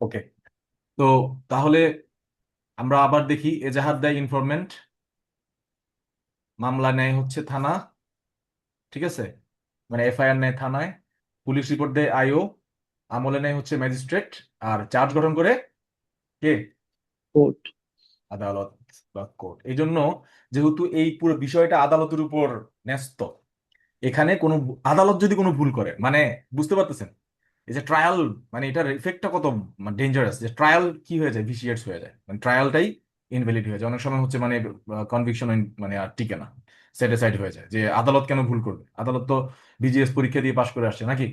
ওকে। তো তাহলে আমরা আবার দেখি, এজাহার দেয় ইনফরমেন্ট, মামলা নেয় হচ্ছে থানা, ঠিক আছে, মানে এফআইআর নেয় থানায়, পুলিশ রিপোর্ট দেয় আইও, আমলে নেয় হচ্ছে ম্যাজিস্ট্রেট, আর চার্জ গঠন করে কে? কোর্ট। আদালত বা কোর্ট। এই জন্য যেহেতু এই পুরো বিষয়টা আদালতের উপর ন্যস্ত, এখানে কোনো আদালত যদি কোনো ভুল করে, মানে বুঝতে পারতেছেন এই যে ট্রায়াল, মানে এটার ইফেক্টটা কত ডেঞ্জারাস, যে ট্রায়াল কি হয়ে যায়, ভিসিয়েটস হয়ে যায়, মানে ট্রায়ালটাই ইনভ্যালিড হয়ে যায় অনেক সময় হচ্ছে, মানে কনভিকশন মানে আর টিকে না, স্যাটিসফাইড হয়ে যায়। যে আদালত কেন ভুল করবে, আদালত তো বিজিএস পরীক্ষা দিয়ে পাশ করে আসছে নাকি,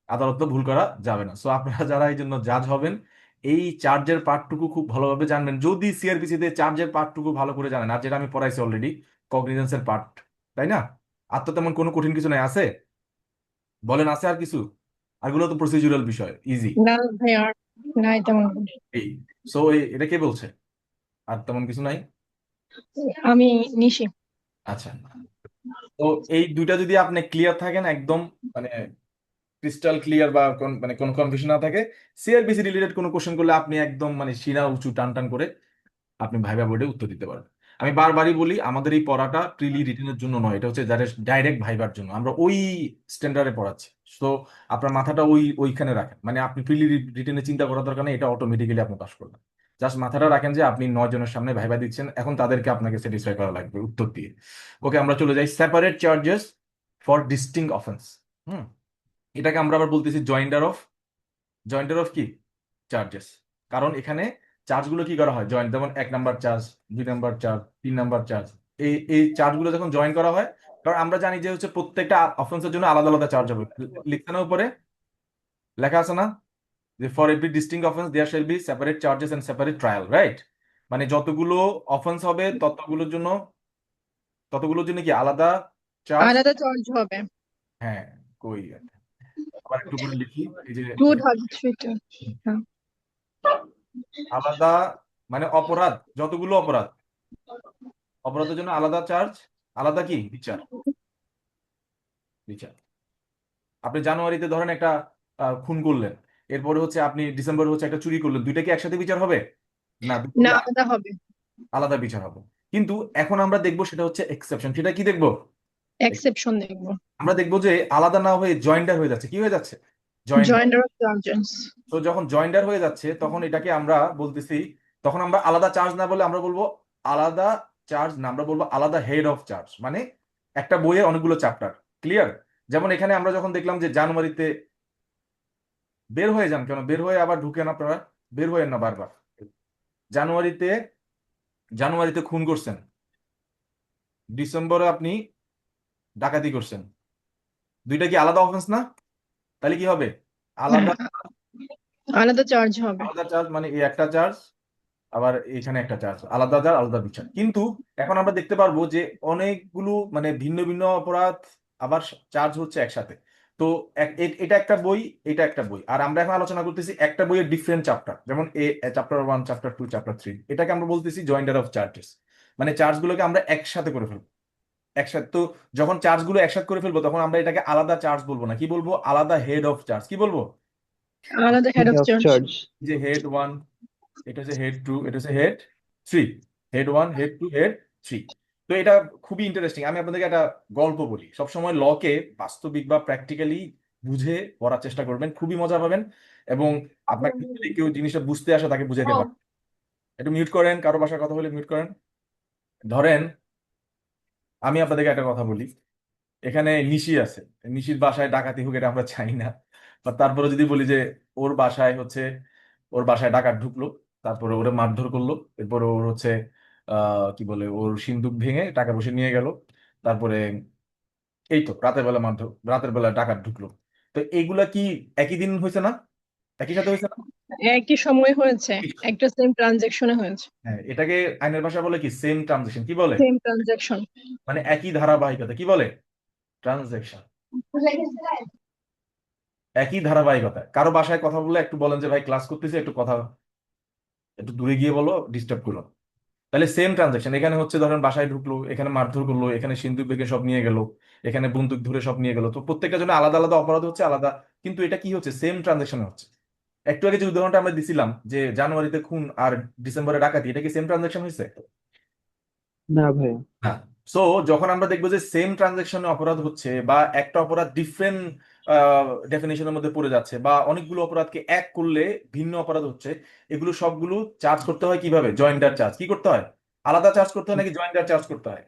আদালত তো ভুল করা যাবে না। সো আপনারা যারা এই জন্য জাজ হবেন, এই চার্জের পার্টটুকু খুব ভালোভাবে জানবেন। যদি সিআরপিসি তে চার্জের পার্টটুকু ভালো করে জানেন, আর যেটা আমি পড়াইছি অলরেডি, কগনিজেন্সের পার্ট, তাই না? আর তো তেমন কোনো কঠিন কিছু নাই, আছে বলেন, আছে আর কিছু? আরগুলো তো প্রসিডিউরাল বিষয়, ইজি। না ভাই, আর নাই তেমন কিছু। এই সো এটা কে বলছে? আর তেমন কিছু নাই। আমি নিশি। আচ্ছা, তো এই দুইটা যদি আপনি ক্লিয়ার থাকেন একদম, মানে ক্রিস্টাল ক্লিয়ার, বা মানে কোনো কনফিউশন না থাকে, সিআরবিসি রিলেটেড কোনো কোশ্চেন করলে আপনি একদম মানে সিনা উঁচু টান টান করে আপনি ভাইবা বোর্ডে উত্তর দিতে পারবেন। আমি বারবারই বলি, আমাদের এই পড়াটা প্রিলি রিটেনের জন্য নয়, এটা হচ্ছে ডাইরেক্ট ভাইবার জন্য, আমরা ওই স্ট্যান্ডার্ডে পড়াচ্ছি। তো আপনার মাথাটা ওইখানে রাখেন, মানে আপনি প্রিলি রিটেনে চিন্তা করার দরকার নেই, এটা অটোমেটিক্যালি আপনি পাস করবেন। জাস্ট মাথাটা রাখেন যে আপনি 9 জনের সামনে ভাইবা দিচ্ছেন, এখন তাদেরকে আপনাকে স্যাটিসফাই করা লাগবে উত্তর দিয়ে। ওকে, আমরা চলে যাই separate charges for distinct offence. হুম, এটাকে আমরা আবার বলতেছি জয়েন্টার অফ কি চার্জেস। কারণ এখানে চার্জগুলো কি করা হয়, জয়েন্ট, যেমন 1 number charge, 2 number charge, 3 number charge, এই চার্জগুলো যখন জয়েন করা হয়, কারণ আমরা জানি যে হচ্ছে প্রত্যেকটা অফেন্সের জন্য আলাদা আলাদা চার্জ হবে। লিখতে উপরে লেখা আছে না, যে for every distinct offence there shall be separate charges and separate trial, right? মানে যতগুলো অফেন্স হবে ততগুলোর জন্য কি আলাদা চার্জ। আলাদা চার্জ হবে। হ্যাঁ, কই, আবার একটু করে লিখি, এই যে গুড হবে সেটা। হ্যাঁ। আলাদা, মানে অপরাধ, যতগুলো অপরাধের জন্য আলাদা চার্জ, আলাদা কি বিচার। বিচার, আপনি জানুয়ারিতে ধরেন একটা খুন করলেন, এরপরে হচ্ছে আপনি ডিসেম্বরে হচ্ছে একটা চুরি করলেন, দুইটা কি একসাথে বিচার হবে? না, না, দুটো আলাদা হবে। আলাদা বিচার হবে। কিন্তু এখন আমরা দেখবো সেটা হচ্ছে এক্সেপশন। সেটা কি দেখবো? এক্সেপশন দেখবো। আমরা দেখবো যে আলাদা না হয়ে জয়েন্ডার হয়ে যাচ্ছে। কি হয়ে যাচ্ছে? জয়েন্ডার। Joinder of charges. তো যখন জয়েন্ডার হয়ে যাচ্ছে তখন এটাকে আমরা বলতেছি, তখন আমরা আলাদা চার্জ না বলে আমরা বলবো আলাদা চার্জ না, আমরা বলবো আলাদা হেড অফ চার্জ। মানে একটা বইয়ে অনেকগুলো চ্যাপ্টার, ক্লিয়ার? যেমন এখানে আমরা যখন দেখলাম যে জানুয়ারিতে, বের হয়ে যান কেন, বের হয়ে আবার ঢুকেন আপনারা, বের হয়ে না বারবার। জানুয়ারিতে জানুয়ারিতে খুন করছেন, ডিসেম্বরে আপনি ডাকাতি করছেন, দুইটা কি আলাদা অফেন্স না? তাহলে কি হবে? হ্যাঁ, আলাদা আলাদা চার্জ হবে। আলাদা চার্জ, মানে এই একটা চার্জ, আবার এখানে একটা চার্জ, আলাদা চার্জ আলাদা বিচার। কিন্তু এখন আমরা দেখতে পারবো যে অনেকগুলো মানে ভিন্ন ভিন্ন অপরাধ আবার চার্জ হচ্ছে একসাথে। তো এটা একটা বই, এটা একটা বই, আর আমরা এখন আলোচনা করতেছি একটা বইয়ের ডিফারেন্ট চ্যাপ্টার, যেমন চ্যাপ্টার 1, চ্যাপ্টার 2, চ্যাপ্টার 3, এটাকে আমরা বলতেছি জয়েন্টার অফ চার্জেস। মানে চার্জগুলোকে আমরা একসাথে করে ফেলবো, একসাথে। তো যখন চার্জগুলো একসাথে করে ফেলবো তখন আমরা এটাকে আলাদা চার্জ বলবো না, কি বলবো? আলাদা হেড অফ চার্জ। কি বলবো? আলাদা head head of of charge. Charge. যে হেড 1, এটা হচ্ছে হেড 2, এটা হচ্ছে হেড 3, হেড 1, হেড 2, হেড 3। তো এটা খুবই ইন্টারেস্টিং। আমি আপনাদেরকে একটা গল্প বলি। সবসময় লকে বাস্তবিক বা প্র্যাকটিক্যালি বুঝে পড়ার চেষ্টা করবেন, খুবই মজা পাবেন। এবং আপনাকে যদি কেউ জিনিসটা বুঝতে আসে তাকে বুঝাইতে পারেন। একটু মিউট করেন, কারো বাসায় কথা বলে মিউট করেন। ধরেন আমি আপনাদেরকে একটা কথা বলি, এখানে নিশি আছে, নিশির বাসায় ডাকাতি হোক এটা আমরা চাই না, বা তারপরে যদি বলি যে ওর বাসায় হচ্ছে, ওর বাসায় ডাকাত ঢুকলো, তারপরে ওরে মারধর করলো, এরপরে ওর হচ্ছে কি বলে, ওর সিন্দুক ভেঙে টাকা পয়সা নিয়ে গেল, তারপরে এই তো রাতের বেলা মারধর, রাতের বেলা ডাকাত ঢুকলো। তো এইগুলা কি একই দিন হয়েছে না, একই সাথে হয়েছে না? একই সময় হয়েছে। একটা সেম ট্রানজেকশনে হয়েছে। হ্যাঁ, এটাকে আইনের ভাষা বলে কি, সেম ট্রানজেকশন। কি বলে? Same transaction. মানে একই ধারাবাহিকতা, কি বলে? ট্রানজেকশন। একই ধারাবাহিকতা। কারো বাসায় কথা বললে একটু বলেন যে ভাই ক্লাস করতেছি, একটু কথা একটু দূরে গিয়ে বলো, ডিস্টার্ব করলো। তাহলে সেম ট্রানজাকশন এখানে হচ্ছে, ধরেন বাসায় ঢুকলো, এখানে মারধর করলো, এখানে সিন্দুক বেগে সব নিয়ে গেল, এখানে বন্দুক ধরে সব নিয়ে গেল। তো প্রত্যেকটা জন্য আলাদা আলাদা অপরাধ হচ্ছে আলাদা, কিন্তু এটা কি হচ্ছে, সেম ট্রানজাকশনে হচ্ছে। একটু আগে যে উদাহরণটা আমরা দিছিলাম যে জানুয়ারিতে খুন আর ডিসেম্বরে ডাকাতি, এটা কি সেম ট্রানজাকশন হয়েছে? না ভাইয়া। হ্যাঁ। সো যখন আমরা দেখবো যে সেম ট্রানজাকশনে অপরাধ হচ্ছে বা একটা অপরাধ ডিফারেন্ট ডেফিনেশনের মধ্যে পড়ে যাচ্ছে বা অনেকগুলো অপরাধকে এক করলে ভিন্ন অপরাধ হচ্ছে, এগুলো সবগুলো চার্জ করতে হয় কিভাবে? Joinder charge. কি করতে হয়? আলাদা চার্জ করতে হয় নাকি জয়েন্ডার চার্জ করতে হয়?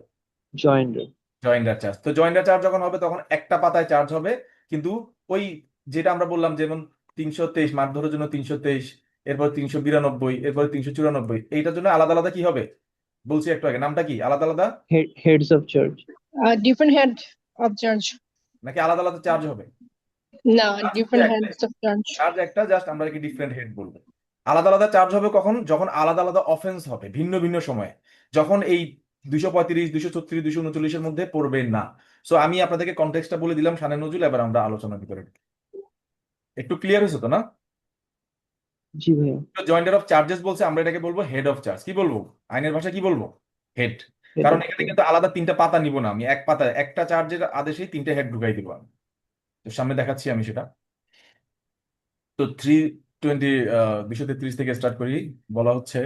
জয়েন্ট। Joinder charge. তো জয়েন্ডার চার্জ যখন হবে তখন একটা পাতায় চার্জ হবে, কিন্তু ওই যেটা আমরা বললাম যেমন 323 মারধরের জন্য 323, এরপর 392, এরপর 394, এইটার জন্য আলাদা আলাদা কি হবে বলছি একটু আগে, নামটা কি আলাদা আলাদা heads of charge. Different head of charge. নাকি আলাদা আলাদা চার্জ হবে? No, চার্জ কিন্তু different একটাই, heads of charge. চার্জ একটা, জাস্ট আমরা কি ডিফারেন্ট হেড বলবো। আলাদা আলাদা চার্জ হবে কখন? যখন আলাদা আলাদা অফেন্স হবে ভিন্ন ভিন্ন সময়ে, যখন এই 235, 236, 239-এর মধ্যে পড়বে না। সো আমি আপনাদেরকে কনটেক্সটটা বলে দিলাম শানে নজুল, এবার আমরা আলোচনার ভিতরে ঢুকি। একটু ক্লিয়ার হয়েছে তো না? জি ভাইয়া। জয়েন্টার অফ চার্জেস বলছে, আমরা এটাকে বলবো হেড অফ চার্জ। কি বলবো আইনের ভাষায়, কি বলবো? হেড। হেড কারণ অফ এখানে চার্জ। কিন্তু আলাদা তিনটা পাতা নিব না, আমি এক পাতা একটা চার্জের আদেশেই তিনটে হেড ঢুকাই দিব আমি। তো সামনে দেখাচ্ছি আমি সেটা। তো 233 থেকে স্টার্ট করি। বলা হচ্ছে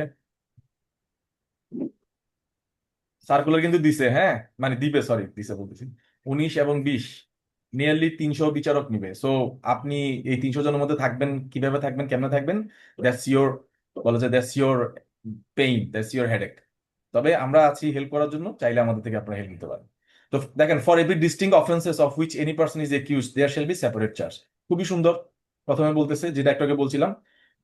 সার্কুলার কিন্তু দিছে, হ্যাঁ মানে দিবে, সরি দিছে বলতেছি, 19 এবং 20 নিয়ারলি 300 বিচারক নিবে। সো আপনি এই 300 জনের মধ্যে থাকবেন, কিভাবে থাকবেন, কেমনে থাকবেন, দ্যাটস ইয়োর, বলা যায় that's your pain, that's your headache. তবে আমরা আছি হেল্প করার জন্য, চাইলে আমাদের থেকে আপনারা হেল্প নিতে পারেন। তো দেখেন, for every distinct offences of which any person is accused there shall be separate charge. খুবই সুন্দর। প্রথমে বলতেছে যেটা একটু আগে বলছিলাম,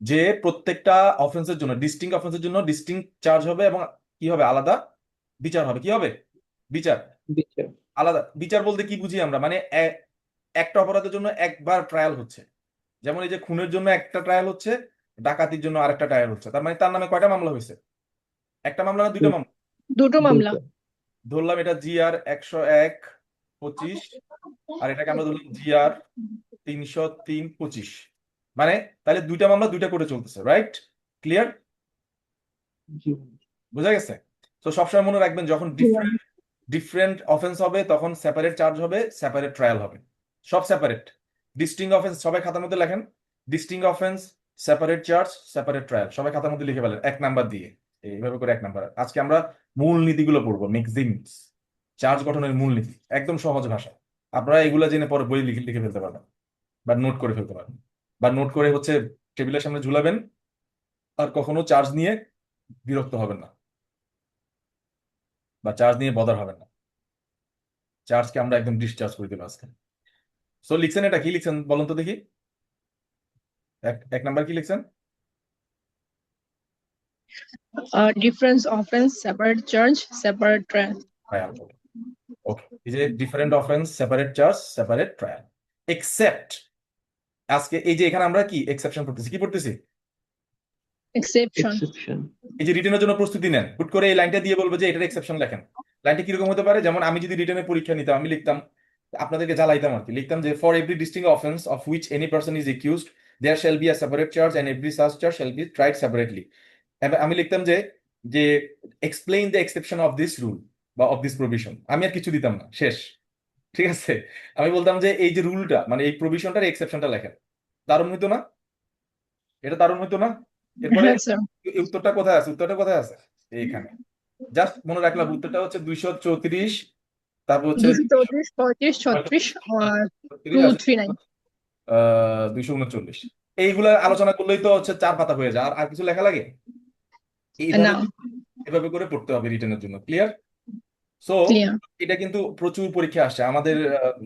যে প্রত্যেকটা অফেন্সের জন্য, ডিস্টিংক্ট অফেন্সের জন্য ডিস্টিংক্ট চার্জ হবে এবং কি হবে? আলাদা বিচার হবে। কি হবে? বিচার। বিচার। আলাদা বিচার বলতে কি বুঝি আমরা? মানে একটা অপরাধের জন্য একবার ট্রায়াল হচ্ছে। যেমন এই যে খুনের জন্য একটা ট্রায়াল হচ্ছে, ডাকাতির জন্য আরেকটা ট্রায়াল হচ্ছে। তার মানে তার নামে কয়টা মামলা হয়েছে? একটা মামলা না দুইটা মামলা? দুটো মামলা। দুটো। ধরলাম এটা জিআর 101-25, আর এটাকে আমরা ধরলাম জিআর 303-25। মানে তাহলে দুইটা মামলা দুইটা করে চলতেছে, রাইট? ক্লিয়ার? জি বোঝা গেছে? তো সবসময় মনে রাখবেন, যখন ডিফারেন্ট ডিফারেন্ট অফেন্স হবে তখন সেপারেট চার্জ হবে, সেপারেট ট্রায়াল হবে, সব সেপারেট। ডিস্টিং অফেন্স সবাই খাতার মধ্যে লেখেন, distinct offence, separate charge, separate trial, সবাই খাতার মধ্যে লিখে ফেলেন 1 নাম্বার দিয়ে। এইভাবে করে 1 নাম্বার। আজকে আমরা মূল নীতিগুলো পড়বো, মেক্সিমস, চার্জ গঠনের মূল নীতি, একদম সহজ ভাষা। আপনারা এগুলা জেনে পরে বই লিখে লিখে ফেলতে পারবেন বা নোট করে ফেলতে পারবেন, বা নোট করে হচ্ছে টেবিলের সামনে ঝুলাবেন। আর কখনো চার্জ নিয়ে বিরক্ত হবেন না বা চার্জ নিয়ে বদার হবেন না। চার্জকে আমরা একদম ডিসচার্জ করে দেবো আজকে। সো লিখছেন, এটা কি লিখছেন বলুন তো দেখি। এক নাম্বার কি লিখছেন? Difference offense, separate charge, separate trial. ওকে, এই যে different offence, separate charge, separate trial, except. আজকে এই যে এখানে আমরা কি এক্সেপশন পড়তেছি, কি পড়তেছি? Exception. এক্সেপশন। এই যে রিটেনের জন্য প্রস্তুতি নেন, হুট করে এই লাইনটা দিয়ে বলবো যে এটার এক্সেপশন লেখেন। লাইনটা কিরকম হতে পারে? যেমন আমি যদি রিটেনের পরীক্ষা নিতাম, আমি লিখতাম, আপনাদেরকে জ্বালাইতাম আর কি, লিখতাম যে for every distinct offence of which any person is accused there shall be a separate charge and every such charge shall be tried separately. আমি লিখতাম যে যে explain the exception of this rule বা অফ দিস প্রভিশন। আমি আর কিছু দিতাম না, শেষ। ঠিক আছে? আমি বলতাম যে এই যে রুলটা মানে এই প্রভিশনটার এক্সেপশনটা লেখেন। দারুণ হইতো না? এটা দারুণ হইতো না? এরপরে Yes, sir. এই উত্তরটা কোথায় আছে? উত্তরটা কোথায় আছে? এইখানে। জাস্ট মনে রাখলাম উত্তরটা হচ্ছে 234, তারপর হচ্ছে 234, 35, 36, 36 আছে, 239. 239। এইগুলা আলোচনা করলেই তো হচ্ছে 4 পাতা হয়ে যায়। আর আর কিছু লেখা লাগে? এইভাবে Now, এভাবে করে পড়তে হবে রিটেনের জন্য। ক্লিয়ার? So clear. এটা কিন্তু প্রচুর পরীক্ষা আসছে আমাদের।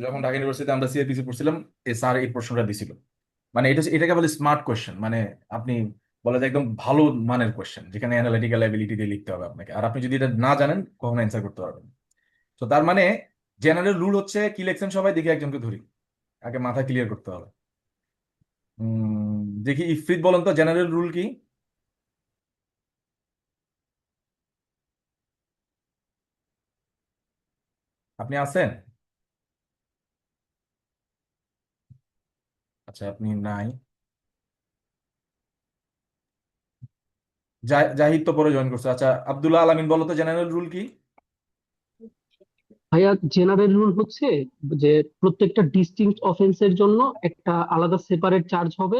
যখন ঢাকা ইউনিভার্সিটিতে আমরা সিআরপিসি পড়ছিলাম, স্যার এই প্রশ্নটা দিছিল। মানে এটাকে বলে স্মার্ট কোয়েশ্চেন, মানে আপনি বলা যায় একদম ভালো মানের কোয়েশ্চেন, যেখানে অ্যানালিটিক্যাল অ্যাবিলিটি দিয়ে লিখতে হবে আপনাকে। আর আপনি যদি এটা না জানেন কখনো অ্যান্সার করতে পারবেন না। তো তার মানে জেনারেল রুল হচ্ছে কি লিখছেন সবাই দেখি, একজনকে ধরি, আগে মাথা ক্লিয়ার করতে হবে। দেখি ইফরিত বলেন তো জেনারেল রুল কি? আপনি আছেন? আচ্ছা, আপনি নাই। জাহিদ তো পরে জয়েন করছে। আচ্ছা, আব্দুল্লাহ আলামিন বলো তো জেনারেল রুল কি? ভাইয়া, জেনারেল রুল হচ্ছে যে প্রত্যেকটা ডিস্টিংক্ট অফেন্সের জন্য একটা আলাদা সেপারেট চার্জ হবে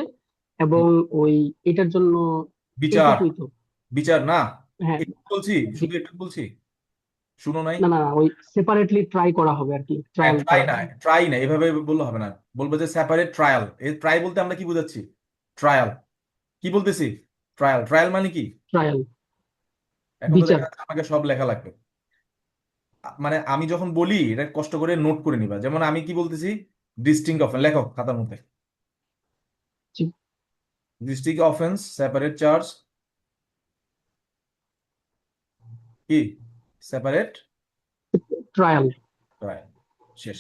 এবং ওই এটার জন্য বিচার এইটুকুই তো। বিচার না, হ্যাঁ, একটু বলছি, জি। শুধু একটু বলছি, শুনো নাই? না না না, ওই সেপারেটলি ট্রাই করা হবে আর কি, হ্যাঁ, ট্রায়াল ট্রাই করা না, হবে। ট্রাই না, এভাবে বললে হবে না। বলবো যে সেপারেট ট্রায়াল। এই ট্রাই বলতে আমরা কি বোঝাচ্ছি? ট্রায়াল। কি বলতেছি? ট্রায়াল। ট্রায়াল মানে কি? ট্রায়াল, এখন তো বিচার। দেখা যাচ্ছে আমাকে সব লেখা লাগবে। মানে আমি যখন বলি এটা কষ্ট করে নোট করে নিবা। যেমন আমি কি বলতেছি, ডিস্টিংক্ট অফেন্স, লেখো খাতার মধ্যে। জি। ডিস্টিংক্ট অফেন্স, সেপারেট চার্জ, কি? Separate trial. ট্রায়াল। শেষ।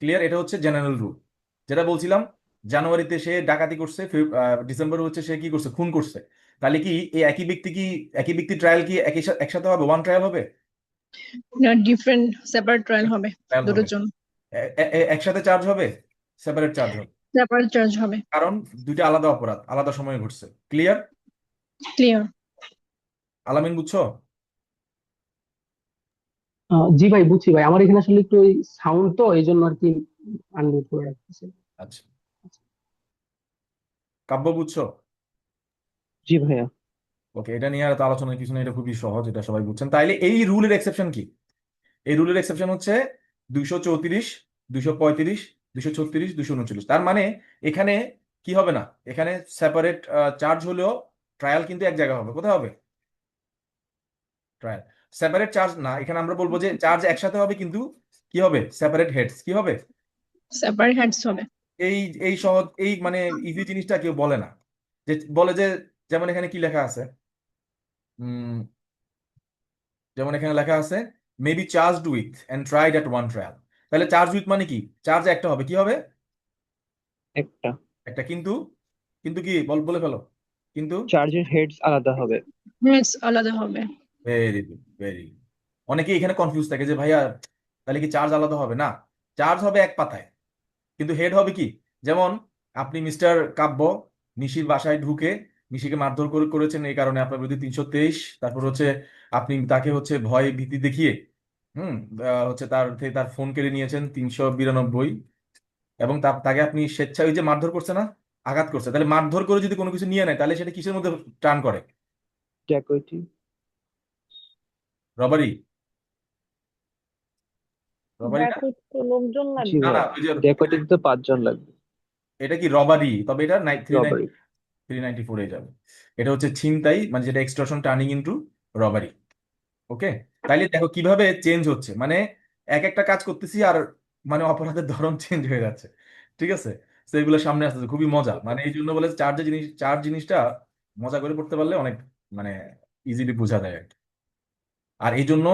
ক্লিয়ার? এটা হচ্ছে জেনারেল রুল। যেটা বলছিলাম, জানুয়ারিতে সে ডাকাতি করছে, ডিসেম্বরে হচ্ছে সে কি করছে, খুন করছে। তাহলে কি এই একই ব্যক্তি ট্রায়াল কি একসাথে হবে? ওয়ান ট্রায়াল হবে? না, ডিফারেন্ট সেপারেট ট্রায়াল হবে ট্রায়াল হবে। দুটোর জন্য। একসাথে চার্জ হবে? সেপারেট চার্জ হবে। সেপারেট চার্জ হবে। কারণ দুইটা আলাদা অপরাধ, আলাদা সময়ে ঘটছে। ক্লিয়ার? ক্লিয়ার। আলামিন, বুঝছো? জি ভাই, বুঝছি ভাই, আমার এখানে আসলে একটু ওই সাউন্ড তো এই জন্য আর কি আনমিউট করে রাখতেছি। আচ্ছা, কাব্য, বুঝছো? জি ভাইয়া। ওকে, এটা নিয়ে আর তো আলোচনার কিছু নেই, এটা খুবই সহজ, এটা সবাই বুঝছেন। তাইলে এই রুলের এক্সেপশন কি? এই রুলের এক্সেপশন হচ্ছে 234, 235, 236, 239। তার মানে এখানে কি হবে না, এখানে সেপারেট চার্জ হলেও ট্রায়াল কিন্তু এক জায়গায় হবে। কোথায় হবে? ট্রায়াল। সেপারেট চার্জ না, এখানে আমরা বলবো যে চার্জ একসাথে হবে, কিন্তু কি হবে? Separate heads. কি হবে? সেপারেট হেডস হবে। এই এই সহজ, এই মানে ইজি জিনিসটা কেউ বলে না। যে বলে যে, যেমন এখানে কি লেখা আছে, যেমন এখানে লেখা আছে may be charged with and tried at one trial. তাহলে চার্জ উইথ মানে কি? চার্জ একটা হবে, কি হবে? একটা। একটা। কিন্তু, কিন্তু কি বলে ফেলো। কিন্তু চার্জের হেডস আলাদা হবে। হেডস আলাদা হবে। Very good, very good. অনেকে এখানে কনফিউজ থাকে যে ভাইয়া তাহলে কি চার্জ আলাদা হবে? না, চার্জ হবে এক পাতায়, কিন্তু হেড হবে কি? যেমন আপনি মিস্টার কাব্য নিশির বাসায় ঢুকে নিশিকে মারধর করেছেন, এই কারণে আপনার বিরুদ্ধে 323। তারপর হচ্ছে আপনি তাকে হচ্ছে ভয় ভীতি দেখিয়ে হুম হচ্ছে তার ফোন কেড়ে নিয়েছেন 392। এবং তাকে আপনি স্বেচ্ছায় ওই যে মারধর করছে না, আঘাত করছে। তাহলে মারধর করে যদি কোনো কিছু নিয়ে নেয় তাহলে সেটা কিসের মধ্যে টার্ন করে? ড্যাকোইটি। রবারি। রবারি না? দেখো তো লোকজন জি লাগবে। না না, ভাইয়া, ওই যে ড্যাকোইটিতে তো 5 জন লাগবে। এটা কি রবারি? তবে এটা রবারি। 394 যাবে। এটা হচ্ছে ছিনতাই, মানে যেটা এক্সটর্শন টার্নিং ইনটু রবারি। ওকে। তাইলে দেখো কিভাবে চেঞ্জ হচ্ছে, মানে এক একটা কাজ করতেছি আর মানে অপরাধের ধরন চেঞ্জ হয়ে যাচ্ছে। ঠিক আছে? তো এগুলো সামনে আসতেছে, খুবই মজা। মানে এই জন্য বলে চার্জ জিনিসটা মজা করে পড়তে পারলে অনেক মানে ইজিলি বোঝা যায় আর কি। আর এই জন্য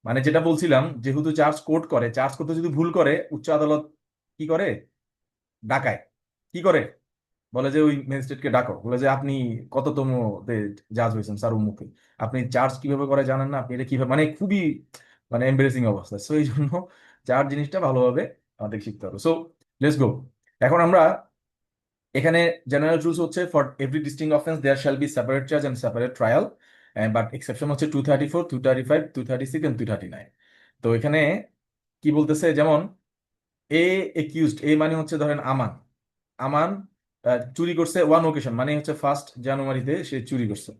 মানে যেটা বলছিলাম, যেহেতু চার্জ কোর্ট করে, চার্জ করতে যদি ভুল করে উচ্চ আদালত কি করে? ডাকায়। কি করে? বলে যে ওই ম্যাজিস্ট্রেটকে ডাকো, বলে যে আপনি কততম জাজ হয়েছেন স্যার উম্মুকে, আপনি চার্জ কিভাবে করে জানেন না, আপনি এটা কিভাবে, মানে খুবই মানে এম্বারেসিং অবস্থা। সো এই জন্য চার্জ জিনিসটা ভালোভাবে আমাদের শিখতে হবে। So let's go. এখন আমরা এখানে জেনারেল রুলস হচ্ছে for every distinct offence there shall be separate charge and separate trial, but exception হচ্ছে 234, 235, 236 এন্ড 239। তো এখানে কি বলতেছে, যেমন এ একিউজড, এ মানে হচ্ছে ধরেন আমান। আমান চুরি করছে ওয়ান ওকেশন, মানে হচ্ছে 1 জানুয়ারিতে সে চুরি করছে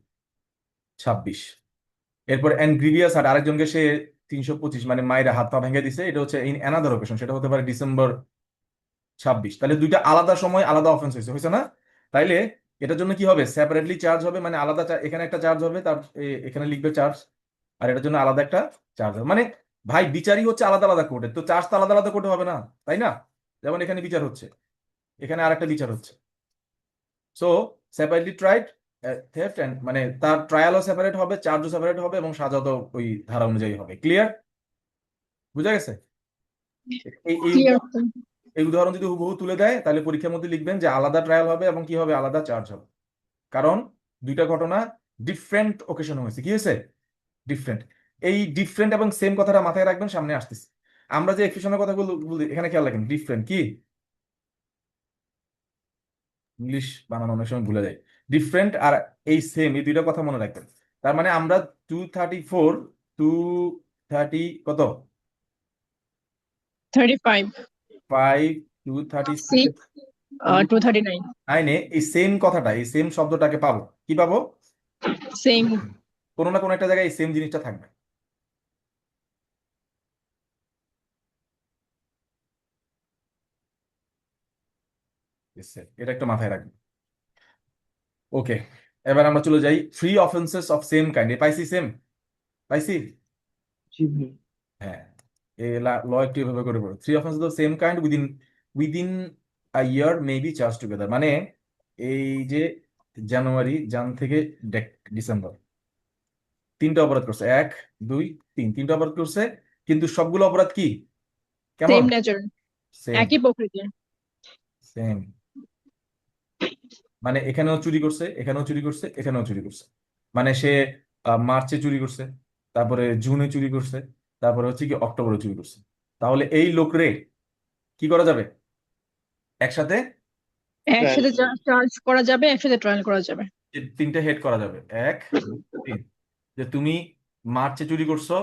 26। এরপর গ্রিভিয়াস আর আরেকজনকে সে 325 মানে মায়ের হাত পা ভেঙে দিছে, এটা হচ্ছে ইন অ্যানাদার ওকেশন, সেটা হতে পারে ডিসেম্বর 26। তাহলে দুইটা আলাদা সময় আলাদা অফেন্স হয়েছে, হয়েছে না? তাইলে এটার জন্য কি হবে? সেপারেটলি চার্জ হবে, মানে আলাদা এখানে একটা চার্জ হবে, তার এখানে লিখবে চার্জ, আর এটার জন্য আলাদা একটা চার্জ হবে। মানে ভাই বিচারই হচ্ছে আলাদা আলাদা কোর্টে, তো চার্জ তো আলাদা আলাদা কোর্টে হবে না, তাই না? যেমন এখানে বিচার হচ্ছে, এখানে আরেকটা বিচার হচ্ছে। So separately tried theft and, মানে তার ট্রায়ালও সেপারেট হবে, চার্জও সেপারেট হবে, এবং সাজা তো ওই ধারা অনুযায়ী হবে। ক্লিয়ার? বুঝা গেছে? এই এই ক্লিয়ার। এই উদাহরণ যদি হুবহু তুলে দেয় তাহলে পরীক্ষার মধ্যে লিখবেন যে আলাদা ট্রায়াল হবে এবং কি হবে? আলাদা চার্জ হবে। কারণ দুইটা ঘটনা ডিফারেন্ট ওকেশন হয়েছে। কি হয়েছে? ডিফারেন্ট। এই ডিফারেন্ট এবং সেম কথাটা মাথায় রাখবেন, সামনে আসতেছে। আমরা যে এক্সপ্রেশনের কথাগুলো বলি এখানে খেয়াল রাখেন, ডিফারেন্ট কি, ইংলিশ বানানো অনেক সময় ভুলে যায়। ডিফারেন্ট আর এই সেম, এই দুইটা কথা মনে রাখবেন। তার মানে আমরা 234, 230 কত, 35, 5, 236, 239 আইনে এই সেম কথাটা, এই সেম শব্দটাকে পাবো, কি পাবো? সেম কোনো না কোনো একটা জায়গায় এই সেম জিনিসটা থাকবে। Yes, sir. এটা একটা মাথায় রাখবেন। ওকে, এবার আমরা চলে যাই three offences of same kind. পাইছি সেম, পাইছি। জি ভাই। হ্যাঁ, এই ল একটু এভাবে করে পড়ো, three offences of same kind within within a year may be charge together. মানে এই যে জান থেকে ডিসেম্বর তিনটা অপরাধ করছে, 1 2 3, তিনটা অপরাধ করছে, কিন্তু সবগুলো অপরাধ কি কেমন? সেম নেচার, সেম, একই প্রকৃতির। সেম। মানে এখানেও চুরি করছে, এখানেও চুরি করছে, এখানেও চুরি করছে। মানে সে মার্চে চুরি করছে, তারপরে জুনে চুরি করছে, তারপরে হচ্ছে কি অক্টোবরে চুরি করছে। তাহলে এই লোকরে কি করা যাবে? একসাথে একসাথে চার্জ করা যাবে, একসাথে ট্রায়াল করা যাবে। তিনটে হেড করা যাবে, 1 2 3। যে তুমি মার্চে চুরি করছো,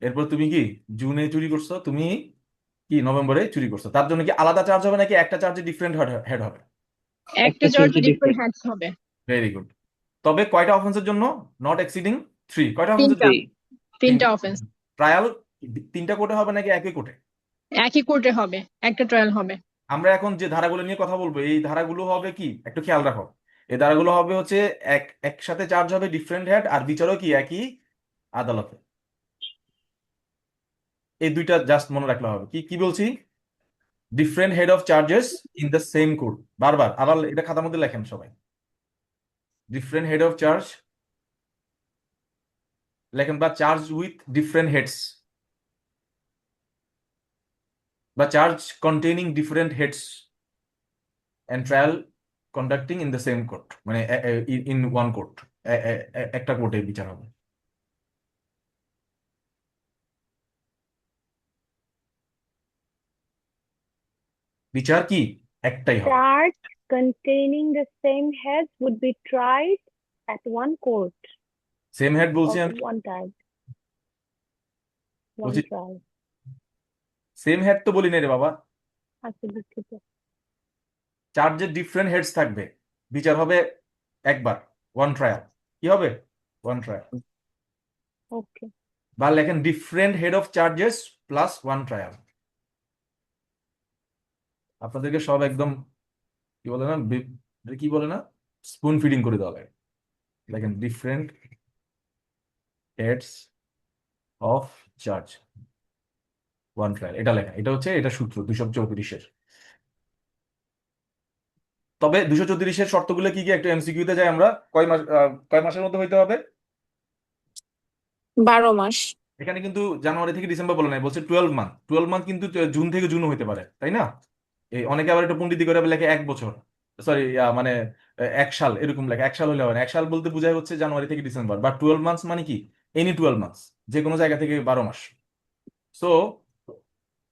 এরপর তুমি কি জুনে চুরি করছো, তুমি কি নভেম্বরে চুরি করছো। তার জন্য কি আলাদা চার্জ হবে নাকি একটা চার্জে ডিফারেন্ট হেড হবে? একটা একটা চার্জে চার্জে ডিফারেন্ট ডিফারেন্ট। হ্যান্ডস হবে। Very good. তবে কয়টা অফেন্সের জন্য? Not exceeding 3। কয়টা অফেন্সের তিনটা, জন্য? তিনটা অফেন্স। ট্রায়াল তিনটা কোর্টে হবে নাকি একই কোর্টে? একই কোর্টে হবে, একটা ট্রায়াল হবে। আমরা এখন যে ধারাগুলো নিয়ে কথা বলবো, এই ধারাগুলো হবে কি একটু খেয়াল রাখো। এই ধারাগুলো হবে হচ্ছে একসাথে চার্জ হবে ডিফারেন্ট হেড, আর বিচারও কি একই আদালতে। এই দুইটা জাস্ট মনে রাখলে হবে। কি কি বলছি? Different head of charges in the same court. বারবার আবার এটা খাতার মধ্যে লেখেন সবাই, ডিফারেন্ট হেড অফ চার্জ লেখেন, বা চার্জ উইথ ডিফারেন্ট হেডস, বা charge containing different heads and trial conducting in the same court, মানে in one court, একটা কোর্টে বিচার হবে। বিচার কি একটাই হবে। Charge containing the same heads would be tried at one court same head বলছি of আমি, one time, one বলছি trial. সেম হেড তো বলি না রে বাবা, আচ্ছা, দুঃখিত। চার্জের ডিফারেন্ট হেডস থাকবে, বিচার হবে একবার, ওয়ান ট্রায়াল। কি হবে? One trial. Okay. বা লেখেন different head of charges plus one trial. আপনাদেরকে সব একদম কি বলে না, কি বলে না, স্পুন ফিডিং করে দেওয়া লাগে। দেখেন different heads of charge one trial, এটা লেখা, এটা হচ্ছে এটা সূত্র 234-এর। তবে 234-এর শর্তগুলো কি কি একটু এমসিকিউতে যাই আমরা। কয় মাসের মধ্যে হইতে হবে? 12 মাস। এখানে কিন্তু জানুয়ারি থেকে ডিসেম্বর বলে নাই, বলছে 12 মান্থ। 12 মান্থ কিন্তু জুন থেকে জুনও হইতে পারে, তাই না? এই অনেকে আবার একটু পণ্ডিতি করে লেখে 1 বছর, সরি মানে 1 সাল, এরকম লেখে। 1 সাল হলে হবে না, 1 সাল বলতে বোঝায় হচ্ছে জানুয়ারি থেকে ডিসেম্বর। বা 12 মান্থস মানে কি এনি 12 মান্থস, যে কোনো জায়গা থেকে 12 মাস। So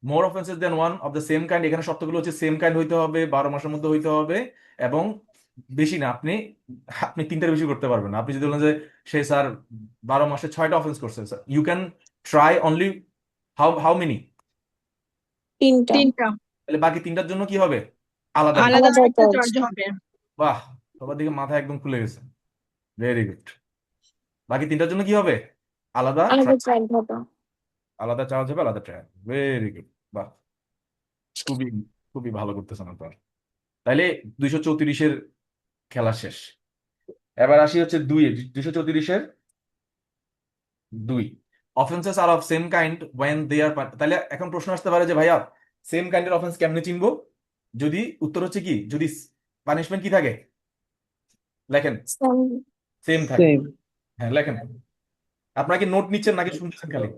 more offences than one of the same kind, এখানে শর্তগুলো হচ্ছে সেম কাইন্ড হইতে হবে, 12 মাসের মধ্যে হইতে হবে, এবং বেশি না। আপনি আপনি তিনটার বেশি করতে পারবেন না। আপনি যদি বলেন যে সে স্যার 12 মাসে 6টা অফেন্স করছে, sir you can try only how how many? 3টা। তিনটা তাহলে বাকি তিনটার জন্য কি হবে? আলাদা বিচার। আলাদা আলাদা একটা চার্জ। চার্জ হবে। বাহ, সবার দিকে মাথা একদম খুলে গেছে, ভেরি গুড। বাকি তিনটার জন্য কি হবে? আলাদা আলাদা চার্জ হবে। আলাদা চার্জ হবে, আলাদা ট্রায়াল। ভেরি গুড, বাহ, খুবই খুবই ভালো করতেছেন আপনার। তাইলে 234-এর খেলা শেষ। এবার আসি হচ্ছে 234-এর 2, offences are of same kind when they are. তাহলে এখন প্রশ্ন আসতে পারে যে ভাইয়া সেম কাইন্ডের অফেন্স কেমনে চিনবো? যদি উত্তর হচ্ছে কি, যদি পানিশমেন্ট কি থাকে, লেখেন সেম থাকে। সেম। হ্যাঁ লেখেন। আপনারা কি নোট নিচ্ছেন নাকি শুনতেছেন খালি?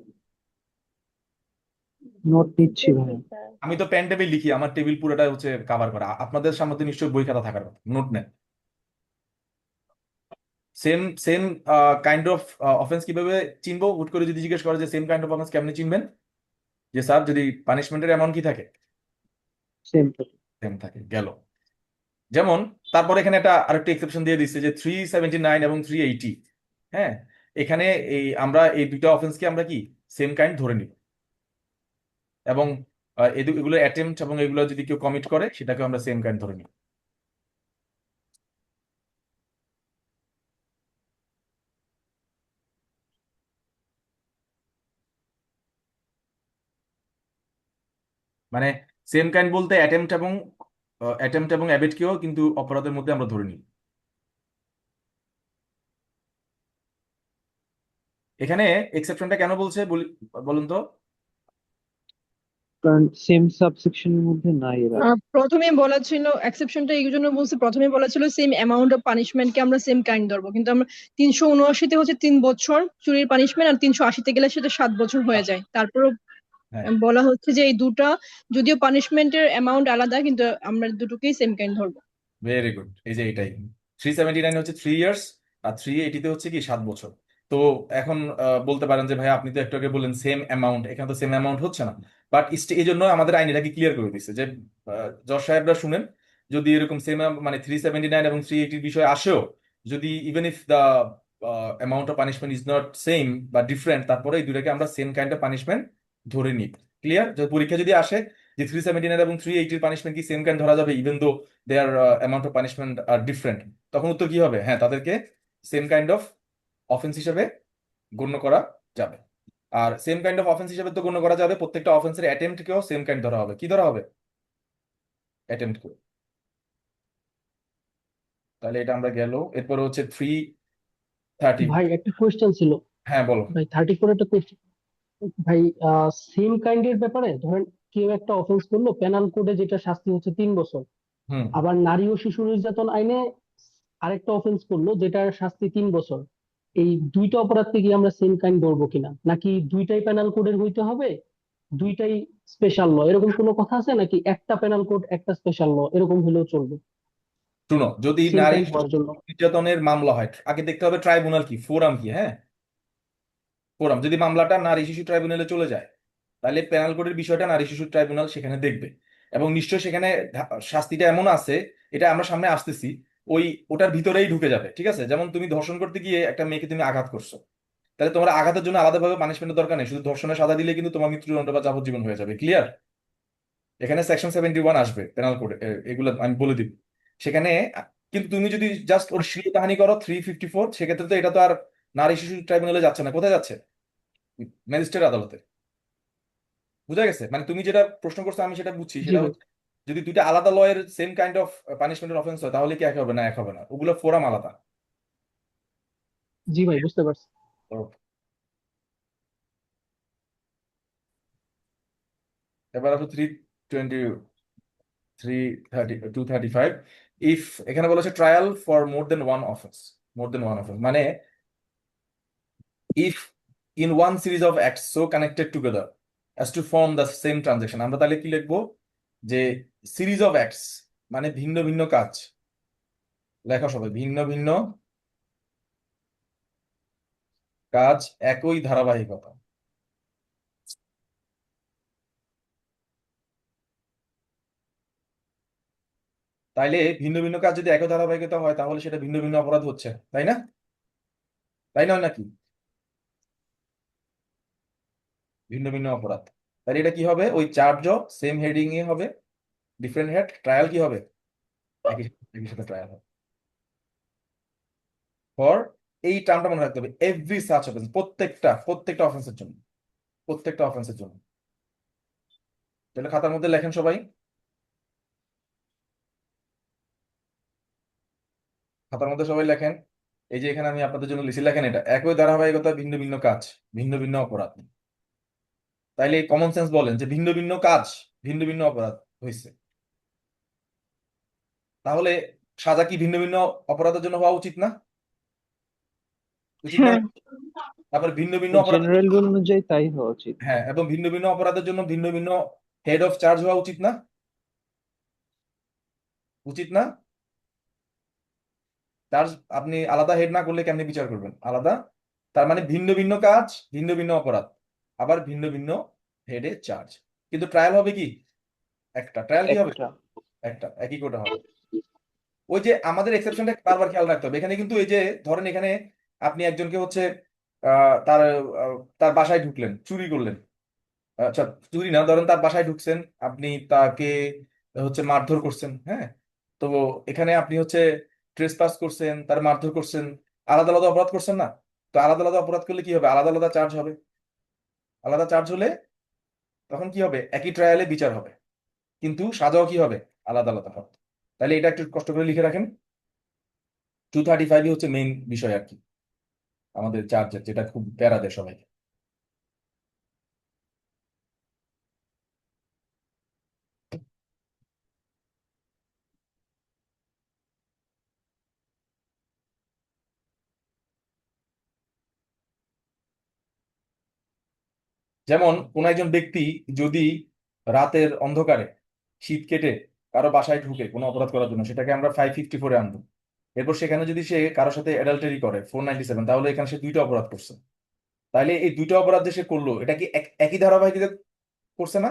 নোট নিচ্ছি ভাই। বুঝছি, স্যার। আমি তো পেন টেবিল লিখি, আমার টেবিল পুরোটা হচ্ছে কাভার করা। আপনাদের সামনে তো নিশ্চয়ই বই খাতা থাকার কথা, নোট নেন। Same same kind of offence কিভাবে চিনবো? হুট করে যদি জিজ্ঞেস করে যে সেম কাইন্ড অফ অফেন্স কেমনে চিনবেন, যে স্যার যদি পানিশমেন্টের অ্যামাউন্ট কি থাকে, সেম থাকে। সেম থাকে, গেল। যেমন তারপর এখানে একটা আরেকটা এক্সেপশন দিয়ে দিচ্ছে যে 379 এবং 380। হ্যাঁ, এখানে আমরা এই দুইটা অফেন্সকে আমরা কি সেম কাইন্ড ধরে নিব, এবং এগুলো অ্যাটেম্পট এবং এগুলো যদি কেউ কমিট করে সেটাকে আমরা সেম কাইন্ড ধরে নিব। মানে সেম কাইন্ড বলতে অ্যাটেম্পট এবং অ্যাবেটকেও কিন্তু অপরাধের মধ্যে আমরা ধরে নিই। এখানে এক্সেপশনটা কেন বলছে বলুন তো। কারণ সেম সাবসেকশনের মধ্যে নাই এরা। প্রথমে বলা ছিল এক্সেপশনটা এই জন্য বলছে, প্রথমে বলা ছিল সেম অ্যামাউন্ট অফ পানিশমেন্টকে আমরা সেম কাইন্ড ধরবো, কিন্তু আমরা 379-তে হচ্ছে 3 বছর চুরির পানিশমেন্ট, আর 380-তে গেলে সেটা 7 বছর হয়ে যায়। তারপরও হ্যাঁ, বলা হচ্ছে যে এই দুটা যদিও পানিশমেন্টের অ্যামাউন্ট আলাদা, কিন্তু আমরা দুটোকেই সেম কাইন্ড ধরবো। Very good. এই যে এটাই 379 হচ্ছে 3 ইয়ার্স, আর 380 হচ্ছে কি 7 বছর। তো এখন বলতে পারেন যে ভাই আপনি তো একটু আগে বললেন সেম অ্যামাউন্ট, এখানে তো সেম অ্যামাউন্ট হচ্ছে না। বাট এই জন্য আমাদের আইন এটাকে ক্লিয়ার করে দিচ্ছে যে জজ সাহেবরা শুনেন, যদি এরকম সেম মানে 379 এবং 380 বিষয় আসেও, যদি even if the amount of punishment is not same বা ডিফারেন্ট, তারপরে এই দুটাকে আমরা সেম কাইন্ড অফ পানিশমেন্ট ধরে নিই। ক্লিয়ার? পরীক্ষা যদি আসে যে 379 এবং 380 পানিশমেন্ট কি সেম কাইন্ড ধরা যাবে even though their amount of punishment are different, তখন উত্তর কি হবে? হ্যাঁ, তাদেরকে সেম কাইন্ড অফ অফেন্স হিসেবে গণ্য করা যাবে। আর সেম কাইন্ড অফ অফেন্স হিসেবে তো গণ্য করা যাবে, প্রত্যেকটা অফেন্সের অ্যাটেম্পটকেও সেম কাইন্ড ধরা হবে। কি ধরা হবে? অ্যাটেম্পট করে। তাহলে এটা আমরা গেল। এরপর হচ্ছে 330। ভাই একটা কোয়েশ্চেন ছিল। হ্যাঁ, বলো। ভাই 34 একটা কোয়েশ্চেন। ভাই সেম কাইন্ডের ব্যাপারে ধরেন কেউ একটা অফেন্স করলো, পেনাল কোডে যেটা শাস্তি হচ্ছে 3 বছর, হুম। আবার নারী ও শিশু নির্যাতন আইনে আরেকটা অফেন্স করলো যেটার শাস্তি 3 বছর। এই দুইটা অপরাধকে কি আমরা সেম কাইন্ড ধরবো কিনা, নাকি দুইটাই পেনাল কোডের হইতে হবে, দুইটাই স্পেশাল ল, এরকম কোনো কথা আছে নাকি একটা পেনাল কোড একটা স্পেশাল ল এরকম হলেও চলবে শুনো, যদি সেম নারী কাইন্ড শিশু হওয়ার জন্য? নির্যাতনের মামলা হয়, আগে দেখতে হবে ট্রাইব্যুনাল কি, ফোরাম কি। হ্যাঁ, ফোরাম। যদি মামলাটা নারী শিশু ট্রাইব্যুনালে চলে যায়, তাহলে পেনাল কোডের বিষয়টা নারী শিশু ট্রাইব্যুনাল সেখানে দেখবে, এবং নিশ্চয়ই সেখানে শাস্তিটা এমন আছে, এটা আমরা সামনে আসতেছি, ওটার ভিতরেই ঢুকে যাবে। ঠিক আছে? যেমন তুমি ধর্ষণ করতে গিয়ে একটা মেয়েকে তুমি আঘাত করছো, তাহলে তোমার আঘাতের জন্য আলাদাভাবে পানিশমেন্টের দরকার নেই, শুধু ধর্ষণের সাজা দিলে কিন্তু তোমার মৃত্যুদণ্ড বা যাবজ্জীবন হয়ে যাবে। ক্লিয়ার? এখানে সেকশন 71 আসবে পেনাল কোডে, এগুলো আমি বলে দিব সেখানে। কিন্তু তুমি যদি জাস্ট ওর শ্লীলতাহানি করো 354, সেক্ষেত্রে তো এটা তো আর নারী শিশু ট্রাইব্যুনালে যাচ্ছে না। কোথায় যাচ্ছে? ম্যাজিস্ট্রেট আদালতে। বুঝা গেছে? মানে তুমি যেটা প্রশ্ন করছো আমি সেটা বুঝছি, জি সেটা ভাই। হচ্ছে যদি দুইটা আলাদা লয়ের সেম কাইন্ড অফ পানিশমেন্টের অফেন্স হয়, তাহলে কি এক হবে? না, এক হবে না, ওগুলো ফোরাম আলাদা। জি ভাই, বুঝতে পারছি। তো এবার আসো 235। ইফ এখানে বলেছে trial for more than one offence. More than one offence মানে if in one series of acts so connected together as to form the same transaction. আমরা তাহলে কি লিখবো? যে সিরিজ অফ অ্যাক্টস মানে ভিন্ন ভিন্ন কাজ। লেখা সবাই, ভিন্ন ভিন্ন কাজ একই ধারাবাহিকতা। তাইলে ভিন্ন ভিন্ন কাজ যদি একই ধারাবাহিকতা হয়, তাহলে সেটা ভিন্ন ভিন্ন অপরাধ হচ্ছে, তাই না? তাই নয় নাকি? ভিন্ন ভিন্ন অপরাধ। তাহলে এটা কি হবে? ওই চার্জও সেম হেডিং এ হবে, ডিফারেন্ট হেড। ট্রায়াল কি হবে? একই একই সাথে ট্রায়াল হবে। ফর, এই টার্মটা মনে রাখতে হবে, এভরি সাচ অফেন্স, প্রত্যেকটা অফেন্সের জন্য, প্রত্যেকটা অফেন্সের জন্য। তাহলে খাতার মধ্যে লেখেন সবাই, খাতার মধ্যে সবাই লেখেন। এই যে এখানে আমি আপনাদের জন্য লিখি, লেখেন এটা, একই ধারাবাহিকতা ভিন্ন ভিন্ন কাজ ভিন্ন ভিন্ন অপরাধ। তাইলে কমন সেন্স বলেন যে ভিন্ন ভিন্ন কাজ ভিন্ন ভিন্ন অপরাধ হয়েছে, তাহলে সাজা কি ভিন্ন ভিন্ন অপরাধের জন্য হওয়া উচিত না? উচিত না? হ্যাঁ, তারপর ভিন্ন ভিন্ন অপরাধের জেনারেল জন্য, রুল অনুযায়ী তাই হওয়া উচিত। হ্যাঁ, এবং ভিন্ন ভিন্ন অপরাধের জন্য ভিন্ন ভিন্ন হেড অফ চার্জ হওয়া উচিত না? উচিত না? চার্জ আপনি আলাদা হেড না করলে কেমনে বিচার করবেন? আলাদা। তার মানে ভিন্ন ভিন্ন কাজ ভিন্ন ভিন্ন অপরাধ, আবার ভিন্ন ভিন্ন হেডে চার্জ। কিন্তু ট্রায়াল হবে কি? একটা। ট্রায়াল কি হবে? একটা। একটা, একই কোটা হবে। ওই যে আমাদের এক্সেপশনটা বারবার খেয়াল রাখতে হবে এখানে, কিন্তু এই যে ধরেন এখানে আপনি একজনকে হচ্ছে তার তার বাসায় ঢুকলেন, চুরি করলেন। আচ্ছা, চুরি না, ধরেন তার বাসায় ঢুকছেন, আপনি তাকে হচ্ছে মারধর করছেন। হ্যাঁ, তো এখানে আপনি হচ্ছে ট্রেসপাস করছেন, তার মারধর করছেন, আলাদা আলাদা অপরাধ করছেন না? তো আলাদা আলাদা অপরাধ করলে কি হবে? আলাদা আলাদা চার্জ হবে। আলাদা চার্জ হলে তখন কি হবে? একই ট্রায়ালে বিচার হবে। কিন্তু সাজাও কি হবে, আলাদা আলাদা হবে। তাহলে এটা একটু কষ্ট করে লিখে রাখেন। 235 হচ্ছে মেইন বিষয় আর কি, আমাদের চার্জের, যেটা খুব প্যারা দেয় সবাইকে। যেমন কোন একজন ব্যক্তি যদি রাতের অন্ধকারে শীত কেটে কারো বাসায় ঢুকে কোনো অপরাধ করার জন্য, সেটাকে আমরা 554-এ আনবো। এরপর সেখানে যদি সে কারোর সাথে অ্যাডাল্টারি করে 497, তাহলে এখানে সে 2টা অপরাধ করছে। তাহলে এই 2টা অপরাধ যে সে করলো, এটা কি একই ধারাবাহিকতা করছে না?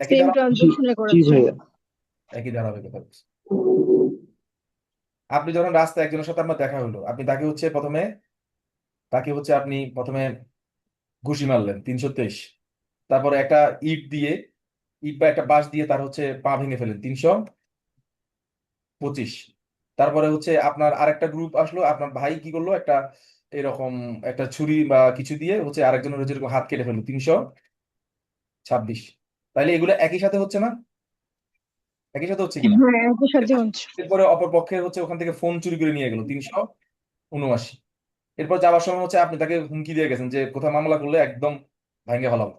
একই সেম ধারা জি ট্রানজেকশনে জি করেছে। ভাইয়া। একই ধারাবাহিকতা করছে। আপনি যখন রাস্তায় একজনের সাথে আপনার দেখা হলো, আপনি আপনি প্রথমে ঘুষি মারলেন 323, তারপরে একটা ইট বা একটা বাঁশ দিয়ে তার পা ভেঙে ফেলেন 325। তারপরে আপনার আরেকটা গ্রুপ আসলো, আপনার ভাই কি করলো, এরকম একটা ছুরি বা কিছু দিয়ে আরেকজনের যেরকম হাত কেটে ফেললো 326। তাইলে এগুলো একই সাথে হচ্ছে না? একই সাথে হচ্ছে কিনা? হ্যাঁ, একই সাথে হচ্ছে। এরপরে অপর পক্ষের ওখান থেকে ফোন চুরি করে নিয়ে গেল 379। এরপর যাওয়ার সময় আপনি তাকে হুমকি দিয়ে গেছেন যে কোথাও মামলা করলে একদম ভাঙে ফেলাবো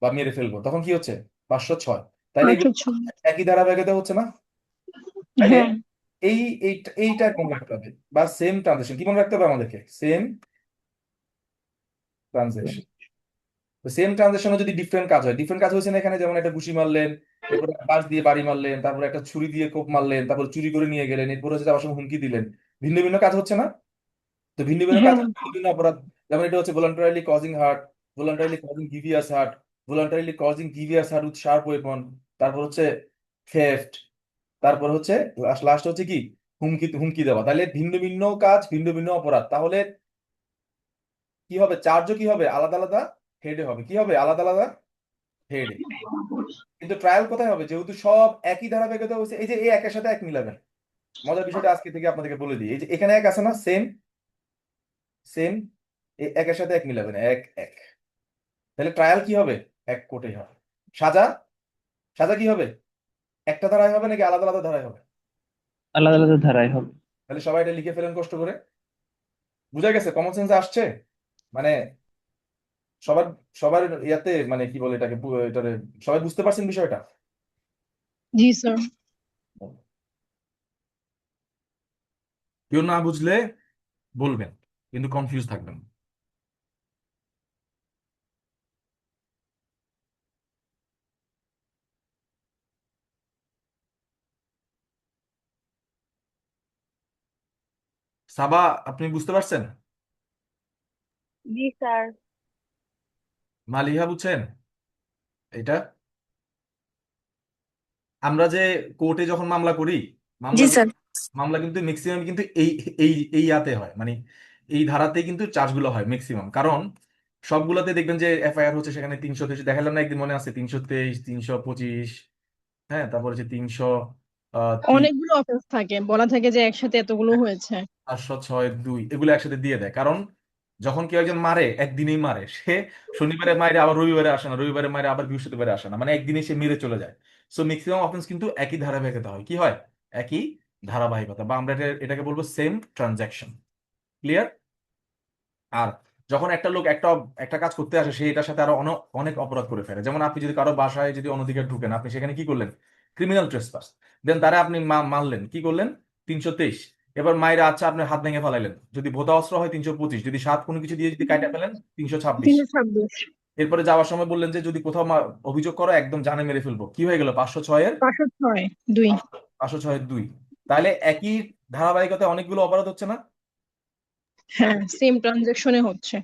বা মেরে ফেলবো, তখন কি হচ্ছে 506। তাইলে এগুলো 506। একই ধারাবাহিকতা হচ্ছে না? তাইলে হ্যাঁ, এইটা মনে রাখতে হবে, বা সেম ট্রানজেকশন কি মনে রাখতে হবে আমাদেরকে, সেম ট্রানজেকশন। সেম ট্রানজেকশনে যদি ডিফারেন্ট কাজ হয়, ডিফারেন্ট কাজ হয়েছে না এখানে, যেমন একটা ঘুষি মারলেন, এরপর বাঁশ দিয়ে বাড়ি মারলেন, তারপর একটা ছুরি দিয়ে কোপ মারলেন, তারপর চুরি করে নিয়ে গেলেন, এরপর যাওয়ার সময় হুমকি দিলেন। ভিন্ন ভিন্ন কাজ হচ্ছে না? তো ভিন্ন ভিন্ন কাজ, হ্যাঁ, ভিন্ন ভিন্ন অপরাধ। যেমন এটা voluntarily causing heart, voluntarily causing grievous heart, voluntarily causing grievous heart with sharp weapon, তারপর থেফট, তারপর লাস্ট কি, হুমকি হুমকি দেওয়া। তাহলে ভিন্ন ভিন্ন কাজ, ভিন্ন ভিন্ন অপরাধ। তাহলে কি হবে, চার্জও কি হবে, আলাদা আলাদা হেডে হবে। কি হবে, আলাদা আলাদা হেডে। কিন্তু ট্রায়াল কোথায় হবে, যেহেতু সব একই ধারাবাহিকতা হচ্ছে, এই যে এই একের সাথে এক মিলাবেন। মজার বিষয়টা আজকে থেকে আপনাদেরকে বলে দিই, এই যে এখানে এক আছে না, সেম সেম, এই একের সাথে এক মিলাবেন, এক এক। তাহলে ট্রায়াল কি হবে, এক কোটেই হবে। সাজা, সাজা কি হবে, একটা ধারায় হবে নাকি আলাদা আলাদা ধারায় হবে? আলাদা আলাদা ধারায় হবে। তাহলে সবাই এটা লিখে ফেলেন কষ্ট করে। বুঝা গেছে, কমন সেন্স আসছে? মানে সবার সবার ইয়াতে, মানে কি বলে এটাকে, এটারে সবাই বুঝতে পারছেন বিষয়টা? জি স্যার। কেউ না বুঝলে বলবেন, কিন্তু কনফিউজ থাকবেন। সাবা, আপনি বুঝতে পারছেন? জি স্যার। মালিহা বুঝছেন এটা? আমরা যে কোর্টে যখন মামলা করি, মামলা জি স্যার। মামলা কিন্তু ম্যাক্সিমাম কিন্তু এই এই এই ইয়াতে হয়, মানে এই ধারাতে কিন্তু চার্জগুলো হয় ম্যাক্সিমাম। কারণ সবগুলোতে দেখবেন যে এফআইআর হচ্ছে, সেখানে 323 দেখালাম না একদিন, মনে আছে, 323, 325, হ্যাঁ, তারপর 303, অনেকগুলো অফেন্স থাকে, বলা থাকে যে একসাথে এতগুলো হয়েছে। 506(2) এগুলো একসাথে দিয়ে দেয়। কারণ যখন কেউ একজন মারে, একদিনেই মারে সে, শনিবারে মারে আবার রবিবারে আসে না, রবিবারে মারে আবার বৃহস্পতিবারে আসে না, মানে একদিনে সে মেরে চলে যায়। সো ম্যাক্সিমাম অফেন্স কিন্তু একই ধারাবাহিকতা হয়। কি হয়, একই ধারাবাহিকতা, বা আমরা এটাকে বলবো সেম ট্রানজাকশন। ক্লিয়ার? আর যখন একটা লোক একটা একটা কাজ করতে আসে, সে এটার সাথে আরো অনেক অপরাধ করে ফেলে। যেমন আপনি যদি কারো বাসায় যদি অনধিকার ঢুকেন, আপনি সেখানে কি করলেন, ক্রিমিনাল ট্রেসপাস, দেন তারা আপনি মারলেন, কি করলেন, 323। এবার মায়েরা, আচ্ছা, আপনি হাত ভেঙে ফেলাইলেন, যদি ভোতা অস্ত্র হয় 325, যদি সাত কোনো কিছু দিয়ে যদি কাটা ফেলেন 326। 326। এরপরে যাওয়ার সময় বললেন যে যদি কোথাও অভিযোগ করো একদম জানে মেরে ফেলবো, কি হয়ে গেল, 506(2). 506(2). তাহলে একই ধারাবাহিকতায় অনেকগুলো অপরাধ হচ্ছে না? হ্যাঁ, সেম ট্রানজেকশনে হচ্ছে,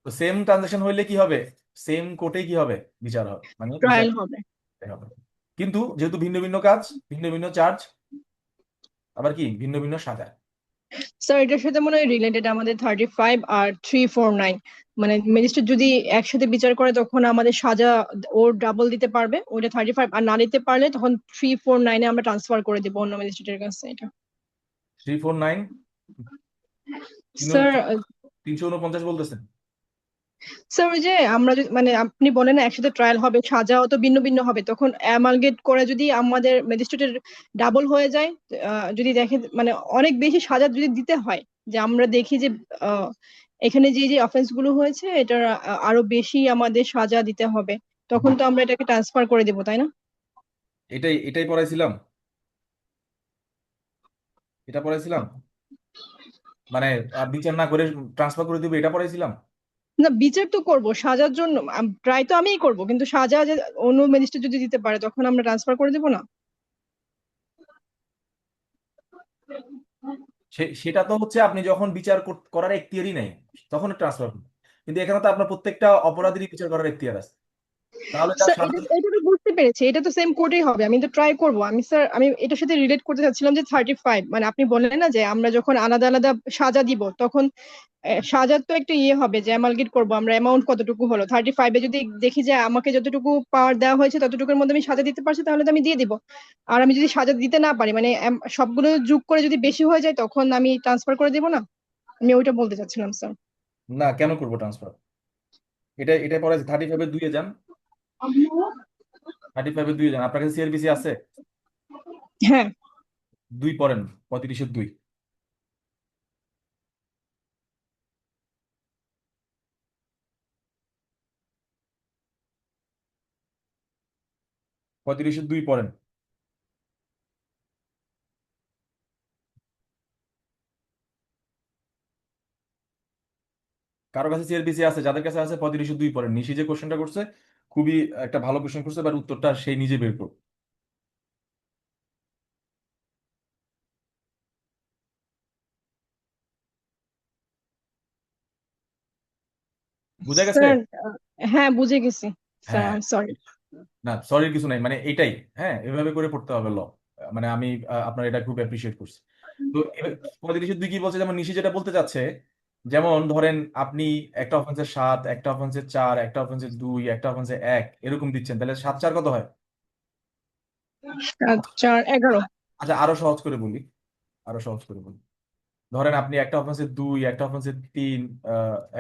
তো সেম ট্রানজাকশন হইলে কি হবে, সেম কোর্টে কি হবে, বিচার হবে, মানে বিচার ট্রায়াল হবে। হবে। কিন্তু যেহেতু ভিন্ন ভিন্ন কাজ, ভিন্ন ভিন্ন চার্জ, আবার কি ভিন্ন ভিন্ন সাজা। স্যার এটার সাথে মনে হয় রিলেটেড আমাদের 35 আর 349, মানে ম্যাজিস্ট্রেট যদি একসাথে বিচার করে তখন আমাদের সাজা ওর ডাবল দিতে পারবে, ওইটা 35, আর না দিতে পারলে তখন 349-এ আমরা ট্রান্সফার করে দেবো অন্য ম্যাজিস্ট্রেটের কাছে। এটা 349, স্যার 349 বলতেছেন? স্যার ওই যে আমরা যদি মানে আপনি বলেন না একসাথে ট্রায়াল হবে, সাজাও তো ভিন্ন ভিন্ন হবে, তখন অ্যামালগেট করে যদি আমাদের ম্যাজিস্ট্রেটের ডাবল হয়ে যায়, যদি দেখে মানে অনেক বেশি সাজা যদি দিতে হয়, যে আমরা দেখি যে আহ, এখানে যে যে অফেন্স গুলো হয়েছে এটার আরো বেশি আমাদের সাজা দিতে হবে, তখন তো আমরা এটাকে ট্রান্সফার করে দেবো, তাই না? এটাই পড়াইছিলাম, এটা পড়াইছিলাম, মানে বিচার না করে ট্রান্সফার করে দিবে, এটা পড়াইছিলাম। না, বিচার তো করব সাজার জন্য, ট্রাই তো আমিই করব, কিন্তু সাজা যে অন্য ম্যাজিস্ট্রেট যদি দিতে পারে তখন আমরা ট্রান্সফার করে দেবো না? সেটা তো হচ্ছে আপনি যখন বিচার করার এখতিয়ারই নেই তখন ট্রান্সফার করুন, কিন্তু এখানে তো আপনার প্রত্যেকটা অপরাধীরই বিচার করার এখতিয়ার আছে, তাহলে তার স্যার সাথে। এটা তো বুঝতে পেরেছি, এটা তো সেম কোডেই হবে, আমি তো ট্রাই করব। আমি স্যার আমি এটার সাথে রিলেট করতে চাচ্ছিলাম যে 35, মানে আপনি বললেন না যে আমরা যখন আলাদা আলাদা সাজা দিব তখন সাজার তো একটা ইয়ে হবে যে অ্যামালগেট করব আমরা, অ্যামাউন্ট কতটুকু হলো 35-এ যদি দেখি যে আমাকে যতটুকু পাওয়ার দেওয়া হয়েছে ততটুকুর মধ্যে আমি সাজা দিতে পারছি তাহলে তো আমি দিয়ে দিব। আর আমি যদি সাজা দিতে না পারি, মানে সবগুলো যোগ করে যদি বেশি হয়ে যায় তখন আমি ট্রান্সফার করে দেবো না? আমি ওইটা বলতে চাচ্ছিলাম স্যার। না, কেন করবো ট্রান্সফার? এটা পরে 35-এ 2-এ যান, 35-এ 2-এ যান, আপনার কাছে সিআরবিসি আছে? হ্যাঁ। 2 পড়েন, 35-এর 2, 35-এর 2 পড়েন। কারো কাছে সিআরবিসি আছে? যাদের কাছে আছে 35-এর 2 পড়েন। নিশি যে কোশ্চেনটা করছে খুবই একটা ভালো কোশ্চেন করছে, বাট উত্তরটা সেই নিজে বের করুন। বুঝা গেছে? স্যার হ্যাঁ বুঝে গেছি স্যার, হ্যাঁ, আই সরি। না সরির কিছু নাই, মানে এটাই, হ্যাঁ এভাবে করে পড়তে হবে ল। মানে আমি আপনার এটা খুব অ্যাপ্রিসিয়েট করছি। তো 35-এর 2 কি বলছে, যেমন নিশি যেটা বলতে চাচ্ছে, যেমন ধরেন আপনি একটা অফেন্সের 7, একটা অফেন্সের 4, একটা অফেন্সের 2, একটা অফেন্সের 1 এরকম দিচ্ছেন, তাহলে 7 4 কত হয়? 4 11। আচ্ছা, আরো সহজ করে বলি, আরো সহজ করে বলি। ধরেন আপনি একটা অফেন্সে 2, একটা অফেন্সে 3,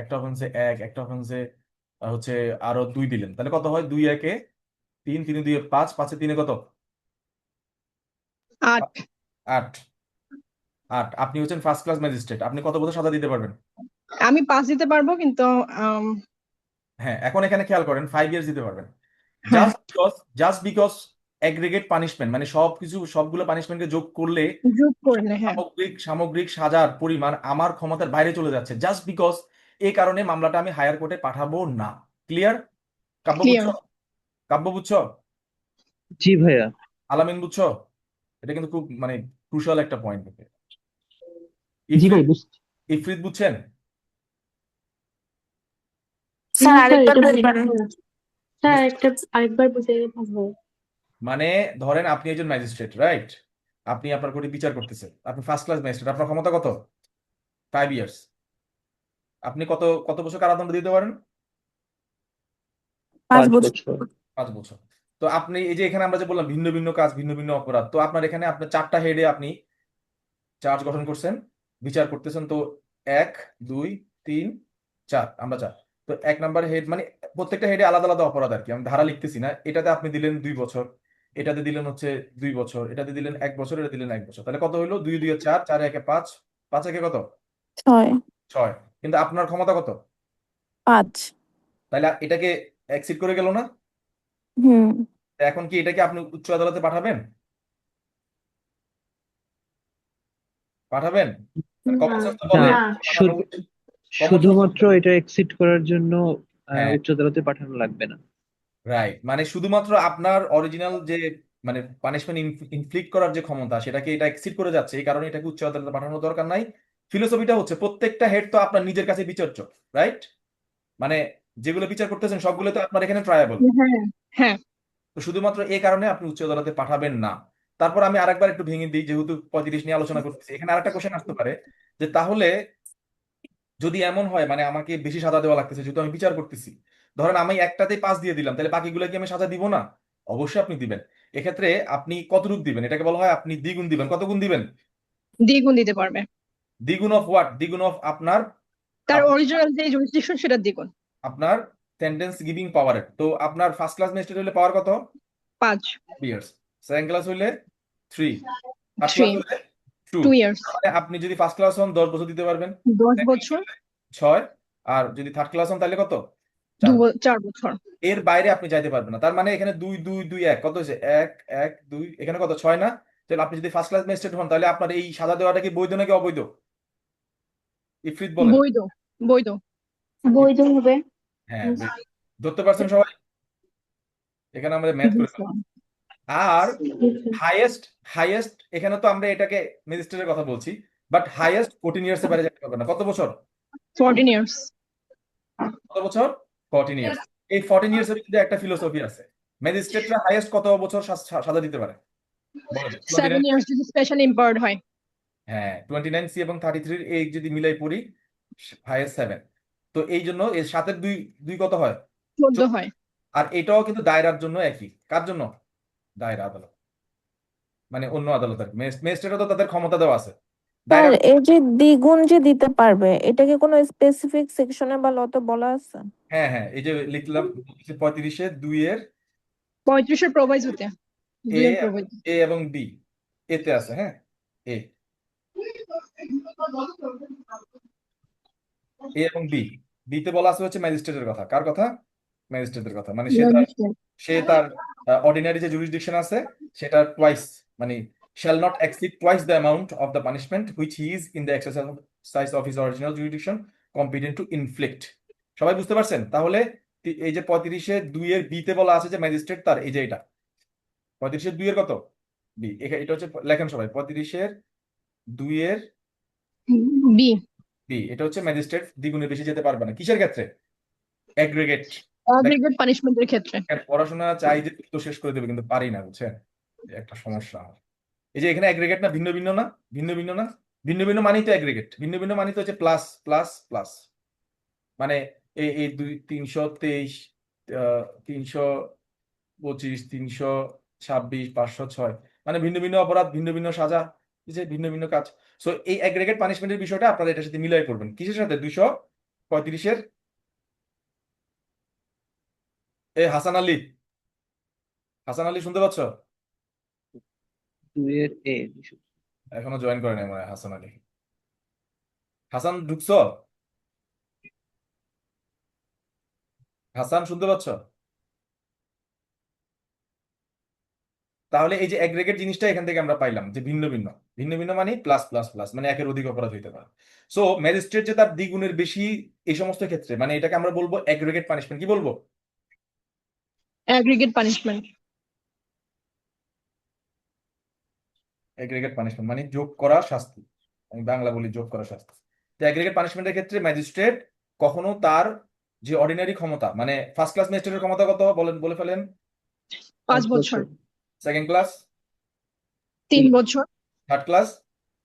একটা অফেন্সে 1, একটা অফেন্সে হচ্ছে আরো 2 দিলেন, তাহলে কত হয়? 2 1 এ 3, 3 2 এ 5, 5 এ 3 এ কত? 8। 8। 8। আপনি হচ্ছেন ফার্স্ট ক্লাস ম্যাজিস্ট্রেট, আপনি কত বছর সাজা দিতে পারবেন? আমি 5 দিতে পারবো, কিন্তু হ্যাঁ, এখন এখানে খেয়াল করেন, 5 ইয়ার্স দিতে পারবেন। হ্যাঁ, জাস্ট বিকজ অ্যাগ্রিগেট পানিশমেন্ট, মানে সবগুলো পানিশমেন্টকে যোগ করলে যোগ করলে হ্যাঁ। সামগ্রিক সাজার পরিমাণ আমার ক্ষমতার বাইরে চলে যাচ্ছে, জাস্ট বিকজ এই কারণে মামলাটা আমি হায়ার কোর্টে পাঠাবো না। ক্লিয়ার? কাব্য ক্লিয়ার। বুঝছো? কাব্য বুঝছো? জি ভাইয়া। আলামিন বুঝছো? এটা কিন্তু খুব মানে ক্রুশাল একটা পয়েন্ট। জি ভাই ইফরিত বুঝছি। ইফরিত বুঝছেন? স্যার স্যার আরেকবার এটা বলবেন? স্যার একটা আরেকবার বুঝাইলে ভালো হয়। মানে ধরেন আপনি একজন ম্যাজিস্ট্রেট, রাইট? আপনি আপনার কোর্টে বিচার করতেছেন, আপনি ফার্স্ট ক্লাস ম্যাজিস্ট্রেট, আপনার ক্ষমতা কত? 5 ইয়ার্স। আপনি কত কত বছর কারাদণ্ড দিতে পারেন? 5 5 বছর। বছর। 5 বছর। তো আপনি এই যে এখানে আমরা যে বললাম ভিন্ন ভিন্ন কাজ, ভিন্ন ভিন্ন অপরাধ, তো আপনার এখানে আপনার 4টা হেডে আপনি চার্জ গঠন করছেন, বিচার করতেছেন। তো 1 2 3 4, আমরা 4। তো 1 নাম্বার হেড, মানে প্রত্যেকটা হেডে আলাদা আলাদা অপরাধ আর কি, আমি ধারা লিখতেছি না। এটাতে আপনি দিলেন 2 বছর, এটাতে দিলেন হচ্ছে 2 বছর, এটাতে দিলেন 1 বছর, এটা দিলেন 1 বছর, তাহলে কত হইলো? 2 2 4, 4 1 5, 5 1 কত? 6 6। কিন্তু আপনার ক্ষমতা কত? 5। তাহলে এটাকে এক্সিড করে গেল না? হুম। তা এখন কি এটাকে আপনি উচ্চ আদালতে পাঠাবেন? পাঠাবেন? কমন সেন্স তো না, বলে না পাঠানো শুধু উচিত। কমন সেন্স শুধুমাত্র এটা এক্সিট করার জন্য হ্যাঁ, উচ্চ আদালতে পাঠানো লাগবে না। রাইট, মানে শুধুমাত্র আপনার অরিজিনাল যে মানে পানিশমেন্ট ইনফ্লিক্ট করার যে ক্ষমতা সেটাকে এটা এক্সিড করে যাচ্ছে, এই কারণে এটাকে উচ্চ আদালতে পাঠানোর দরকার নাই। ফিলোসফিটা হচ্ছে প্রত্যেকটা হেড তো আপনার নিজের কাছে বিচার্য, রাইট? মানে যেগুলো বিচার করতেছেন সবগুলো তো আপনার এখানে ট্রায়াবল। হ্যাঁ। হ্যাঁ। তো শুধুমাত্র এই কারণে আপনি উচ্চ আদালতে পাঠাবেন না। তারপর আমি আরেকবার একটু ভেঙে দিই, যেহেতু 35 নিয়ে আলোচনা করতেছি, এখানে আরেকটা কোশ্চেন আসতে পারে যে তাহলে যদি এমন হয় মানে আমাকে বেশি সাজা দেওয়া লাগতেছে যেহেতু আমি বিচার করতেছি, ধরেন আমি একটাতেই 5 দিয়ে দিলাম, তাহলে বাকিগুলো কি আমি সাজা দিব না? অবশ্যই আপনি দিবেন। এক্ষেত্রে আপনি কতটুক দিবেন? এটাকে বলা হয় আপনি দ্বিগুণ দিবেন। কত গুণ দিবেন? দ্বিগুণ দিতে পারবে। দ্বিগুণ অফ হোয়াট? দ্বিগুণ অফ আপনার তার অরিজিনাল যে জুরিসডিকশন সেটা দ্বিগুণ। আপনার সেন্টেন্স গিভিং পাওয়ারের। তো আপনার ফার্স্ট ক্লাস ম্যাজিস্ট্রেট হলে পাওয়ার কত? 5 ইয়ার্স। সেকেন্ড ক্লাস হইলে 3, থার্ড ক্লাস 3 হইলে 2। 2 years মানে আপনি যদি ফার্স্ট ক্লাস হন 10 বছর দিতে পারবেন, 10 বছর 6, আর যদি থার্ড ক্লাস হন তাহলে কত? 4। 4 বছর এর বাইরে আপনি যাইতে পারবেন না। তার মানে এখানে 2 2 2 1 কত হয়েছে? 1 1 2, এখানে কত? 6 না? তাহলে আপনি যদি ফার্স্ট ক্লাস ম্যাজিস্ট্রেট হন তাহলে আপনার এই সাজা দেওয়াটা কি বৈধ নাকি অবৈধ? ইফরিত বলেন। বৈধ বৈধ বৈধ হবে। হ্যাঁ, ধরতে পারছেন সবাই? এখানে আমরা ম্যাথ করে ফেলবো। আর হাইয়েস্ট হাইয়েস্ট এখানে তো আমরা এটাকে ম্যাজিস্ট্রেটের কথা বলছি, বাট হাইয়েস্ট 14 ইয়ার্স এর বাইরে যেতে পারবে না। কত বছর? 14 years কত বছর? 14 ইয়ার্স। এই 14 ইয়ার্স এর মধ্যে একটা ফিলোসফি আছে। ম্যাজিস্ট্রেটরা হাইয়েস্ট কত বছর সাজা দিতে পারে? বলেন। 7 years যদি স্পেশাল এম্পাওয়ার্ড হয়। হ্যাঁ, 29C এবং 33 এই যদি মিলাই পড়ি, হাইয়েস্ট 7। তো এই জন্য এর সাথে দুই দুই কত হয়? 14 হয়। আর এটাও কিন্তু দায়রার জন্য একই। কার জন্য? দায়রা আদালত, মানে অন্য আদালত আর কি। ম্যাজিস্ট্রেটও তো তাদের ক্ষমতা দেওয়া আছে। স্যার দায়রা, এই যে দ্বিগুণ যে দিতে পারবে এটা কি কোনো স্পেসিফিক সেকশনে বা লতে বলা আছে? হ্যাঁ হ্যাঁ, এই যে লিখলাম 35-এ 2 এর 35 এর প্রোভাইজোতে এ 2 এর প্রোভাইজো। এ এবং বি, এতে আছে। হ্যাঁ, এ এ এবং বি, বিতে বলা আছে হচ্ছে ম্যাজিস্ট্রেটের কথা। কার কথা? ম্যাজিস্ট্রেটের কথা। মানে সে তার অর্ডিনারি যে জুরিসডিকশন আছে সেটা টুয়াইস, মানে shall not exceed twice the amount of the punishment which he is in the exercise of his original jurisdiction competent to inflict। সবাই বুঝতে পারছেন? তাহলে এই যে 35-এ 2 এর বিতে বলা আছে যে ম্যাজিস্ট্রেট তার, এই যে এটা 35-এ 2 এর কত? বি। এটা হচ্ছে, লেখেন সবাই, 35-এর 2 এর বি বি। এটা হচ্ছে ম্যাজিস্ট্রেট দ্বিগুণের বেশি যেতে পারবে না। কিসের ক্ষেত্রে? অ্যাগ্রিগেট। অ্যাগ্রিগেট পানিশমেন্টের ক্ষেত্রে। পড়াশোনা চাই যে তো শেষ করে দেবে, কিন্তু পারি না, বুঝছেন? একটা সমস্যা আমার। এই যে এখানে অ্যাগ্রিগেট না, ভিন্ন ভিন্ন না, ভিন্ন ভিন্ন না, ভিন্ন ভিন্ন মানেই তো অ্যাগ্রিগেট। ভিন্ন ভিন্ন মানেই তো হচ্ছে প্লাস প্লাস প্লাস। মানে এই 323, 325, 326, 506, মানে ভিন্ন ভিন্ন অপরাধ, ভিন্ন ভিন্ন সাজা, এই যে ভিন্ন ভিন্ন কাজ। সো এই অ্যাগ্রিগেট পানিশমেন্টের বিষয়টা আপনারা এটার সাথে মিলাই করবেন। কিসের সাথে? 235-এর এই হাসান আলী, হাসান আলী শুনতে পাচ্ছ? 2 এর এ। এখনো জয়েন করে নাই মনে হয় হাসান আলী। হাসান ঢুকছো? হাসান শুনতে পাচ্ছ? তাহলে এই যে অ্যাগ্রিগেট জিনিসটা এখান থেকে আমরা পাইলাম যে ভিন্ন ভিন্ন, ভিন্ন ভিন্ন মানে প্লাস প্লাস প্লাস, মানে একের অধিক অপরাধ হইতে পারে। সো ম্যাজিস্ট্রেট যে তার দ্বিগুণের বেশি এই সমস্ত ক্ষেত্রে, মানে এটাকে আমরা বলবো অ্যাগ্রিগেট পানিশমেন্ট। কি বলবো? Aggregate punishment. অ্যাগ্রিগেট পানিশমেন্ট মানে যোগ করা শাস্তি। আমি বাংলা বলি যোগ করা শাস্তি। তো অ্যাগ্রিগেট পানিশমেন্টের ক্ষেত্রে ম্যাজিস্ট্রেট কখনো তার যে অর্ডিনারি ক্ষমতা, মানে ফার্স্ট ক্লাস ম্যাজিস্ট্রেটের ক্ষমতা কত বলেন, বলে ফেলেন? 5 বছর। সেকেন্ড ক্লাস 3 বছর। থার্ড ক্লাস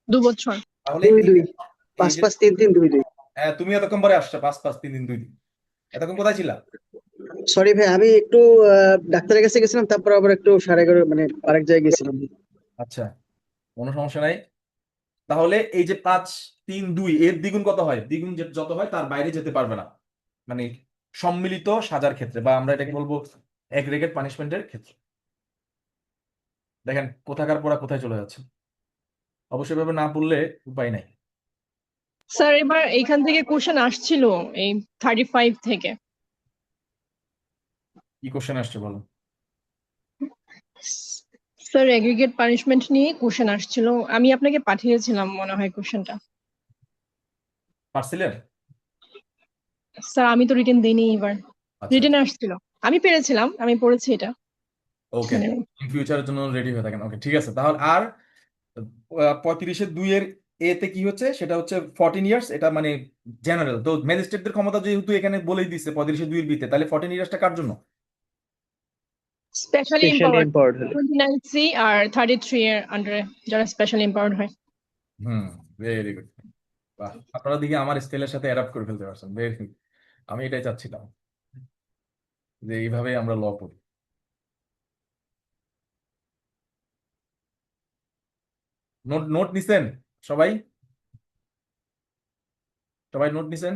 2 বছর। তাহলে 2 5 5 3 3 2 2। হ্যাঁ, তুমি এতক্ষণ পরে আসছো। 5 5 3 3 2 দিন। এতক্ষণ কোথায় ছিলা? সরি ভাই, আমি একটু ডাক্তারের কাছে গেছিলাম, তারপর আবার একটু 11:30 মানে আরেক জায়গায় গেছিলাম। আচ্ছা, কোনো সমস্যা নাই। তাহলে এই যে 5 3 2 এর দ্বিগুণ কত হয়? দ্বিগুণ যত হয় তার বাইরে যেতে পারবে না, মানে সম্মিলিত সাজার ক্ষেত্রে, বা আমরা এটাকে বলবো অ্যাগ্রিগেট পানিশমেন্টের ক্ষেত্রে। দেখেন কোথাকার পড়া কোথায় চলে যাচ্ছে। অবশ্যই ভাবে না পড়লে উপায় নাই। স্যার এবার এইখান থেকে কোশ্চেন আসছিল এই 35 থেকে। কি কোশ্চেন আসছে বলো? স্যার অ্যাগ্রিগেট পানিশমেন্ট নিয়ে কোশ্চেন আসছিল, আমি আপনাকে পাঠিয়েছিলাম মনে হয় কোশ্চেনটা। পারছিলেন? স্যার আমি তো রিটেন দিইনি এবার, আচ্ছা, রিটেন আসছিল, আমি পেরেছিলাম, আমি পড়েছি এটা। ওকে, মানে ফিউচারের জন্য রেডি হয়ে থাকেন। ওকে, ঠিক আছে। তাহলে আর 35-এর 2 এর এতে কি হচ্ছে? সেটা হচ্ছে 14 ইয়ার্স। এটা মানে জেনারেল। তো ম্যাজিস্ট্রেটদের ক্ষমতা যেহেতু এখানে বলেই দিচ্ছে 35-এর 2 এর বিতে, তাহলে 14 ইয়ার্সটা কার জন্য? স্পেশালি স্পেশালি এম্পাওয়ার্ড এম্পাওয়ার্ড হলে। 29C আর 33 এর আন্ডারে যারা স্পেশালি এম্পাওয়ার্ড হয়। হুম, ভেরি গুড। বাহ, আপনারা দিকে আমার স্কেলের সাথে অ্যাডাপ্ট করে ফেলতে পারছেন। Very good. আমি এটাই চাচ্ছিলাম যে এইভাবে আমরা ল পড়ি। নোট নোট নিছেন সবাই? সবাই নোট নিছেন?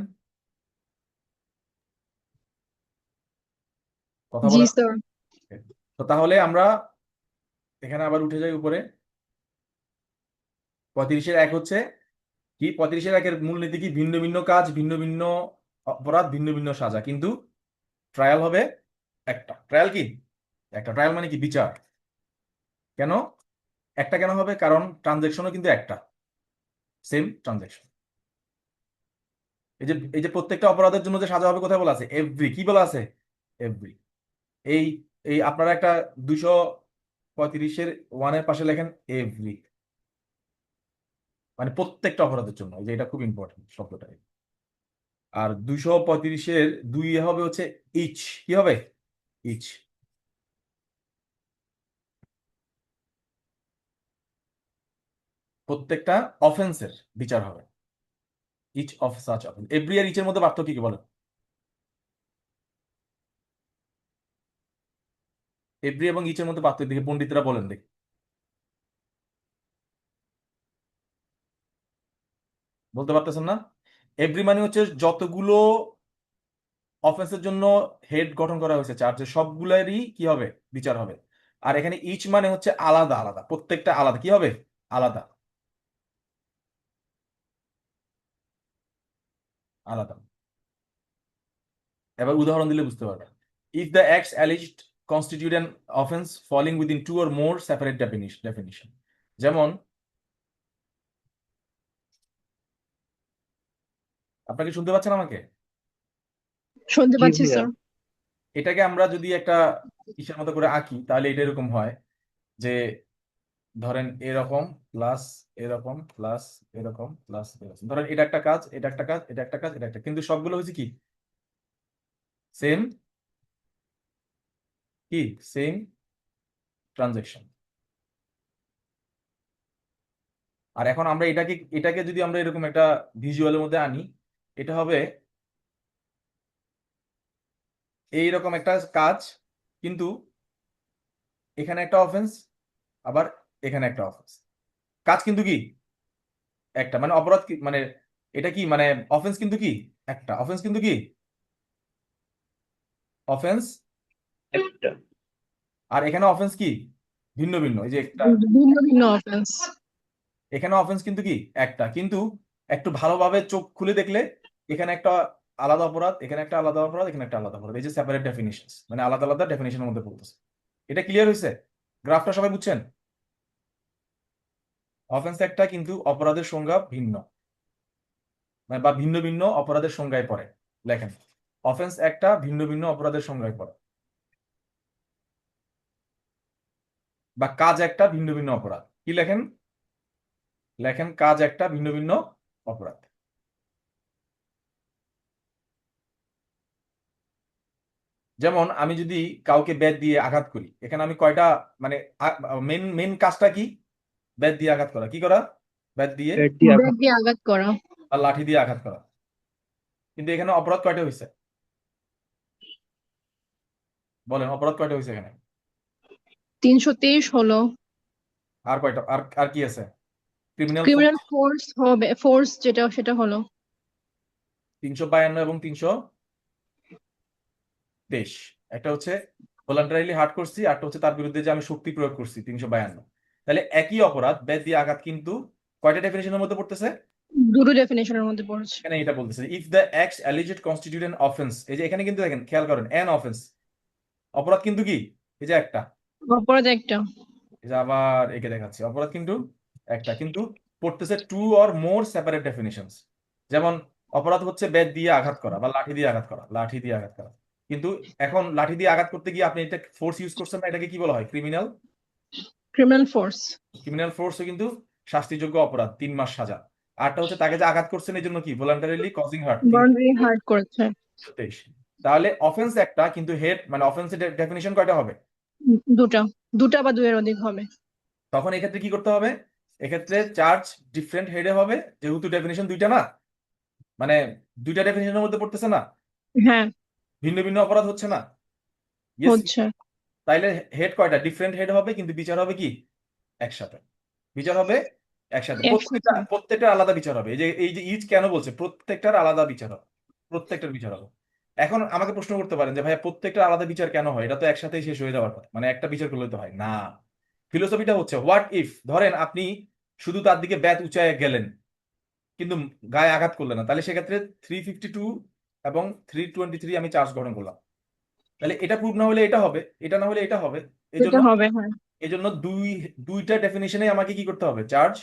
কথা জি বলেন? স্যার। তো তাহলে আমরা এখানে আবার উঠে যাই উপরে। 35-এর 1 হচ্ছে কি? 35-এর 1-এর মূলনীতি কি? ভিন্ন ভিন্ন কাজ, ভিন্ন ভিন্ন অপরাধ, ভিন্ন ভিন্ন সাজা, কিন্তু ট্রায়াল হবে একটা। ট্রায়াল কি? একটা। ট্রায়াল মানে কি? বিচার। কেন একটা? কেন হবে? কারণ ট্রানজেকশনও কিন্তু একটা, সেম ট্রানজেকশন। এই যে প্রত্যেকটা অপরাধের জন্য যে সাজা হবে কোথায় বলা আছে? এভরি। কি বলা আছে? এভরি। এই এই আপনারা একটা 235-এর 1-এর পাশে লেখেন এভরি, মানে প্রত্যেকটা অপরাধের জন্য। এই যে এটা খুব ইম্পর্টেন্ট শব্দটা। আর 235-এর 2 হবে হচ্ছে ইচ। কি হবে? ইচ। প্রত্যেকটা অফেন্সের বিচার হবে। Each of such offence. Every আর ইচের মধ্যে পার্থক্য কি বলেন? এভরি এবং ইচের মধ্যে পার্থক্য দেখে পণ্ডিতরা বলেন দেখি। বলতে পারতেছেন না? এভরি মানে হচ্ছে যতগুলো অফেন্সের জন্য হেড গঠন করা হয়েছে চার্জের, সবগুলোরই কি হবে? বিচার হবে। আর এখানে ইচ মানে হচ্ছে আলাদা আলাদা, প্রত্যেকটা আলাদা। কি হবে? আলাদা আলাদা। এবার উদাহরণ দিলে বুঝতে পারবেন। If the acts alleged constitute an offence falling within 2 or more separate definition. যেমন আপনাকে শুনতে পাচ্ছেন আমাকে? শুনতে জি পাচ্ছি ভাইয়া। স্যার। এটাকে আমরা যদি একটা ইসের মতো করে আঁকি, তাহলে এটা এরকম হয় যে ধরেন এরকম প্লাস এরকম প্লাস এরকম প্লাস এরকম। ধরেন এটা একটা কাজ, এটা একটা কাজ, এটা একটা কাজ, এটা একটা, কিন্তু সবগুলো হচ্ছে কি? সেম। কি? Same transaction. আর এখন আমরা এটাকে যদি আমরা এরকম একটা ভিজুয়ালের মধ্যে আনি, এটা হবে এইরকম একটা কাজ, কিন্তু এখানে একটা অফেন্স, আবার এখানে একটা অফেন্স। কাজ কিন্তু কি? একটা। মানে অপরাধ কি? মানে এটা কি? মানে অফেন্স কিন্তু কি? একটা। অফেন্স কিন্তু কি? অফেন্স। একটা। আর এখানে অফেন্স কি? ভিন্ন ভিন্ন। এই যে একটা, ভিন্ন ভিন্ন অফেন্স। এখানে অফেন্স কিন্তু কি? একটা। কিন্তু একটু ভালোভাবে চোখ খুলে দেখলে এখানে একটা আলাদা অপরাধ, এখানে একটা আলাদা অপরাধ, এখানে একটা আলাদা অপরাধ। এই যে সেপারেট ডেফিনিশন, মানে আলাদা আলাদা ডেফিনিশনের মধ্যে পড়তেছে। এটা ক্লিয়ার হয়েছে? গ্রাফটা সবাই বুঝছেন? অফেন্স একটা, কিন্তু অপরাধের সংজ্ঞা ভিন্ন, মানে বা ভিন্ন ভিন্ন অপরাধের সংজ্ঞায় পড়ে। লেখেন অফেন্স একটা, ভিন্ন ভিন্ন অপরাধের সংজ্ঞায় পড়ে। বা কাজ একটা, ভিন্ন ভিন্ন অপরাধ। কি লেখেন? লেখেন কাজ একটা, ভিন্ন ভিন্ন অপরাধ। যেমন আমি যদি কাউকে ব্যাট দিয়ে আঘাত করি, এখানে আমি কয়টা, মানে মেন মেন কাজটা কি? ব্যাট দিয়ে আঘাত করা। কি করা? ব্যাট দিয়ে ব্যাট দিয়ে ব্যাট দিয়ে আঘাত করা। আর লাঠি দিয়ে আঘাত করা। কিন্তু এখানে অপরাধ কয়টা হয়েছে? বলেন অপরাধ কয়টা হয়েছে এখানে? 323 হলো। আর কয়টা? আর কি আছে? ক্রিমিনাল ক্রিমিনাল ফোর্স হবে, ফোর্স যেটা সেটা হলো 352 এবং 323। একটা হচ্ছে ভলান্টারিলি হার্ট করছি, আরটা হচ্ছে তার বিরুদ্ধে যে আমি শক্তি প্রয়োগ করছি, 352। তাহলে একই অপরাধ, ব্যাট দিয়ে আঘাত, কিন্তু কয়টা ডেফিনেশনের মধ্যে পড়তেছে? দুটো ডেফিনেশনের মধ্যে পড়ছে। এখানে এটা বলতেছে if the acts alleged constitute an offence. এই যে এখানে কিন্তু দেখেন, খেয়াল করেন, অ্যান অফেন্স। অপরাধ কিন্তু কি? এই যে একটা। অপরাধ একটা। এই যে আবার একে দেখাচ্ছি, অপরাধ কিন্তু একটা, কিন্তু পড়তেছে 2 or more সেপারেট ডেফিনিশনস। যেমন অপরাধ হচ্ছে ব্যাট দিয়ে আঘাত করা বা লাঠি দিয়ে আঘাত করা, লাঠি দিয়ে আঘাত করা। কিন্তু এখন লাঠি দিয়ে আঘাত করতে গিয়ে আপনি এটা ফোর্স ইউজ করছেন না, এটাকে কি বলা হয়? ক্রিমিনাল। Criminal force. ক্রিমিনাল ফোর্সও কিন্তু শাস্তিযোগ্য অপরাধ, 3 মাস সাজা। আরটা হচ্ছে তাকে যে আঘাত করছেন এই জন্য কি? Voluntarily causing heart, boundary hard করেছে। 323। তাহলে অফেন্স একটা, কিন্তু হেড মানে অফেন্সের ডেফিনিশন কয়টা হবে? দুটা। দুটা বা দুইয়ের অধিক হবে। তখন এক্ষেত্রে কি করতে হবে? এক্ষেত্রে চার্জ ডিফারেন্ট হেডে হবে, যেহেতু ডেফিনিশন দুইটা না, মানে দুইটা ডেফিনিশনের মধ্যে পড়তেছে না, হ্যাঁ ভিন্ন ভিন্ন অপরাধ হচ্ছে না। ইয়েস। হচ্ছে। তাইলে হেড কয়টা? ডিফারেন্ট হেড হবে, কিন্তু বিচার হবে কি? একসাথে। বিচার হবে একসাথে। প্রত্যেকটা আলাদা বিচার হবে। এই যে ইচ কেন বলছে? প্রত্যেকটার আলাদা বিচার হবে, প্রত্যেকটার বিচার হবে। এখন আমাকে প্রশ্ন করতে পারেন যে ভাইয়া প্রত্যেকটা আলাদা বিচার কেন হয়, এটা তো একসাথেই শেষ হয়ে যাওয়ার কথা, মানে একটা বিচার করলে তো হয় না। ফিলোসফিটা হচ্ছে হোয়াট ইফ, ধরেন আপনি শুধু তার দিকে ব্যাট উঁচায় গেলেন কিন্তু গায়ে আঘাত করলেন না, তাহলে সেক্ষেত্রে 352 এবং 323 আমি চার্জ গঠন করলাম। তাহলে এটা প্রুভ না হলে এটা হবে, এটা না হলে এটা হবে। এই এটা জন্য হবে, হ্যাঁ, এই জন্য দুইটা ডেফিনিশনে আমাকে কি করতে হবে, চার্জ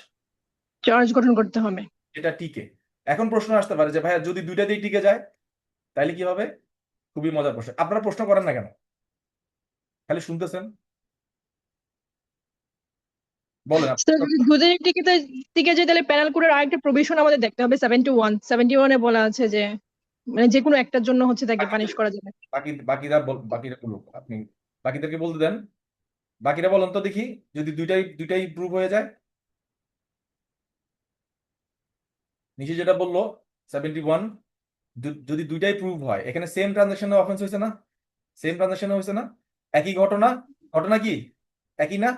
চার্জ গঠন করতে হবে। এটা টিকে। এখন প্রশ্ন আসতে পারে যে ভাইয়া যদি দুইটাতেই টিকে যায় তাহলে কি হবে? খুবই মজার প্রশ্ন। আপনারা প্রশ্ন করেন না কেন, খালি শুনতেছেন? বলেন স্যার যদি দুধের টিকে যায় তাহলে প্যানেল কোডের আরেকটা প্রভিশন আমাদের দেখতে হবে, 71 বলা আছে যে মানে যে কোনো একটার জন্য হচ্ছে তাকে পানিশ করা যাবে। বাকিরা বলুক, আপনি বাকিদেরকে বলতে দেন। বাকিরা বলেন তো দেখি, যদি দুইটাই প্রুভ হয়ে যায়। নিচে যেটা বললো 71, যদি দুইটাই প্রুভ হয়, এখানে সেম ট্রানজাকশনে অফেন্স হয়েছে না? সেম ট্রানজাকশনে হয়েছে না? একই ঘটনা, ঘটনা কি একই না?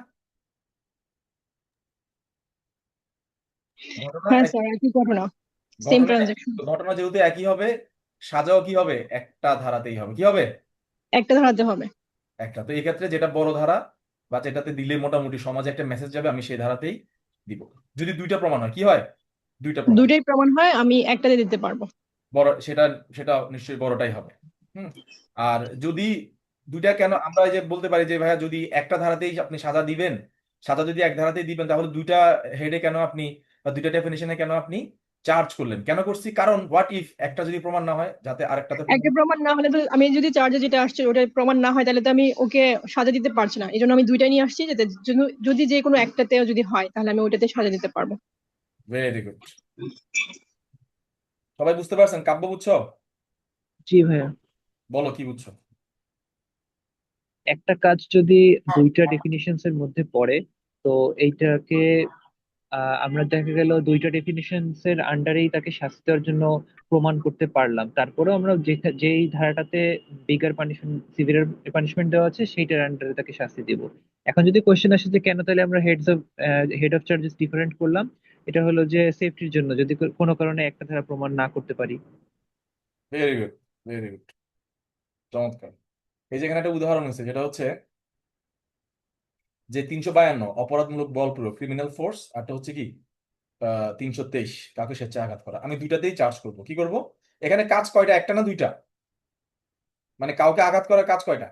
ঘটনা হ্যাঁ স্যার, একই ঘটনা, সেম ঘটনা ট্রানজাকশন, ঘটনা যেহেতু একই হবে, সাজাও কি হবে, একটা ধারাতেই হবে। কি হবে? একটা ধারাতে হবে। একটা। তো এই ক্ষেত্রে যেটা বড় ধারা বা যেটাতে দিলে মোটামুটি সমাজে একটা মেসেজ যাবে, আমি সেই ধারাতেই দিব। যদি দুইটা প্রমাণ হয়, কি হয়? দুইটা প্রমাণ দুইটাই প্রমাণ হয়, আমি একটাতে দিতে পারবো। বড়, সেটা সেটা নিশ্চয়ই বড়টাই হবে। হুম। আর যদি দুইটা, কেন আমরা এই যে বলতে পারি যে ভাইয়া যদি একটা ধারাতেই আপনি সাজা দিবেন, সাজা যদি এক ধারাতেই দিবেন, তাহলে দুইটা হেডে কেন আপনি বা দুইটা ডেফিনেশনে কেন আপনি চার্জ করলেন? কেন করছি? কারণ হোয়াট ইফ একটা যদি প্রমাণ না হয়, যাতে আরেকটাতে প্রমাণ। একটা প্রমাণ না হলে তো আমি যদি চার্জে যেটা আসছে ওটা প্রমাণ না হয় তাহলে তো আমি ওকে সাজা দিতে পারছি না, এই জন্য আমি দুইটাই নিয়ে আসছি, যাতে যদি যে কোনো একটাতেও যদি হয় তাহলে আমি ওইটাতে সাজা দিতে পারবো। Very good. সবাই বুঝতে পারছেন? কাব্য বুঝছো? জি ভাইয়া। বলো কি বুঝছো? একটা কাজ যদি দুইটা ডেফিনিশনস এর মধ্যে পড়ে, তো এইটাকে আমরা দেখা গেল দুইটা ডেফিনিশনস এর আন্ডারেই তাকে শাস্তি দেওয়ার জন্য প্রমাণ করতে পারলাম, তারপরেও আমরা যেই ধারাটাতে বিগার পানিশমেন্ট, সিভিয়ার পানিশমেন্ট দেওয়া আছে সেইটার আন্ডারে তাকে শাস্তি দিব। এখন যদি কোশ্চেন আসে যে কেন তাহলে আমরা হেড অফ চার্জেস ডিফারেন্ট করলাম, এটা হলো যে সেফটির জন্য, যদি কোনো কারণে একটা ধারা প্রমাণ না করতে পারি। ভেরি গুড, ভেরি গুড, চমৎকার। এই যে এখানে একটা উদাহরণ হচ্ছে, যেটা হচ্ছে যে 352 অপরাধমূলক বল প্রয়োগ, ক্রিমিনাল ফোর্স, আরটা হচ্ছে কি 323 কাউকে স্বেচ্ছায় আঘাত করা। আমি দুইটাতেই চার্জ করব। কি করব? এখানে কাজ কয়টা, একটা না দুইটা? মানে কাউকে আঘাত করার কাজ কয়টা?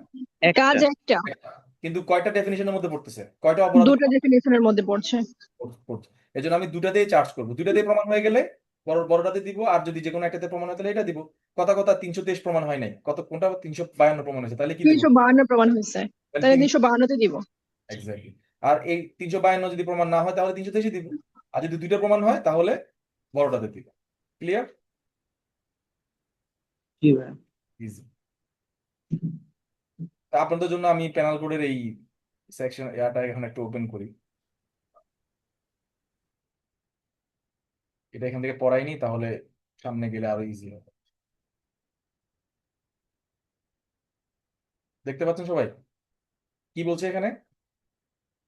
কাজ একটা। একটা, একটা। কিন্তু কয়টা ডেফিনিশনের মধ্যে পড়তেছে, কয়টা অপরাধ দুটো ডেফিনেশনের মধ্যে পড়ছে। পড়ছে? এই জন্য আমি দুটাতেই চার্জ করব। দুটাতেই প্রমাণ হয়ে গেলে বড়টাতে দিব, আর যদি যে কোনো একটাতে প্রমাণ হয় তাহলে এটা দিব। কথা কথা 323 প্রমাণ হয় নাই, কোনটা 352 প্রমাণ হয়েছে, তাহলে কি দিব? 352 প্রমাণ হয়েছে, তাহলে 352তে দিব। এক্স্যাক্টলি। আর এই 352 যদি প্রমাণ না হয় তাহলে 323 দিব। আর যদি দুইটা প্রমাণ হয় তাহলে বড়টাতে দিব। ক্লিয়ার? জি ভাইয়া। ইজি। আপনাদের জন্য আমি প্যানাল কোডের এই সেকশন ইয়াটা এখানে একটু ওপেন করি। এটা এখান থেকে পড়াইনি, তাহলে সামনে গেলে আরো ইজি হবে। দেখতে পাচ্ছেন সবাই কি বলছে এখানে?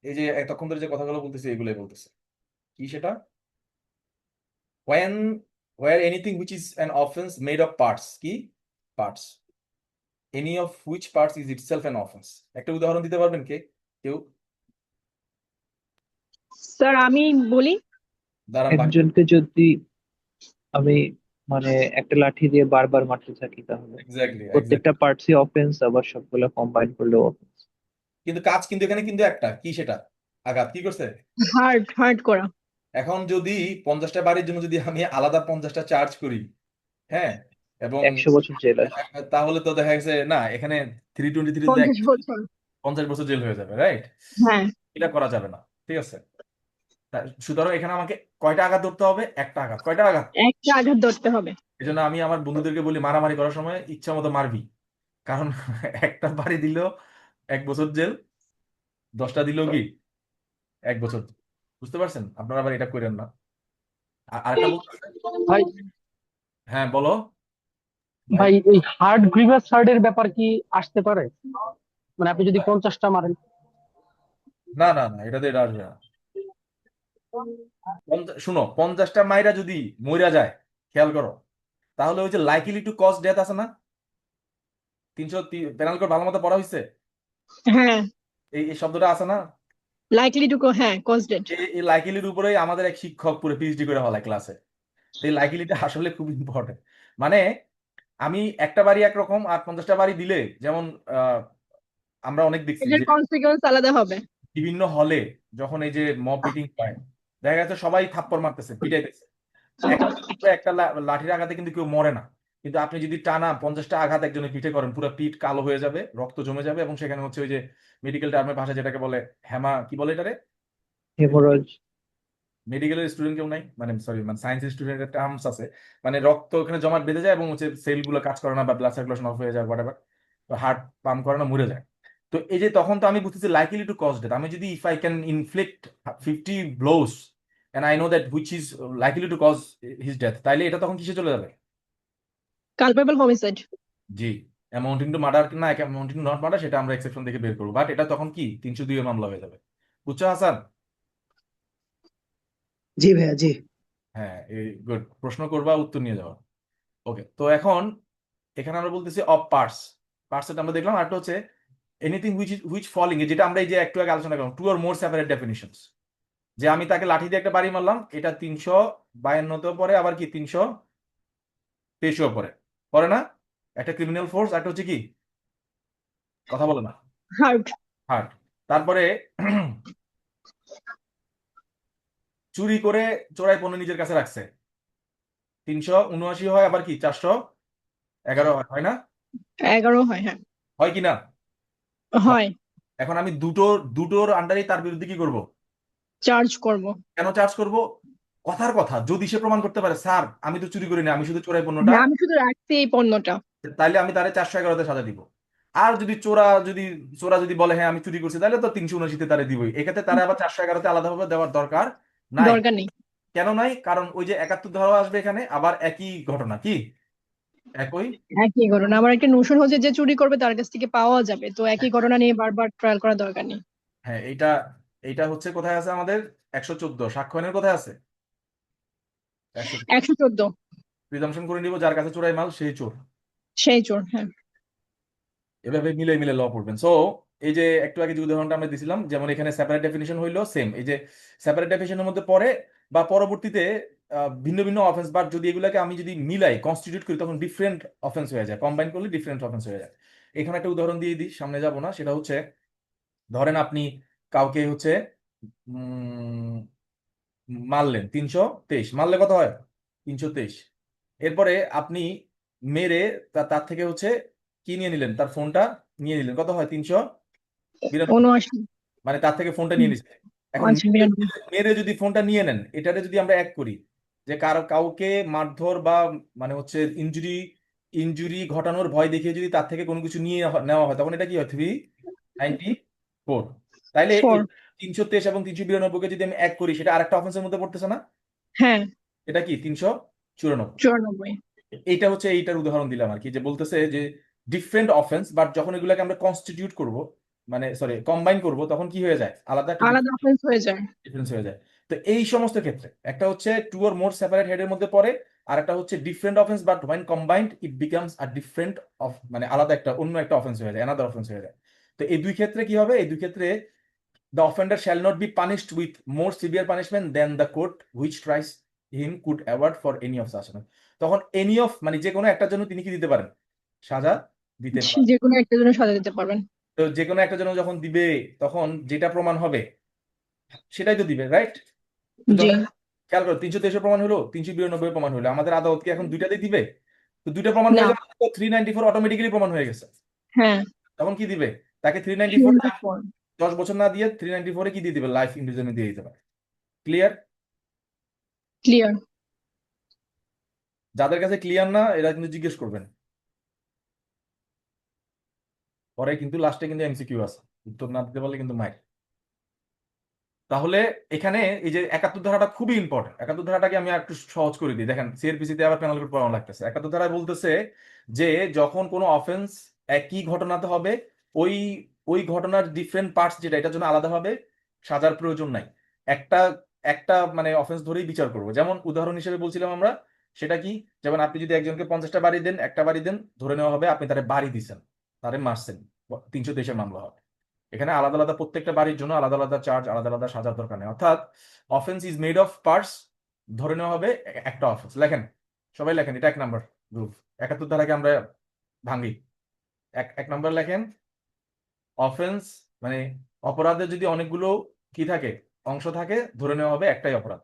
এই যে এতক্ষণ ধরে যে কথাগুলো বলতেছে এগুলোই বলতেছে। কি সেটা? when where anything which is an offense made of parts, কি parts, any of which parts is itself an offense। একটা উদাহরণ দিতে পারবেন কে? কেউ? স্যার আমি বলি, দাঁড়ান, বাকি একজনকে যদি আমি মানে একটা লাঠি দিয়ে বারবার মারতে থাকি, তাহলে এক্স্যাক্টলি প্রত্যেকটা এক্স্যাক্টলি। পার্টসই অফেন্স, আবার সবগুলো কম্বাইন করলেও অফেন্স। কিন্তু কাজ কিন্তু এখানে কিন্তু একটা, কি সেটা? আঘাত। কি করছে? হার্ট করা। এখন যদি 50টা বাড়ির জন্য যদি আমি আলাদা 50টা চার্জ করি, হ্যাঁ, এবং 100 বছর জেল আসবে। তাহলে তো দেখা গেছে না, এখানে 323 50 বছর। 50 বছর জেল হয়ে যাবে, রাইট? হ্যাঁ, এটা করা যাবে না। ঠিক আছে? সুতরাং এখানে আমাকে কয়টা আঘাত ধরতে হবে? একটা আঘাত। কয়টা আঘাত? একটা আঘাত ধরতে হবে। এই জন্য আমি আমার বন্ধুদেরকে বলি মারামারি করার সময় ইচ্ছা মতো মারবি, কারণ একটা বাড়ি দিলেও 1 বছর জেল, 10টা দিলেও কি 1 বছর। বুঝতে পারছেন? আপনারা আবার এটা করেন না। আরেকটা বলতেছে। ভাই হ্যাঁ বলো ভাই। ভাই এই হার্ড গ্রিভাস হার্ডের ব্যাপার কি আসতে পারে? মানে আপনি যদি 50টা মারেন। না না না, এটাতে এটা আসবে না। শুনো, 50টা মাইরা যদি মইরা যায়, খেয়াল করো, তাহলে ওই যে লাইকলি টু কজ ডেথ আছে না, পেনাল কোড ভালো মতো পড়া হয়েছে? হ্যাঁ, এই শব্দটা আছে না? লাইকলি টু হ্যাঁ কজ ডেট। এই লাইকিলির উপরেই আমাদের এক শিক্ষক পুরো পিএইচডি করে হলায় ক্লাসে। তো এই লাইকিলিটা আসলে খুব ইম্পর্টেন্ট। মানে আমি একটা বাড়ি একরকম আর 50টা বাড়ি দিলে, যেমন আমরা অনেক দেখছি এটার যে কনসিকুয়েন্স আলাদা হবে। বিভিন্ন হলে যখন এই যে মব মিটিং হয়, দেখা যাচ্ছে সবাই থাপ্পড় মারতেছে, পিটাইতেছে, একটা লাঠির আঘাতে কিন্তু কেউ মরে না। কিন্তু আপনি যদি টানা 50টা আঘাত একজনের পিঠে করেন, পুরো পিঠ কালো হয়ে যাবে, রক্ত জমে যাবে, এবং সেখানে হচ্ছে ওই যে মেডিকেল টার্মের ভাষা যেটাকে বলে কি বলে এটারে, হেমোরয়েড। মেডিকেলের স্টুডেন্ট কেউ নাই, মানে সরি, মানে সায়েন্স স্টুডেন্টের টার্মস আছে, মানে রক্ত ওখানে জমাট বেঁধে যায় এবং হচ্ছে সেলগুলো কাজ করে না বা ব্লাড সার্কুলেশন অফ হয়ে যায়, হোয়াটএভার, হার্ট পাম্প করে না, মরে যায়। তো এই যে তখন তো আমি বুঝতেছি লাইকলি টু কজ ডেথ। আমি যদি if I can inflict 50 blows and I know that which is likely to cause his death, তাইলে এটা তখন কিসে চলে যাবে? Culpable homicide. জি, অ্যামাউন্টিং টু মার্ডার না অ্যামাউন্টিং টু নট মার্ডার, সেটা আমরা এক্সেপশন থেকে বের করবো, বাট এটা তখন কি 302 এর মামলা হয়ে যাবে। বুঝছো হাসান? জি ভাইয়া, জি। হ্যাঁ, গুড। প্রশ্ন করবা, উত্তর নিয়ে যাওয়া। ওকে, তো এখন এখানে আমরা বলতেছি অফ পার্টস। পার্টস আমরা দেখলাম, আরেকটা হচ্ছে এনিথিং হুইচ ফলিং, যেটা আমরা এই যে একটু আগে আলোচনা করলাম, two or more separate definitions. যে আমি তাকে লাঠি দিয়ে একটা বাড়ি মারলাম, এটা 352 পরে, আবার কি 323 পরে, পরে না? একটা ক্রিমিনাল ফোর্স, একটা হচ্ছে কি, কথা বলে না, হার্ট। হার্ট। তারপরে চুরি করে চোরাই পণ্য নিজের কাছে রাখছে, 379 হয়, আবার কি 411 হয় না? 11 হয়, হ্যাঁ হয় কি না? হয়। এখন আমি দুটোর আন্ডারে তার বিরুদ্ধে কি করব? চার্জ করব। কেন চার্জ করব? কথার কথা, যদি সে প্রমাণ করতে পারে স্যার আমি তো চুরি করিনি, আমি শুধু চোরাই পণ্যটা, হ্যাঁ, আমি শুধু রাখছি এই পণ্যটা। তাইলে আমি তারে 411-তে সাজা দিব। আর যদি চোরা যদি বলে হ্যাঁ আমি চুরি করছি, তাহলে তো 379-তে তারে দিবই। এক্ষেত্রে তারে আবার 411-তে আলাদাভাবে দেওয়ার দরকার নাই। দরকার নেই। কেন নাই? কারণ ওই যে 71 ধারা আসবে এখানে, আবার একই ঘটনা, কি একই। একই ঘটনা। আমার একটা নোশন হচ্ছে যে চুরি করবে তার কাছ থেকে পাওয়া যাবে, তো একই ঘটনা নিয়ে বারবার ট্রায়াল করার দরকার নেই। হ্যাঁ, এইটা হচ্ছে কোথায় আছে আমাদের? 114 সাক্ষ্য আইনের কোথায় আছে? 114 প্রিজাম্পশন করে নিব যার কাছে চোরাই মাল সেই চোর। সেই চোর, হ্যাঁ। এভাবে মিলে মিলে ল পড়বেন। সো এই যে একটু আগে যে উদাহরণটা আমরা দিছিলাম, যেমন এখানে সেপারেট ডেফিনিশন হইলো সেম, এই যে সেপারেট ডেফিনিশনের মধ্যে পড়ে বা পরবর্তীতে ভিন্ন ভিন্ন অফেন্স, বাট যদি এগুলাকে আমি যদি মিলাই কনস্টিটিউট করি, তখন ডিফারেন্ট অফেন্স হয়ে যায়, কম্বাইন করলে ডিফারেন্ট অফেন্স হয়ে যায়। এখানে একটা উদাহরণ দিয়ে দিই, সামনে যাব না। সেটা হচ্ছে, ধরেন আপনি কাউকে হচ্ছে মারলেন, 323 মারলে কত হয়? 323। এরপরে আপনি মেরে তার থেকে হচ্ছে কি নিয়ে নিলেন, তার ফোনটা নিয়ে নিলেন, কত হয়? 392। 79। মানে তার থেকে ফোনটা নিয়ে নিচ্ছে। এখন আচ্ছা, 92। মেরে যদি ফোনটা নিয়ে নেন, এটারে যদি আমরা এক করি, যে কাউকে মারধর বা মানে হচ্ছে ইনজুরি ঘটানোর ভয় দেখিয়ে যদি তার থেকে কোনো কিছু নিয়ে নেওয়া হয়, তখন এটা কি হয়? 394। তাইলে এই 4। 323 এবং 392-কে যদি আমি এক করি, সেটা আরেকটা অফেন্সের মধ্যে পড়তেছে না? হ্যাঁ, এটা কি 394। 94। এইটা হচ্ছে এইটার উদাহরণ দিলাম আর কি, যে বলতেছে যে ডিফারেন্ট অফেন্স, বাট যখন এগুলোকে আমরা কনস্টিটিউট করব, মানে সরি কম্বাইন করব, তখন কি হয়ে যায়? আলাদা একটা আলাদা অফেন্স হয়ে যায়। ডিফারেন্স হয়ে যায়। তো এই সমস্ত ক্ষেত্রে একটা হচ্ছে টু অর মোর সেপারেট হেডের মধ্যে পড়ে, আর একটা হচ্ছে different offence, but when combined it becomes a different of, মানে আলাদা একটা অন্য একটা অফেন্স হয়ে যায়, অ্যানাদার অফেন্স হয়ে যায়। তো এই দুই ক্ষেত্রে কি হবে? এই দুই ক্ষেত্রে the offender shall not be punished with more severe punishment than the court which tries him could award for any of such. তখন এনি অফ মানে যে কোনো একটার জন্য তিনি কি দিতে পারেন? সাজা দিতে পারেন। যে কোনো একটা জন্য সাজা দিতে পারবেন। তো যে কোনো একটা জন্য যখন দিবে, তখন যেটা প্রমাণ হবে সেটাই তো দিবে, রাইট? জি। খেয়াল করো, 323 প্রমাণ হলো, 392 প্রমাণ হলো, আমাদের আদালত কি এখন দুইটাতেই দিবে? তো দুইটা প্রমাণ না। হয়ে যাবে, 394 অটোমেটিক্যালি প্রমাণ হয়ে গেছে। হ্যাঁ, তখন কি দিবে? তাকে 394 394। 10 বছর না দিয়ে 394-এ কি দিয়ে দিবে? লাইফ ইমপ্রিজনমেন্ট দিয়ে দিতে পারে। ক্লিয়ার? ক্লিয়ার। যাদের কাছে ক্লিয়ার না, এরা কিন্তু জিজ্ঞেস করবেন, পরে কিন্তু লাস্টে কিন্তু এমসিকিউ আছে, উত্তর না দিতে পারলে কিন্তু মাইর। তাহলে এখানে এই যে 71 ধারাটা খুবই ইম্পর্টেন্ট। 71 ধারাটাকে আমি একটু সহজ করে দিই। দেখেন সিআরপিসি তে আবার পেনাল কোড পড়ানো লাগতেছে। 71 ধারায় বলতেছে যে যখন কোনো অফেন্স একই ঘটনাতে হবে, ওই ওই ঘটনার ডিফারেন্ট পার্টস যেটা, এটার জন্য আলাদাভাবে সাজার প্রয়োজন নাই। একটা একটা মানে অফেন্স ধরেই বিচার করবো। যেমন উদাহরণ হিসেবে বলছিলাম আমরা, সেটা কি, যেমন আপনি যদি একজনকে 50টা বাড়ি দেন, একটা বাড়ি দেন, ধরে নেওয়া হবে আপনি তারে বাড়ি দিচ্ছেন, তারে মারছেন, 323-এর মামলা হবে। এখানে আলাদা আলাদা প্রত্যেকটা বাড়ির জন্য আলাদা আলাদা চার্জ, আলাদা আলাদা সাজার দরকার নেই। অর্থাৎ offence is made of parts, ধরে নেওয়া হবে একটা অফেন্স। লেখেন, সবাই লেখেন, এটা 1 নাম্বার রুল। 71 ধারাকে আমরা ভাঙি। এক নাম্বার লেখেন, অফেন্স মানে অপরাধের যদি অনেকগুলো কি থাকে, অংশ থাকে, ধরে নেওয়া হবে একটাই অপরাধ।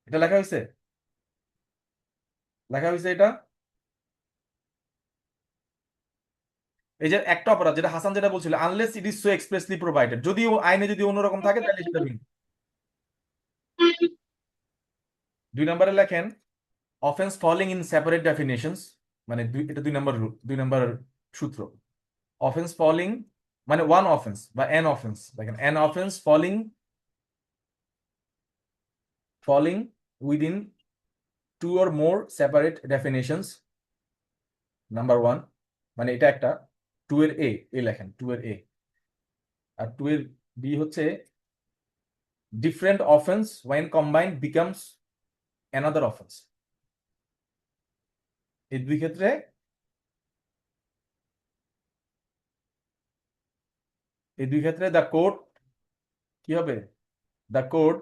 এটা লেখা হয়েছে, লেখা হয়েছে এটা। এই যে একটা অপরাধ, যেটা হাসান যেটা বলছিল, unless it is so expressly provided, যদিও আইনে যদি অন্যরকম থাকে তাহলে সেটা ভিন্ন। 2 নম্বরে লেখেন, offence falling in separate definitions, মানে এটা 2 নম্বর রুল, 2 নম্বর সূত্র। অফেন্স ফলিং মানে ওয়ান অফেন্স বা অ্যান অফেন্স, দেখেন an offence falling within 2 or more separate definitions, number 1, মানে এটা একটা 2 এর এ লেখেন, 2 এর এ। আর 2 এর বি হচ্ছে different offence when combined becomes another offense। এই দুই ক্ষেত্রে দ্য কোর্ট কি হবে, the court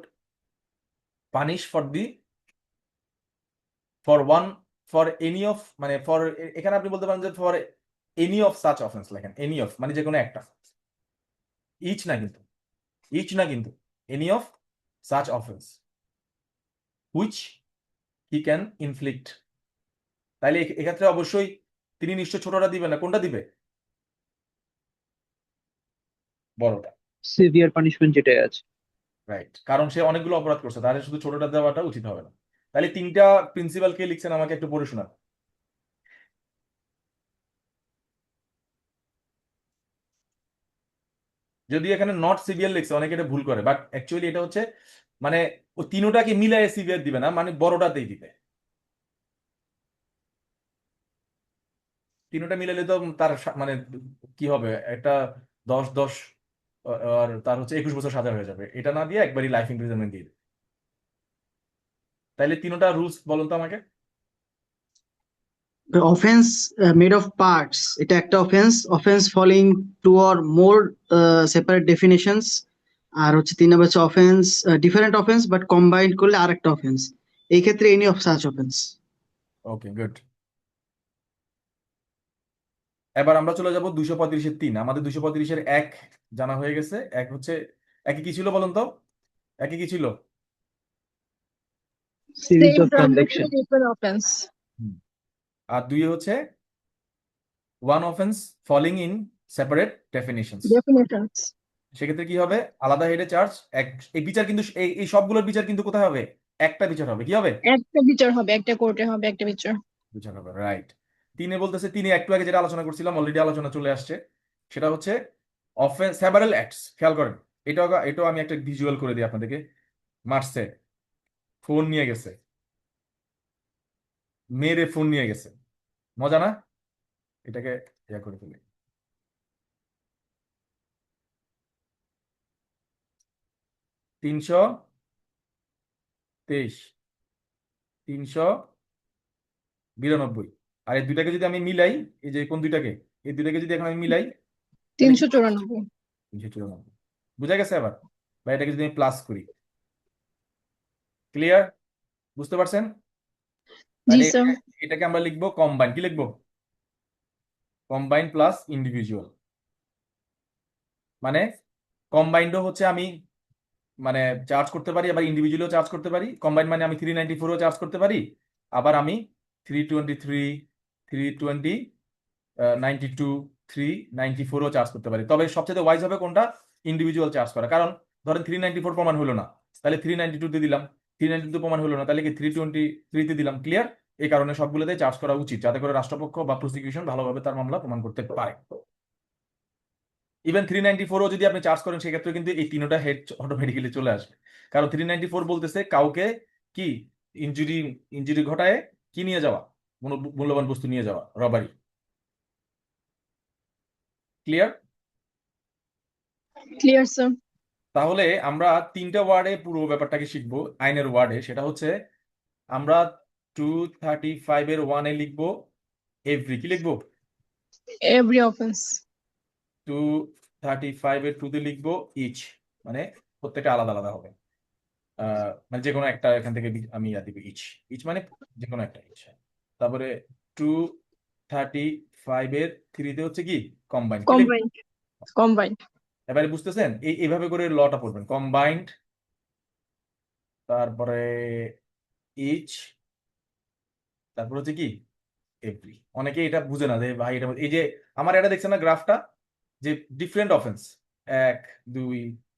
punish for any of, মানে ফর, এখানে আপনি বলতে পারেন যে for any of such offence, লেখেন এনি অফ মানে যে কোনো একটা, ইচ না কিন্তু any of such offence which he can inflict. তাইলে এক্ষেত্রে অবশ্যই তিনি নিশ্চয় ছোটটা দিবে না, কোনটা দিবে, বড়টা। সিভিয়ার পানিশমেন্ট যেটাই আছে। রাইট, কারণ সে অনেকগুলো অপরাধ করছে, তাহলে শুধু ছোটটা দেওয়াটা উচিত হবে না। তাহলে 3টা প্রিন্সিপাল কে লিখছেন আমাকে একটু পড়ে শোনান। যদি এখানে নট সিভিয়ার লিখছে, অনেকে এটা ভুল করে, বাট অ্যাকচুয়ালি এটা হচ্ছে মানে ও তিনোটাকে মিলাই সিভিয়ার দিবে না, মানে বড়টাতেই দিবে। তিনোটা মিলাইলে তো তার মানে কি হবে, একটা 10 আর তার হচ্ছে 21 বছর সাজা হয়ে যাবে। এটা না দিয়ে একবারই লাইফ ইমপ্রিজনমেন্ট দিয়ে দিবে। তাইলে তিনোটা রুলস বলুন তো আমাকে। অফেন্স মেড অফ পার্টস, এটা একটা offence falling 2 or more separate definitions. আর হচ্ছে 3 নম্বর হচ্ছে offence different offence but combined করলে আরেকটা অফেন্স, এই ক্ষেত্রে any of such offence. Okay, good. এবার আমরা চলে যাব 235-এর 3। আমাদের 235-এর 1 জানা হয়ে গেছে। এক হচ্ছে, একে কি ছিল বলুন তো, একে কি ছিল? Series Same of transaction. transaction, different offense. আর 2 হচ্ছে one offence falling in separate definitions. Definitions. সেক্ষেত্রে কি হবে, আলাদা হেডে চার্জ এক। এই বিচার কিন্তু এই সবগুলোর বিচার কিন্তু কোথায় হবে, একটা বিচার হবে। কি হবে, একটা বিচার হবে, একটা কোর্টে হবে একটা বিচার। বিচার হবে, রাইট। 3 বলতেছে, 3 একটু আগে যেটা আলোচনা করছিলাম, অলরেডি আলোচনা চলে আসছে, সেটা হচ্ছে অফেন্স সেভারাল অ্যাক্টস। খেয়াল করেন, এটাও আমি একটা ভিজুয়াল করে দিই আপনাদেরকে। মারছে, ফোন নিয়ে গেছে, মেয়েরে ফোন নিয়ে গেছে, মজা না? এটাকে ইয়া করে ফেলি। 323, 392। আর এই দুইটাকে যদি আমি মিলাই, এই যে কোন দুইটাকে, এই দুইটাকে যদি এখন আমি মিলাই, তাহলে 394। 394। বুঝা গেছে এবার? বা এটাকে যদি আমি প্লাস করি, ক্লিয়ার? বুঝতে পারছেন? জি তাহলে স্যার। এটাকে আমরা লিখবো কম্বাইন। কি লিখবো, কম্বাইন প্লাস ইন্ডিভিজুয়াল। মানে কম্বাইন্ডও হচ্ছে আমি মানে চার্জ করতে পারি, আবার ইন্ডিভিজুয়ালও চার্জ করতে পারি। কম্বাইন মানে আমি 394ও চার্জ করতে পারি, আবার আমি 323, 320, 92, 394ও চার্জ করতে পারি। তবে সবচেয়ে ওয়াইজ হবে কোনটা, ইন্ডিভিজুয়াল চার্জ করা। কারণ ধরেন 394 প্রমাণ হলো না, তাহলে 392 দিলাম, 392 প্রমাণ হলো না, তাহলে কি 323 দিলাম। ক্লিয়ার? এই কারণে সবগুলোতে চার্জ করা উচিত, যাতে করে রাষ্ট্রপক্ষ বা প্রসিকিউশন ভালোভাবে তার মামলা প্রমাণ করতে পারে। ইভেন 394ও যদি আপনি চার্জ করেন, সেক্ষেত্রে কিন্তু এই তিনটা হেড অটোমেটিক্যালি চলে আসবে। কারণ 394 বলতেছে কাউকে কি ইনজুরি ঘটায় কি নিয়ে যাওয়া, মূল্যবান বস্তু নিয়ে যাওয়া, রবারি। ক্লিয়ার? Clear sir. তাহলে আমরা 3টা ওয়ার্ডে পুরো ব্যাপারটাকে শিখবো, আইনের ওয়ার্ডে। সেটা হচ্ছে আমরা 235 এর 1 এ লিখবো এভরি, কি লিখবো? Every offence. 235 এর 2 তে লিখবো ইচ, মানে প্রত্যেকটা আলাদা আলাদা হবে। মানে যে কোনো একটা এখান থেকে আমি দিব ইচ, ইচ মানে যে কোনো একটা ইচ। তারপরে 235 এর 3 তে হচ্ছে কি কম্বাইন, কি লিখবো? কম্বাইন্ড। কম্বাইন্ড। এবারে বুঝতেছেন, এইভাবে করে লটা পড়বেন, কম্বাইন্ড, তারপরে ইচ, তারপর হচ্ছে কি এভরি। অনেকে এটা বুঝে না যে ভাই এটা এই যে আমার এটা দেখছেন না গ্রাফটা, যে ডিফারেন্ট অফেন্স 1 2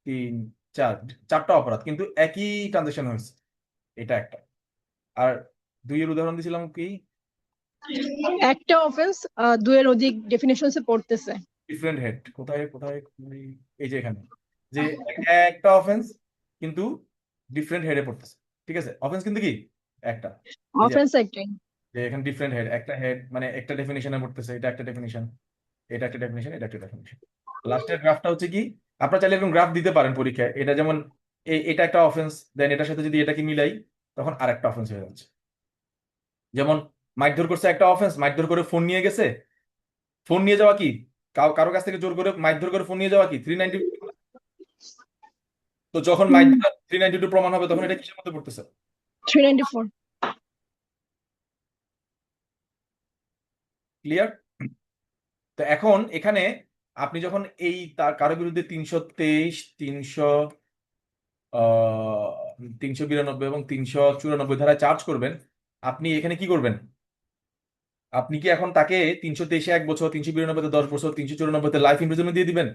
3 4, চারটা অপরাধ কিন্তু একই ট্রানজাকশন হয়েছে, এটা একটা। আর 2 এর উদাহরণ দিছিলাম কি, একটা অফেন্স দুইয়ের অধিক ডেফিনেশনসে পড়তেছে। ডিফারেন্ট হেড, কোথায় কোথায় এই যে এখানে, যে একটা অফেন্স কিন্তু ডিফারেন্ট হেডে পড়তেছে, ঠিক আছে? অফেন্স কিন্তু কি একটা, এই যে অফেন্স একটাই। এখানে ডিফারেন্ট হেড, একটা হেড মানে একটা ডেফিনিশনে পড়তেছে, এটা একটা ডেফিনিশন, এটা একটা ডেফিনিশন, এটা একটা ডেফিনিশন। লাস্টের গ্রাফটা হচ্ছে কি, আপনারা চাইলে এরকম গ্রাফ দিতে পারেন পরীক্ষায়, এটা যেমন এটা একটা অফেন্স, দেন এটার সাথে যদি এটাকে মিলাই তখন আরেকটা অফেন্স হয়ে যাচ্ছে। যেমন মারধর করছে একটা অফেন্স, মারধর করে ফোন নিয়ে গেছে, ফোন নিয়ে যাওয়া কি, কারো কাছ থেকে জোর করে মারধর করে ফোন নিয়ে যাওয়া কি 390। তো যখন মারধর 392 প্রমাণ হবে তখন এটা কিসের মধ্যে পড়তেছে? 394। ক্লিয়ার? তো এখন এখানে আপনি যখন এই তার কারো বিরুদ্ধে 323 392 এবং 394 ধারায় চার্জ করবেন, আপনি এখানে কি করবেন? আপনি কি এখন তাকে 323-এ 1 বছর, 392-তে 10 বছর, 394-তে লাইফ ইমপ্রিজনমেন্ট দিয়ে দিবেন?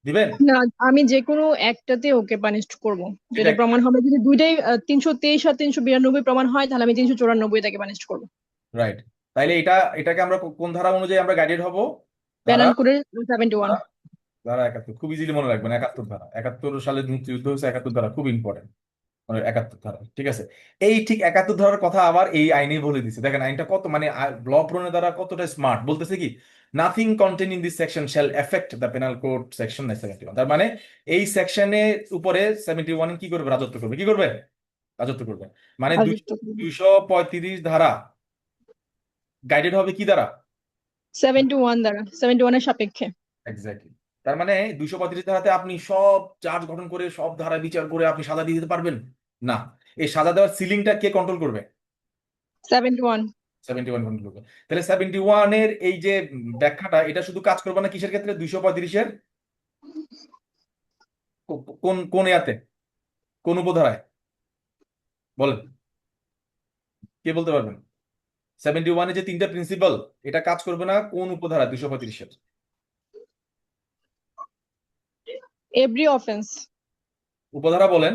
দিবেন? না, আমি যে কোনো একটাতে ওকে পানিশ করব, এটা যদি প্রমাণ হবে, যদি দুইটাই 323 আর 392 প্রমাণ হয় তাহলে আমি 394 তাকে পানিশ করব। রাইট। তাইলে এটাকে আমরা কোন ধারা অনুযায়ী আমরা গাইডেড হব? ধারা পেনাল কোডের 71। ধারা 71, খুব ইজিলি মনে রাখবেন, 71 ধারা, 71 সালে মুক্তিযুদ্ধ হয়েছে, 71 ধারা খুব ইম্পর্টেন্ট, মানে 71 ধারা, ঠিক আছে? এই ঠিক 71 ধারার কথা আবার এই আইনেই বলে দিচ্ছে, দেখেন আইনটা কত মানে ল প্রণের দ্বারা কতটা স্মার্ট, বলতেছে কি, nothing contain in this section shall effect the penal code section 71। তার মানে এই সেকশনের উপরে 71 কি করবে? রাজত্ব করবে। কি করবে? রাজত্ব করবে। মানে 235 ধারা গাইডেড হবে কি দ্বারা? 71 দ্বারা, 71 এর সাপেক্ষে। এক্স্যাক্টলি। তার মানে 235 ধারাতে আপনি সব চার্জ গঠন করে সব ধারা বিচার করে আপনি সাজা দিয়ে দিতে পারবেন না। এই সাজা দেওয়ার সিলিংটা কে কন্ট্রোল করবে? 71। 71 কন্ট্রোল করবে। তাহলে 71 এর এই যে ব্যাখ্যাটা, এটা শুধু কাজ করবে না কিসের ক্ষেত্রে? 235-এর কোন কোন ইয়াতে, কোন উপধারায় বলেন, কে বলতে পারবেন? 71-এ যে 3টা প্রিন্সিপাল, এটা কাজ করবে না কোন উপধারা 235-এর? Every offence. উপধারা বলেন।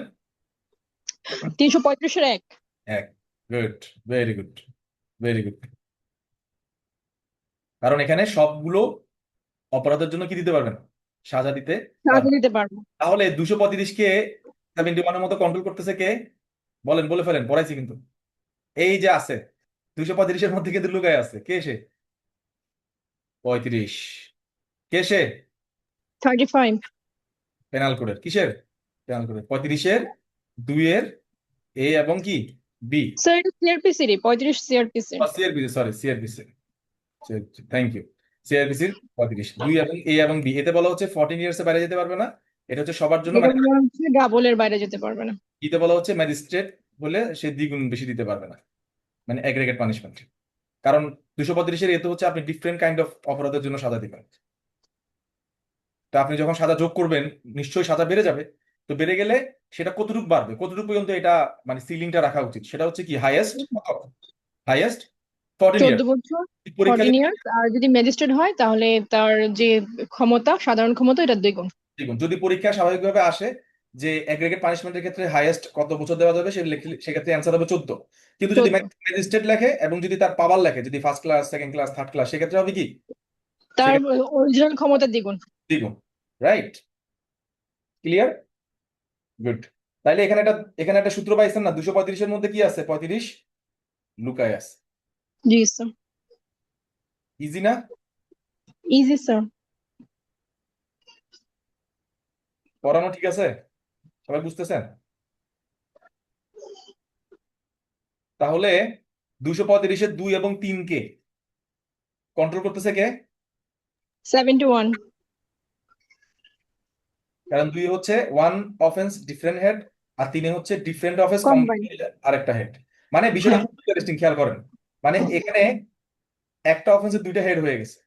335 এর 1। এক। Good, very good, very good. কারণ এখানে সবগুলো অপরাধের জন্য কি দিতে পারবেন? সাজা দিতে সাজা পারবেন। দিতে পারবো। তাহলে 235-কে 71-এর মতো কন্ট্রোল করতেছে কে? বলেন, বলে ফেলেন, পড়াইছি কিন্তু। এই যে আছে 235-এর মধ্যে কিন্তু লুকায় আছে, কে সে? 35। কে সে? 35। পেনাল কোডের কিসের? পেনাল কোডের 35-এর 2 এর এ এবং কি বি, স্যার এটা সিআরপিসি রে, 35 CrPC. CrPC, sorry CrPC, thank you. সিআরপিসির 35 2 এবং এ এবং বি, এতে বলা হচ্ছে 14 ইয়ার্স এর বাইরে যেতে পারবে না। এটা হচ্ছে সবার জন্য, এটা মানে মনে হচ্ছে ডাবলের বাইরে যেতে পারবে না। ইতে বলা হচ্ছে ম্যাজিস্ট্রেট বলে সে দ্বিগুণ বেশি দিতে পারবে না, মানে অ্যাগ্রিগেট পানিশমেন্ট। কারণ 235-এর এতে হচ্ছে আপনি ডিফারেন্ট কাইন্ড অফ অপরাধের জন্য সাজা দিবেন। তো আপনি যখন সাজা যোগ করবেন নিশ্চয়ই সাজা বেড়ে যাবে। তো বেড়ে গেলে সেটা কতটুকু বাড়বে, কতটুকু পর্যন্ত এটা মানে সিলিংটা রাখা উচিত, সেটা হচ্ছে কি হাইয়েস্ট, হাইয়েস্ট 14 ইয়ার্স। 14 বছর, পরীক্ষা 14 ইয়ার্স। আর যদি ম্যাজিস্ট্রেট হয় তাহলে তার যে ক্ষমতা, সাধারণ ক্ষমতা, এটা দ্বিগুণ। দেখুন, যদি পরীক্ষা স্বাভাবিকভাবে আসে যে অ্যাগ্রিগেট পানিশমেন্টের ক্ষেত্রে হাইয়েস্ট কত বছর দেওয়া যাবে, সেক্ষেত্রে অ্যান্সার হবে 14। কিন্তু যদি 14। ম্যাজিস্ট্রেট লেখে এবং যদি তার পাওয়ার লেখে, যদি first class, second class, third class, সেক্ষেত্রে হবে কি? তার সেক্ষেত্রে অরিজিনাল ক্ষমতা দ্বিগুণ। দ্বিগুণ। রাইট? ক্লিয়ার? গুড। তাইলে এখানে একটা সূত্র পাইছেন না, 235-এর মধ্যে কি আছে? 35 লুকায় আছে। জি স্যার। ইজি না? Easy sir. পড়ানো ঠিক আছে? সবাই বুঝতেছেন? তাহলে 235-এর 2 এবং 3 কে কন্ট্রোল করতেছে কে? 71 কারণ 2 হচ্ছে ওয়ান অফেন্স ডিফারেন্ট হেড, আর 3 হচ্ছে ডিফারেন্ট অফেন্স কম্বাইন। আরেকটা হেড। মানে বিষয়টা হ্যাঁ, খুব ইন্টারেস্টিং, খেয়াল করেন। মানে এখানে একটা অফেন্সের 2টা হেড হয়ে গেছে,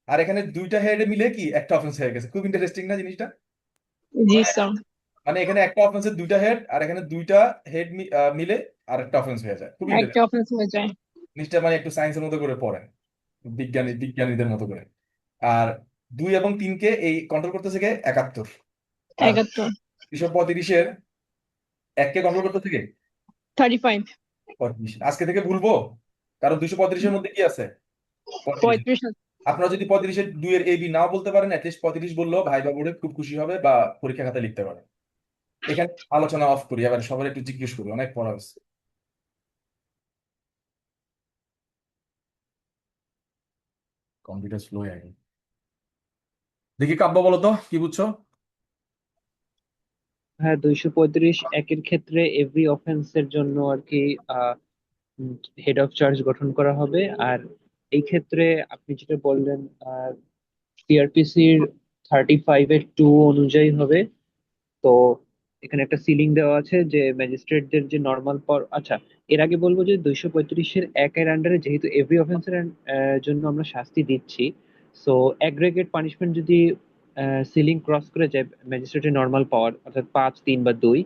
আর এখানে 2টা হেড মিলে কি একটা অফেন্স হয়ে গেছে। খুব ইন্টারেস্টিং না জিনিসটা? জি মানে স্যার। মানে এখানে একটা অফেন্সের 2টা হেড, আর এখানে 2টা হেড মিলে আর একটা অফেন্স হয়ে যায়। খুব একটা ইন্টারেস্টিং অফেন্স হয়ে যায়। জিনিসটা, মানে একটু সায়েন্সের মতো করে পড়েন, বিজ্ঞানীদের মতো করে। আর 2 এবং 3 কে এই কন্ট্রোল করতেছে কে? 71। আর 71 235-এর 1 কে কন্ট্রোল করতেছে কে? 35 35। আজকে থেকে ভুলবো, কারণ 235-এর মধ্যে কি আছে? 35। 35 আপনারা যদি 35-এর 2 এর এবি নাও বলতে পারেন, অ্যাটলিস্ট 35 বললেও ভাই বা বোর্ডে খুব খুশি হবে, বা পরীক্ষা খাতায় লিখতে পারে। এখানে আলোচনা অফ করি, এবার সবার একটু জিজ্ঞেস করি, অনেক পড়া হয়েছে। কম্পিউটার স্লো আগে। দেখি কাব্য, বলো তো কি বুঝছো? হ্যাঁ, 235 একের ক্ষেত্রে এভরি অফেন্সের জন্য আর কি হেড অফ চার্জ গঠন করা হবে। আর এই ক্ষেত্রে আপনি যেটা বললেন সিআরপিসির 35-এর 2 অনুযায়ী হবে। তো এখানে একটা সিলিং দেওয়া আছে যে ম্যাজিস্ট্রেটদের যে নর্মাল পাওয়ার। আচ্ছা, এর আগে বলবো যে 235-এর 1-এর আন্ডারে যেহেতু এভরি অফেন্সের জন্য আমরা শাস্তি দিচ্ছি, সো অ্যাগ্রেগেট পানিশমেন্ট যদি সিলিং ক্রস করে যায় ম্যাজিস্ট্রেটের নর্মাল পাওয়ার, অর্থাৎ 5, 3 বা 2,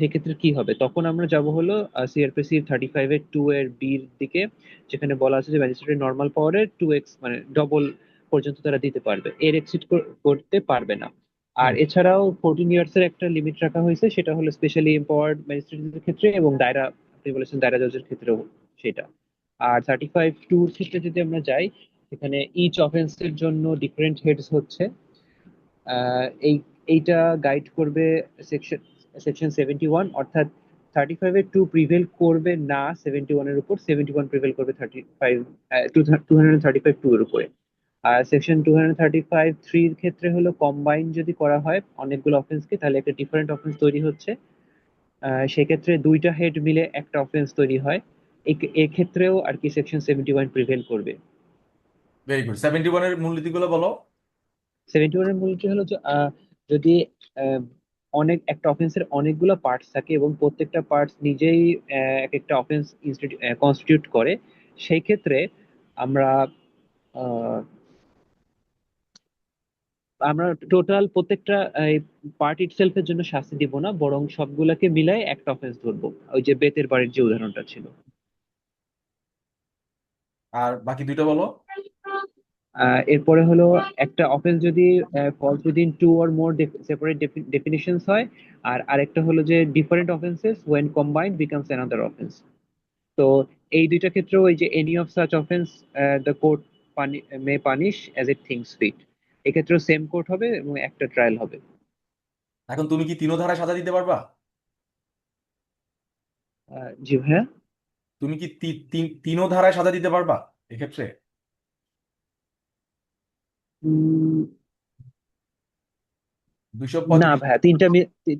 সেক্ষেত্রে কি হবে? তখন আমরা যাব হলো সিআরপিসি 35-এর 2 এর বির দিকে, যেখানে বলা আছে যে ম্যাজিস্ট্রেটের নর্মাল পাওয়ারের 2x মানে ডবল পর্যন্ত তারা দিতে পারবে, এর এক্সিড করতে পারবে না। আর হুম। এছাড়াও 14 ইয়ার্স এর একটা লিমিট রাখা হয়েছে, সেটা হলো স্পেশালি এম্পাওয়ার্ড ম্যাজিস্ট্রেটদের ক্ষেত্রে এবং দায়রা, আপনি বলেছেন দায়রা জজের ক্ষেত্রেও সেটা। আর 35-2 ক্ষেত্রে যদি আমরা যাই, এখানে ইচ অফেন্সের জন্য ডিফারেন্ট হেডস হচ্ছে। এই এইটা গাইড করবে সেকশন সেকশন 71, অর্থাৎ 35-এর 2 প্রিভেল করবে না 71-এর উপর, 71 প্রিভেল করবে 35 235 2 এর উপরে। আর সেকশন 235-3 এর ক্ষেত্রে হলো কম্বাইন যদি করা হয় অনেকগুলো অফেন্সকে, তাহলে একটা ডিফারেন্ট অফেন্স তৈরি হচ্ছে। সেক্ষেত্রে 2টা হেড মিলে একটা অফেন্স তৈরি হয়। এক্ষেত্রেও আর কি সেকশন 71 প্রিভেল করবে। Very good. 71-এর মূলনীতিগুলো বলো। 71 এর মূলটি হলো যে যদি আহ, একটা অফেন্সের অনেকগুলো পার্টস থাকে এবং প্রত্যেকটা পার্টস নিজেই এক একটা অফেন্স কনস্টিটিউট করে, সেই ক্ষেত্রে আমরা আহ, আমরা টোটাল প্রত্যেকটা পার্ট ইটসেলফের জন্য শাস্তি দিব না, বরং সবগুলাকে মিলাই একটা অফেন্স ধরবো। ওই যে বেতের বাড়ির যে উদাহরণটা ছিল। আর বাকি 2টা বলো। এরপরে হলো একটা অফেন্স যদি falls within 2 or more separate definitions হয়, আর আরেকটা হলো যে different offences when combined becomes another offence. তো এই দুইটা ক্ষেত্রে ওই যে any of such offence the court may punish as it thinks fit, এক্ষেত্রেও সেম কোর্ট হবে এবং একটা ট্রায়াল হবে। এখন তুমি কি 3 ধারায় সাজা দিতে পারবা? জি ভাইয়া। তুমি কি 3 ধারায় সাজা দিতে পারবা এক্ষেত্রে? উম, না 235 ভাইয়া,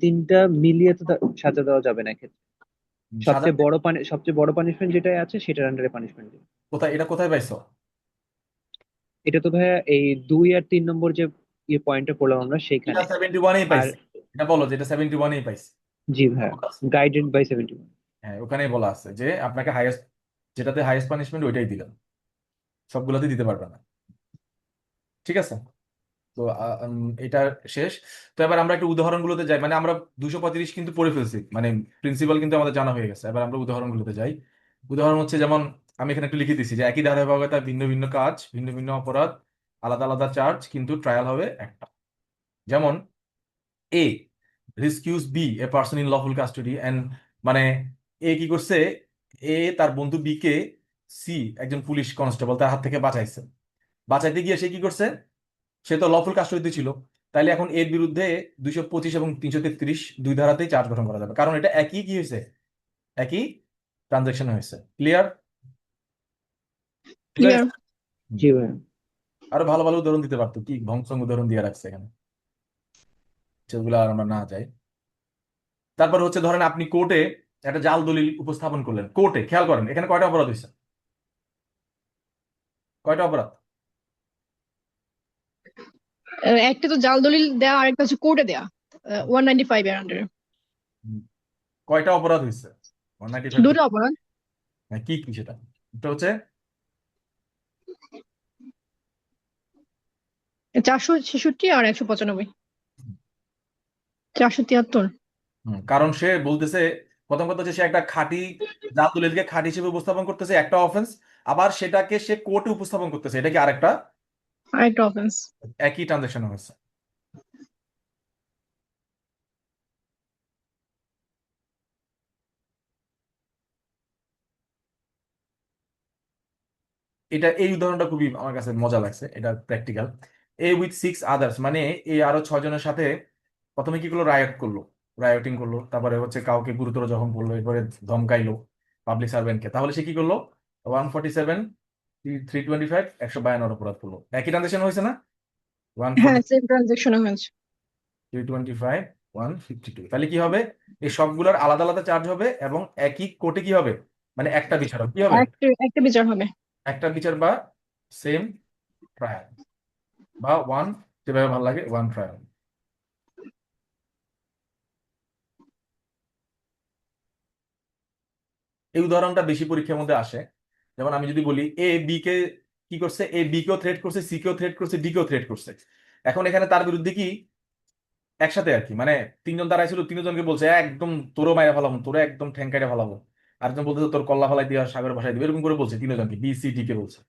তিনটা মিলিয়ে তো সাজা দেওয়া যাবে না এক্ষেত্রে। সাজা সবচেয়ে বড় পানিশমেন্ট যেটা আছে সেটার আন্ডারে পানিশমেন্ট। এটা কোথায় পাইছো? এটা তো ভাইয়া এই 2 আর 3 নম্বর যে পয়েন্টটা পড়লাম আমরা এটা সেইখানে। 71-এই আর পাইছে। এটা বলো যেটা 71-এই পাইছে। জি ভাইয়া, গাইডেড বাই 71। হ্যাঁ, ওখানেই বলা আছে যে আপনাকে হাইয়েস্ট, যেটাতে হাইয়েস্ট পানিশমেন্ট ওইটাই দিলাম, সবগুলোতে দিতে পারবে না। ঠিক আছে? তো এটা শেষ। তো এবার আমরা একটু উদাহরণগুলোতে যাই। মানে আমরা 235 কিন্তু পড়ে ফেলছি, মানে প্রিন্সিপাল কিন্তু আমাদের জানা হয়ে গেছে। এবার আমরা উদাহরণগুলোতে যাই। উদাহরণ হচ্ছে যেমন, আমি এখানে একটু লিখে দিচ্ছি যে একই ধারাবাহিকতা, ভিন্ন ভিন্ন কাজ, ভিন্ন ভিন্ন অপরাধ, আলাদা আলাদা চার্জ, কিন্তু ট্রায়াল হবে একটা। যেমন A rescues B a person in lawful custody and, মানে এ কি করছে? এ তার বন্ধু বি কে, সি একজন পুলিশ কনস্টেবল, তার হাত থেকে বাঁচাইছে। বাঁচাইতে গিয়ে সে কি করছে? সে তো লফুল কাস্টডিতে ছিল। তাইলে এখন এর বিরুদ্ধে 225 এবং 333 দুই ধারাতেই চার্জ গঠন করা যাবে, কারণ এটা একই কি হয়েছে, একই ট্রানজাকশন হয়েছে। ক্লিয়ার? ক্লিয়ার। জি ভাইয়া। আরো ভালো ভালো উদাহরণ দিতে পারতো, কি ভংসং উদাহরণ দিয়ে রাখছে এখানে, সেগুলো আর আমরা না যাই। তারপর হচ্ছে ধরেন আপনি কোর্টে একটা জাল দলিল উপস্থাপন করলেন কোর্টে, খেয়াল করেন এখানে কয়টা অপরাধ হয়েছে? কয়টা অপরাধ? একটা তো জাল দলিল দেওয়া, আরেকটা হচ্ছে কোর্টে দেওয়া 195 এর আন্ডারে। হুম, কয়টা অপরাধ হয়েছে 195 দুটো অপরাধ, কি কি সেটা? এটা হচ্ছে 466 আর 195, 473। কারণ সে বলতেছে, প্রথম কথা হচ্ছে সে একটা খাঁটি জাল দলিলকে খাঁটি হিসেবে উপস্থাপন করতেছে, একটা অফেন্স। আবার সেটাকে সে কোর্টে উপস্থাপন করতেছে, এটা কি আরেকটা? আরেকটা অফেন্স। একই ট্রানজাকশন হয়েছে। এটা এই উদাহরণটা খুবই আমার কাছে মজা লাগছে, এটা প্র্যাকটিক্যাল। এ উইথ 6 আদার্স, মানে এ আরো 6 জনের সাথে প্রথমে কি করলো, রায়ট করলো, রায়োটিং করলো, তারপরে হচ্ছে কাউকে গুরুতর জখম করলো, এরপরে ধমকাইলো পাবলিক সার্ভেন্টকে। তাহলে সে কি করলো, 147, 325, 152 অপরাধ করলো। একই ট্রানজাকশন হয়েছে না? হ্যাঁ, 140, সেম ট্রানজাকশনে হয়েছে। 325, 152। তাহলে কি হবে, এই সবগুলোর আলাদা আলাদা চার্জ হবে এবং একই কোর্টে কি হবে, মানে একটা বিচার হবে। কি হবে? একটা একটা বিচার হবে। একটা বিচার বা সেম ট্রায়াল, বা ওয়ান, যেভাবে ভালো লাগে, ওয়ান ট্রায়াল। এই উদাহরণটা বেশি পরীক্ষার মধ্যে আসে। যেমন আমি যদি বলি এ বি কে কি করছে, এ বি কেও থ্রেট করছে, সি কেও থ্রেট করছে, ডি কেও থ্রেট করছে। এখন এখানে তার বিরুদ্ধে কি একসাথে আর কি, মানে তিনজন দাঁড়াইছিল, তিনজনকে বলছে একদম তোরও মাইরা ফেলাবো, তোরে একদম ঠ্যাং কাইটা ফেলাবো, আরেকজন বলতেছে তোর কল্লা ফেলাই দিয়ে সাগরে ভাসাই দিবে, এরকম করে বলছে তিনজনকে, বি সি ডি কে বলছে।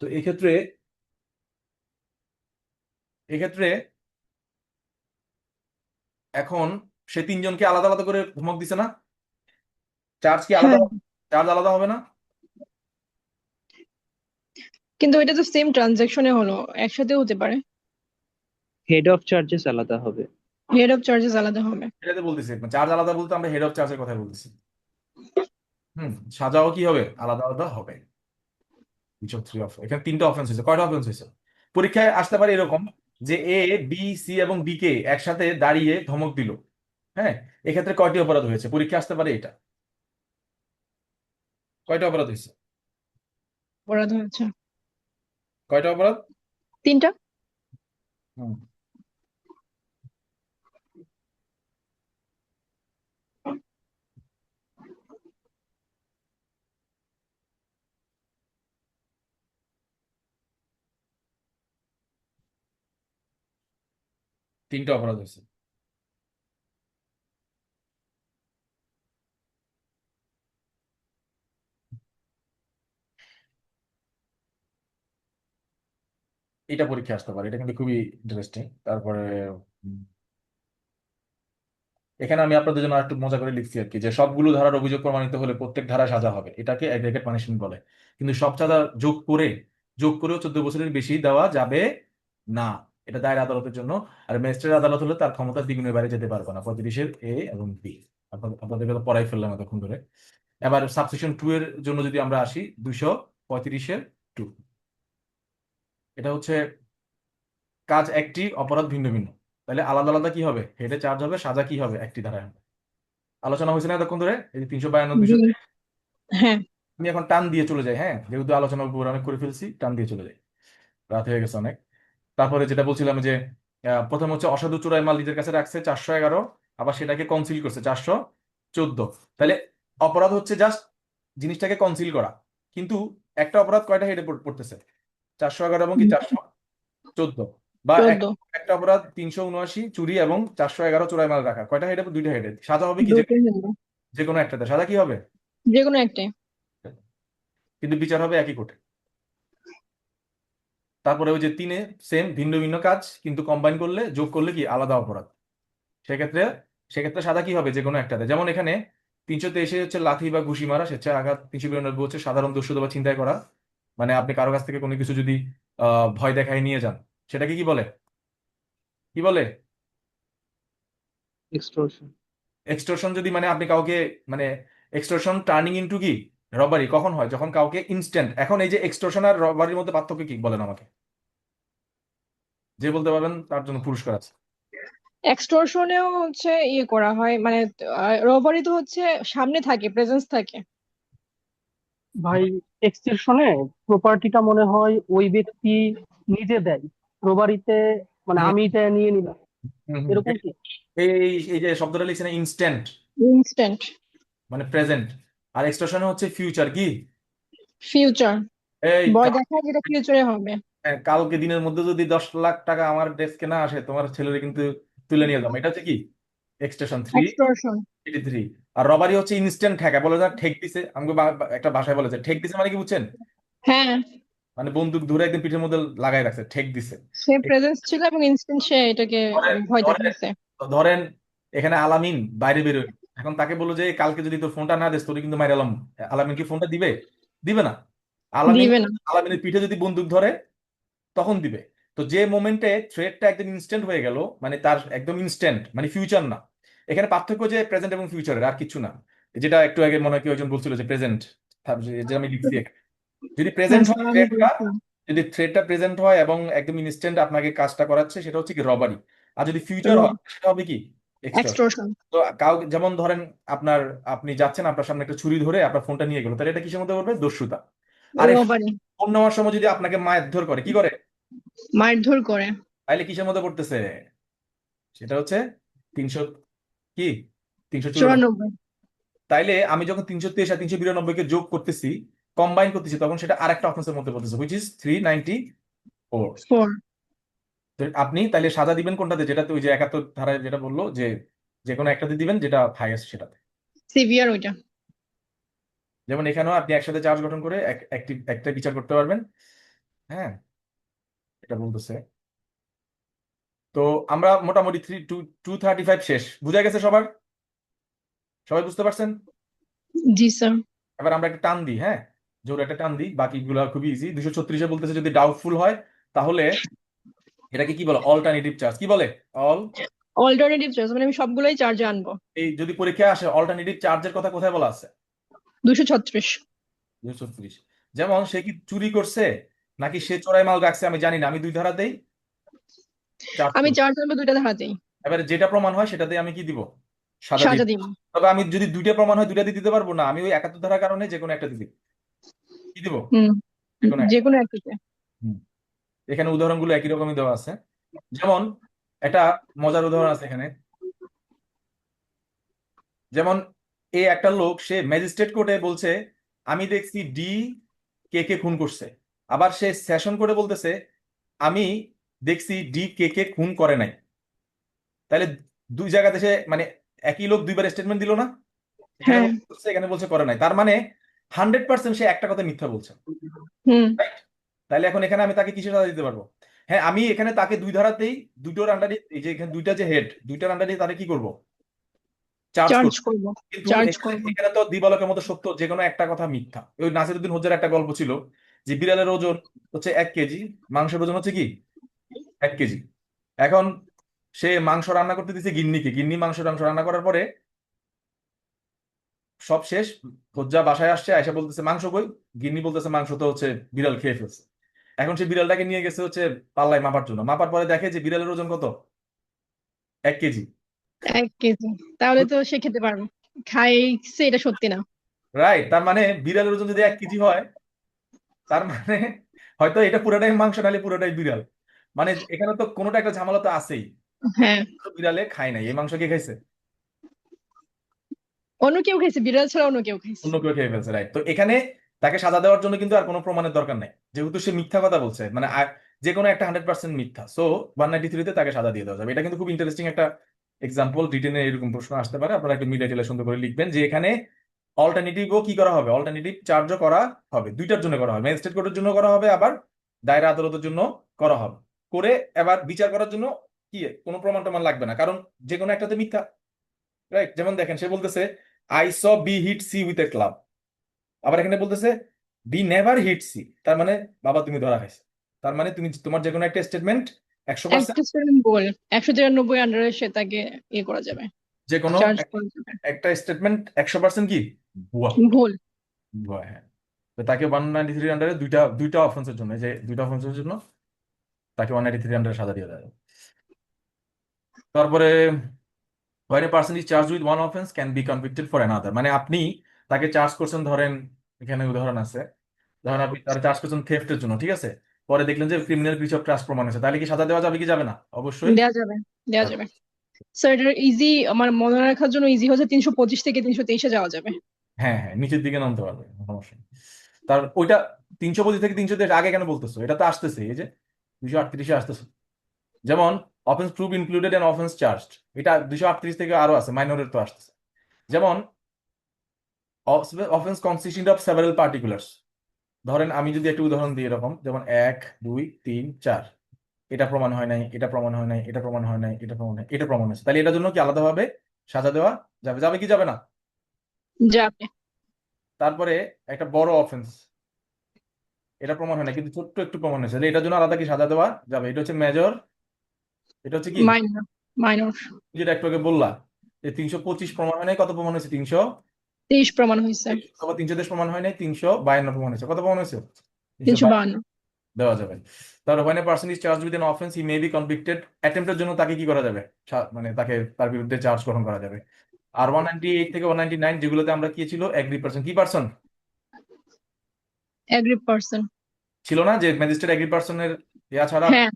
তো এক্ষেত্রে এখন সে তিনজনকে আলাদা আলাদা করে ধমক দিছে না? চার্জ কি আলাদা, হ্যাঁ, চার্জ আলাদা হবে না? কিন্তু এটা তো সেম ট্রানজাকশনে হলো, একসাথেও হতে পারে। হেড অফ চার্জেস আলাদা হবে। হেড অফ চার্জেস আলাদা হবে। এটাতে বলতেছি, চার্জ আলাদা বলতে আমরা হেড অফ চার্জের কথা বলতেছি। সাজাও কি হবে, আলাদা আলাদা হবে। ইচ অফ থ্রি অফ, এখানে 3টা অফেন্স হয়েছে। কয়টা অফেন্স হয়েছে? পরীক্ষায় আসতে পারে এরকম যে এ বি সি এবং ডি কে একসাথে দাঁড়িয়ে ধমক দিল। হ্যাঁ, এক্ষেত্রে কয়টি অপরাধ হয়েছে? পরীক্ষা আসতে পারে এটা, কয়টা অপরাধ হয়েছে? অপরাধ হয়েছে কয়টা অপরাধ? 3টা। হুম, 3টা অপরাধ হয়েছে। এটা পরীক্ষা আসতে পারে, এটা কিন্তু খুবই ইন্টারেস্টিং। তারপরে উম, এখানে আমি আপনাদের জন্য একটু মজা করে লিখছি আর কি, যে সবগুলো ধারার অভিযোগ প্রমাণিত হলে প্রত্যেক ধারা সাজা হবে, এটাকে অ্যাগ্রিগেট পানিশমেন্ট বলে। কিন্তু সব সাজা যোগ করেও 14 বছরের বেশি দেওয়া যাবে না, এটা দায়ের আদালতের জন্য। আর ম্যাজিস্ট্রেট আদালত হলে তার ক্ষমতা দ্বিগুণের বাইরে যেতে পারবে না। 35-এর এ এবং বি আপনাদেরকে তো পড়াই ফেললাম এতক্ষণ ধরে। এবার সাবসেকশন 2 এর জন্য যদি আমরা আসি, 235-এর 2, এটা হচ্ছে কাজ একটি, অপরাধ ভিন্ন ভিন্ন। তাহলে আলাদা আলাদা কি হবে, হেডে চার্জ হবে, সাজা কি হবে, একটি ধারায় হবে। আলোচনা হয়েছে না এতক্ষণ ধরে, এই 352, জি, 200। হ্যাঁ। আমি এখন টান দিয়ে চলে যাই, হ্যাঁ, যেহেতু আলোচনা উপর অনেক করে ফেলছি, টান দিয়ে চলে যাই, রাত হয়ে গেছে অনেক। তারপরে যেটা বলছিলাম যে প্রথম হচ্ছে অসাধু চোরাই মাল নিজের কাছে রাখছে 411, আবার সেটাকে কনসিল করছে 414। তাহলে অপরাধ হচ্ছে জাস্ট জিনিসটাকে কনসিল করা, কিন্তু একটা অপরাধ কয়টা হেডে পড়তেছে, 411 এবং কি 414। বা 14। একটা অপরাধ 379 চুরি এবং 411 চোরাই মাল রাখা, কয়টা হেডে? 2টা হেডে। সাজা হবে কি, দুটো হলো, যে কোনো একটাতে সাজা কি হবে, যে কোনো একটাই। কিন্তু বিচার হবে একই কোর্টে। তারপরে ওই যে 3-এ সেম ভিন্ন ভিন্ন কাজ, কিন্তু কম্বাইন করলে, যোগ করলে কি আলাদা অপরাধ। সেক্ষেত্রে সেক্ষেত্রে সাদা কি হবে, যে কোনো একটাতে। যেমন এখানে 323 হচ্ছে লাথি বা ঘুষি মারা, স্বেচ্ছায় আঘাত। 392 হচ্ছে সাধারণ দস্যুতা বা ছিনতাই করা, মানে আপনি কারো কাছ থেকে কোনো কিছু যদি ভয় দেখায় নিয়ে যান, সেটাকে কি বলে, কি বলে? এক্সটর্শন। এক্সটর্শন। যদি মানে আপনি কাউকে, মানে এক্সটর্শন টার্নিং ইনটু কি রবারি কখন হয়, যখন কাউকে ইনস্ট্যান্ট। এখন এই যে এক্সটর্শন আর রবারির মধ্যে পার্থক্য কি বলেন আমাকে, যে বলতে পারবেন তার জন্য পুরস্কার আছে। এক্সটর্শনেও হচ্ছে ইয়ে করা হয়, মানে রবারি তো হচ্ছে সামনে থাকে, প্রেজেন্স থাকে। ভাই, এক্সটর্শনে প্রপার্টিটা মনে হয় ওই ব্যক্তি নিজে দেয়, রোবারিতে মানে হুম আমি এটা নিয়ে নিলাম, হুম হুম। এরকম কি? এই যে শব্দটা লিখছে না, ইনস্ট্যান্ট ইনস্ট্যান্ট। মানে প্রেজেন্ট, আর এক্সটেনশনে হচ্ছে ফিউচার কি, ফিউচার, এই ভয় দেখায় যেটা ফিউচারে হবে। কালকে দিনের মধ্যে যদি 10 লাখ টাকা আমার ডেস্কে না আসে, তোমার ছেলের কিন্তু তুলে নিয়ে যাবো, এটা হচ্ছে কি এক্সটেনশন 3 এক্সটর্শন। 83। আর রবারি হচ্ছে ইনস্ট্যান্ট ঠেকা, বলে যা ঠেক দিছে, আমাকে একটা ভাষায় বলেছে ঠেক দিছে মানে কি বুঝছেন, হ্যাঁ, মানে বন্দুক ধরে একদম পিঠের মধ্যে লাগাই রাখছে, ঠেক দিছে। সে প্রেজেন্স ছিল এবং ইনস্ট্যান্ট সে এটাকে ধরেন ভয় ধরেন দেখাইছে। ধরেন এখানে আলামিন বাইরে বেরোয়, এখন তাকে বললো যে কালকে যদি তোর ফোনটা না দিস তোর কিন্তু মাইরালাম, আলামিন কি ফোনটা দিবে? দিবে না। আলামিন দিবে না। আলামিনের পিঠে যদি বন্দুক ধরে তখন দিবে। তো যে মোমেন্টে থ্রেডটা একদম ইনস্ট্যান্ট হয়ে গেল, মানে তার একদম ইনস্ট্যান্ট মানে ফিউচার না, এখানে পার্থক্য যে প্রেজেন্ট এবং ফিউচারের, আর কিছু না। যেটা একটু আগে মনে হয় কেউ একজন বলছিল যে প্রেজেন্ট, যে আমি লিখছি এখানে। যদি প্রেজেন্ট আচ্ছা, হয় আমি থ্রেডটা, বলছি যদি থ্রেডটা প্রেজেন্ট হয় এবং একদম ইনস্ট্যান্ট আপনাকে কাজটা করাচ্ছে, সেটা হচ্ছে কি রবারি। আর যদি ফিউচার হয় সেটা হবে কি এক্সটর্শন। এক্সটর্শন। তো যেমন ধরেন আপনি যাচ্ছেন, আপনার সামনে একটা ছুরি ধরে আপনার ফোনটা নিয়ে গেল, তাহলে এটা কিসের মধ্যে পড়বে? দস্যুতা। আর এই রবারি। ফোন নেওয়ার সময় যদি আপনাকে মারধর করে, কি করে? মারধর করে। তাইলে কিসের মধ্যে পড়তেছে? সেটা হচ্ছে 300 কি 394। 94। তাইলে আমি যখন 323 আর 392 কে যোগ করতেছি, কম্বাইন করতেছি, তখন সেটা আরেকটা অফেন্সের মধ্যে পড়তেছে, হুইচ ইজ 394। 4। তো আপনি তাইলে সাজা দিবেন কোনটাতে? যেটাতে ওই যে 71 ধারায় যেটা বললো যে যে কোনো একটাতে দিবেন যেটা হাইয়েস্ট সেটাতে। সিভিয়ার ওইটা। যেমন এখানেও আপনি একসাথে চার্জ গঠন করে একটা বিচার করতে পারবেন। হ্যাঁ, এটা বলতেছে। তো আমরা মোটামুটি 235 শেষ, বুঝা গেছে সবার? সবাই বুঝতে পারছেন? জি স্যার। এবার আমরা একটা টান দিই, হ্যাঁ, জোরে একটা টান দিই, বাকিগুলো খুবই ইজি। 236-এ বলতেছে যদি ডাউটফুল হয় তাহলে এটাকে কি বলে? Alternative charge. কি বলে? অল অল্টারনেটিভ চয়েস, মানে আমি সবগুলোই চার্জে আনবো। এই যদি পরীক্ষায় আসে অল্টারনেটিভ চার্জের কথা কোথায় বলা আছে? 236। 236। যেমন সে কি চুরি করছে নাকি সে চোরাই মাল রাখছে আমি জানি না, আমি দুই ধারা দেই, চার্জ আমি করব। চার্জ আনবো দুইটা ধারাতেই। এবারে যেটা প্রমাণ হয় সেটাতে আমি কি দিব? সাজা দিব। সাজা দিব। তবে আমি যদি দুইটা প্রমাণ হয় দুইটা দিয়ে দিতে পারবো না, আমি ওই 71 ধারার কারণে যে কোনো একটা দিয়ে দিব। কি দিব? হুম, যে কোনো যে একটা। কোনো একটাতে। হুম। এখানে উদাহরণগুলো একই রকমই দেওয়া আছে। যেমন একটা মজার উদাহরণ আছে এখানে, যেমন একটা লোক সে ম্যাজিস্ট্রেট কোর্টে বলছে আমি দেখছি ডি কে কে খুন করছে, আবার সে সেশন কোর্টে বলতেছে আমি দেখছি ডি কে কে খুন করে নাই। তাহলে দুই জায়গাতে সে মানে একই লোক দুইবার স্টেটমেন্ট দিল না? এখানে হ্যাঁ। বলছে, এখানে বলছে করে নাই, তার মানে 100% সে একটা কথা মিথ্যা বলছে। হুম। Right? তাহলে এখন এখানে আমি তাকে কিসের সাজা দিতে পারবো? হ্যাঁ, আমি এখানে তাকে দুই ধারাতেই দুটোর আন্ডারে, এই যে এখানে দুইটা যে হেড, দুইটার আন্ডারে তারে কি করব? চার্জ চার্জ করব। করব। কিন্তু চার্জ এখানে করব। এখানে তো দিবালোকের মতো সত্য যে কোনো একটা কথা মিথ্যা। ওই নাসিরুদ্দিন হোজ্জার একটা গল্প ছিল যে বিড়ালের ওজন হচ্ছে 1 কেজি, মাংসের ওজন হচ্ছে কি 1 কেজি। এখন সে মাংস রান্না করতে দিছে গিন্নিকে, গিন্নি মাংস টাংস রান্না করার পরে সব শেষ, হোজ্জা বাসায় আসছে, আয়সা বলতেছে মাংস কই? গিন্নি বলতেছে মাংস তো হচ্ছে বিড়াল খেয়ে ফেলছে। এখন সে বিড়ালটাকে নিয়ে গেছে হচ্ছে পাল্লায় মাপার জন্য, মাপার পরে দেখে যে বিড়ালের ওজন কত? 1 কেজি। 1 কেজি। তাহলে তো সে খেতে পারবে, খাইছে, এটা সত্যি না। রাইট, তার মানে বিড়ালের ওজন যদি 1 কেজি হয়, তার মানে হয়তো এটা পুরোটাই মাংস নাহলে পুরোটাই বিড়াল। মানে এখানে তো কোনোটা একটা ঝামেলা তো আছেই। হ্যাঁ, বিড়ালে খায় নাই, এই মাংস কে খাইছে? অন্য কেউ খাইছে, বিড়াল ছাড়া অন্য কেউ খাইছে। অন্য কেউ খেয়ে ফেলছে, রাইট। তো এখানে তাকে সাজা দেওয়ার জন্য কিন্তু আর কোনো প্রমাণের দরকার নাই, যেহেতু সে মিথ্যা কথা বলছে, মানে যে কোনো একটা 100% মিথ্যা, সো 193-তে তাকে সাজা দিয়ে দেওয়া যাবে। এটা কিন্তু খুব ইন্টারেস্টিং একটা এক্সাম্পল, রিটেনে এরকম প্রশ্ন আসতে পারে, আপনারা একটু মিলে টেলে সুন্দর করে লিখবেন যে এখানে অল্টারনেটিভও কি করা হবে? অল্টারনেটিভ চার্জও করা হবে, দুইটার জন্য করা হবে, ম্যাজিস্ট্রেট কোর্টের জন্য করা হবে, আবার দায়রা আদালতের জন্য করা হবে। করে এবার বিচার করার জন্য কি কোনো প্রমাণ টমাণ লাগবে না, কারণ যে কোনো একটাতে মিথ্যা, রাইট। যেমন দেখেন সে বলতেছে I saw B hit C with a club, আবার এখানে বলতেছে বি নেভার হিট সি, তার মানে বাবা তুমি ধরা খাইছে। তার মানে তুমি তোমার যে কোনো একটা স্টেটমেন্ট 100% একটা স্টুডেন্ট বল 193 আন্ডারে সে তাকে ইয়ে করা যাবে, যে কোনো চার্জ করা যাবে। একটা স্টেটমেন্ট 100% কি ভুয়া। ভুল। ভুয়া, হ্যাঁ। তো তাকে 193 আন্ডারে দুইটা দুইটা অফেন্সের জন্য, যে দুইটা অফেন্সের জন্য তাকে 193 আন্ডারে সাজা দিয়ে দেয়। তারপরে when a person is charged with one offense can be convicted for another, মানে আপনি তাকে চার্জ করছেন, ধরেন এখানে উদাহরণ আছে, ধরেন আপনি তার চার্জ করছেন থেফটের জন্য, ঠিক আছে, পরে দেখলেন যে ক্রিমিনাল ব্রিচ অফ ট্রাস্ট প্রমাণ হয়েছে, তাহলে কি সাজা দেওয়া যাবে কি যাবে না? অবশ্যই দেওয়া যাবে, দেওয়া যাবে। স্যার এটা ইজি, আমার মনে রাখার জন্য ইজি হচ্ছে 325 থেকে 323-এ যাওয়া যাবে। হ্যাঁ হ্যাঁ, নিচের দিকে নামতে পারবে, কোনো সমস্যা নেই। তার ওইটা 325 থেকে 323 আগে কেন বলতেছো? এটা তো আসতেছে, এই যে 238-এ আসতেছে। যেমন offence proof included and offence charged, এটা 238 থেকে আরো আছে, মাইনরের তো আসতেছে। যেমন offence consisting of several particulars, ধরেন আমি যদি একটা উদাহরণ দিই এরকম, যেমন 1 2 3 4, এটা প্রমাণ হয় নাই, এটা প্রমাণ হয় নাই, এটা প্রমাণ হয় নাই, এটা প্রমাণ হয়, এটা প্রমাণ হয়েছে, তাহলে এটার জন্য কি আলাদাভাবে সাজা দেওয়া যাবে? যাবে কি যাবে না? যাবে। তারপরে একটা বড় অফেন্স, এটা প্রমাণ হয় না কিন্তু ছোট্ট একটু প্রমাণ হয়েছে, তাহলে এটার জন্য আলাদা কি সাজা দেওয়া যাবে? এটা হচ্ছে মেজর, এটা হচ্ছে কি মাইনর, মাইনর। যেটা একটু আগে বললা যে 325 প্রমাণ হয় নাই, কত প্রমাণ হয়েছে? 23 প্রমাণ হয়েছে, 300। আবার 323 প্রমাণ হয় নাই, 352 প্রমাণ হয়েছে, কত প্রমাণ হয়েছে? 352। দেওয়া যাবে। তাহলে when a person is charged with an offense he may be convicted, অ্যাটেম্পটের জন্য তাকে কি করা যাবে? মানে তাকে তার বিরুদ্ধে চার্জ গ্রহণ করা যাবে। আর 198 থেকে 199 যেগুলোতে আমরা কি ছিল, এগ্রি পারসন, কি পারসন এগ্রি পারসন। ছিল না, যে ম্যাজিস্ট্রেট এগ্রি পারসনের ইয়া ছাড়া হ্যাঁ,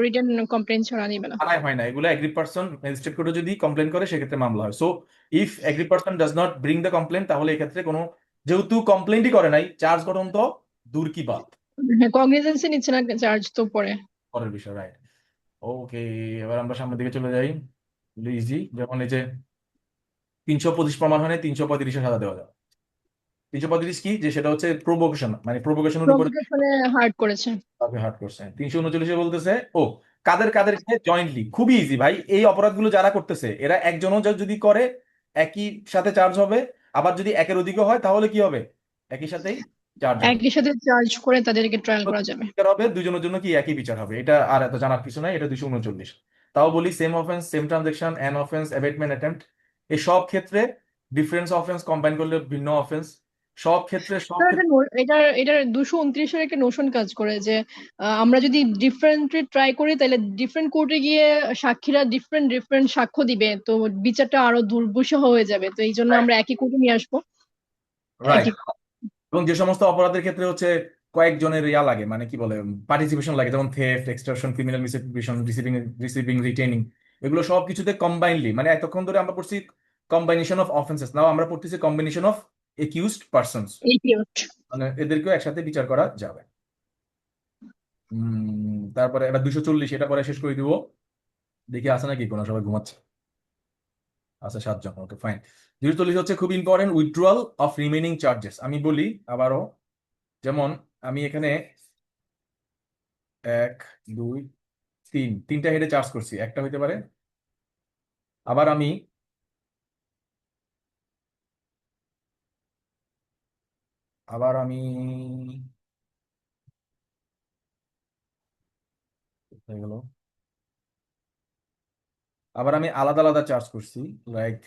রিটেন কমপ্লেইন ছাড়া নিবে না। থানায় হয় না, এগুলো এগ্রি পারসন ম্যাজিস্ট্রেট কোর্টে যদি কমপ্লেন করে সেক্ষেত্রে মামলা হয়। So if aggrieved person does not bring the complaint, তাহলে এক্ষেত্রে কোনো, যেহেতু কমপ্লেনই করে নাই, চার্জ গঠন তো দূর কি বাত, হ্যাঁ, কগনিজেন্সি নিচ্ছে না, চার্জ তো পরে। পরের বিষয়, রাইট। ওকে, এবার আমরা সামনের দিকে চলে যাই, ইজি। যেমন এই যে 325 প্রমাণ হয় না, 335-এ সাজা দেওয়া যাবে। 335 কি, যে সেটা হচ্ছে প্রভোকেশন, মানে প্রভোকেশনের উপরে প্রভোকেশনে হার্ট করেছে। তাকে হার্ট করছে। 339-এ বলতেছে ও কাদের কাদের জয়েন্টলি, খুবই ইজি ভাই, এই অপরাধগুলো যারা করতেছে এরা একজনও যদি করে একই সাথে চার্জ হবে, আবার যদি একের অধিকও হয় তাহলে কি হবে? একই সাথেই চার্জ হবে, একই সাথে চার্জ করে তাদেরকে ট্রায়াল করা যাবে। বিচার হবে, দুজনের জন্য কি একই বিচার হবে। এটা আর এত জানার কিছু নাই, এটা 239। তাও বলি same offence same transaction an offence abetment attempt, এই সব ক্ষেত্রে ডিফারেন্স অফেন্স কম্বাইন করলে ভিন্ন অফেন্স, সব ক্ষেত্রে এটার 229-এর একটা নোশন কাজ করে যে আমরা যদি ডিফারেন্ট ট্রাই করি তাহলে ডিফারেন্ট কোর্টে গিয়ে সাক্ষীরা ডিফারেন্ট সাক্ষ্য দিবে, তো বিচারটা আরো দুর্বিষহ হয়ে যাবে। তো এই জন্য আমরা একই কোর্টে নিয়ে আসবো, রাইট। একই। এবং যে সমস্ত অপরাধের ক্ষেত্রে হচ্ছে কয়েকজনের ইয়া লাগে, মানে কি বলে, পার্টিসিপেশন লাগে, যেমন theft, extortion, criminal misapplication, receiving retaining, এগুলো সব কিছুতে কম্বাইনলি, মানে এতক্ষণ ধরে আমরা পড়ছি কম্বাইনেশন অফ অফেন্সেস, নাও আমরা পড়তেছি কম্বিনেশন অফ একিউজড পারসনস, এই পিরিয়ড। মানে এদেরকেও একসাথে বিচার করা যাবে। তারপরে এটা 240, এটা পরে শেষ করে দিব, দেখি আছে নাকি কোনো, সবাই ঘুমাচ্ছে, আচ্ছা 7 জন, ওকে ফাইন। 240 হচ্ছে খুব important, withdrawal of remaining charges. আমি বলি আবারও, যেমন আমি এখানে 1 2 3 তিনটা হেডে চার্জ করছি, একটা হইতে পারে, আবার আমি আবার আমি হয়ে গেল, আবার আমি আলাদা আলাদা চার্জ করছি, লাইক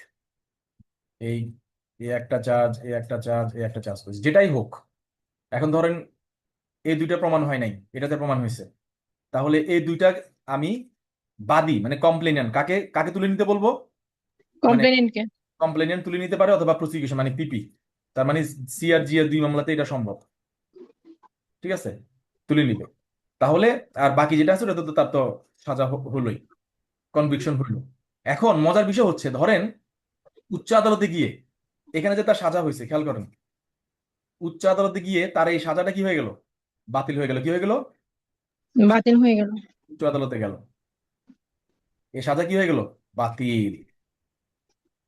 এই এই একটা চার্জ, এই একটা চার্জ, এই একটা চার্জ করছি, যেটাই হোক। এখন ধরেন এই দুইটা প্রমাণ হয় নাই, এটাতে প্রমাণ হয়েছে, তাহলে এই দুইটা আমি বাদী, মানে কমপ্লেনেন্ট, কাকে কাকে তুলে নিতে বলবো? মানে কমপ্লেনেন্টকে। কমপ্লেনেন্ট তুলে নিতে পারে, অথবা প্রসিকিউশন মানে পিপি, তার মানে সি আর জি এর দুই মামলাতে এটা সম্ভব, ঠিক আছে, তুলে নিবে। তাহলে আর বাকি যেটা আছে ওটা তো তার তো সাজা হলোই, কনভিকশন হইলো। এখন মজার বিষয় হচ্ছে, ধরেন উচ্চ আদালতে গিয়ে এখানে যে তার সাজা হয়েছে, খেয়াল করেন, উচ্চ আদালতে গিয়ে তার এই সাজাটা কি হয়ে গেল? বাতিল হয়ে গেল। কি হয়ে গেল? বাতিল হয়ে গেল। উচ্চ আদালতে গেল, এই সাজা কি হয়ে গেল? বাতিল।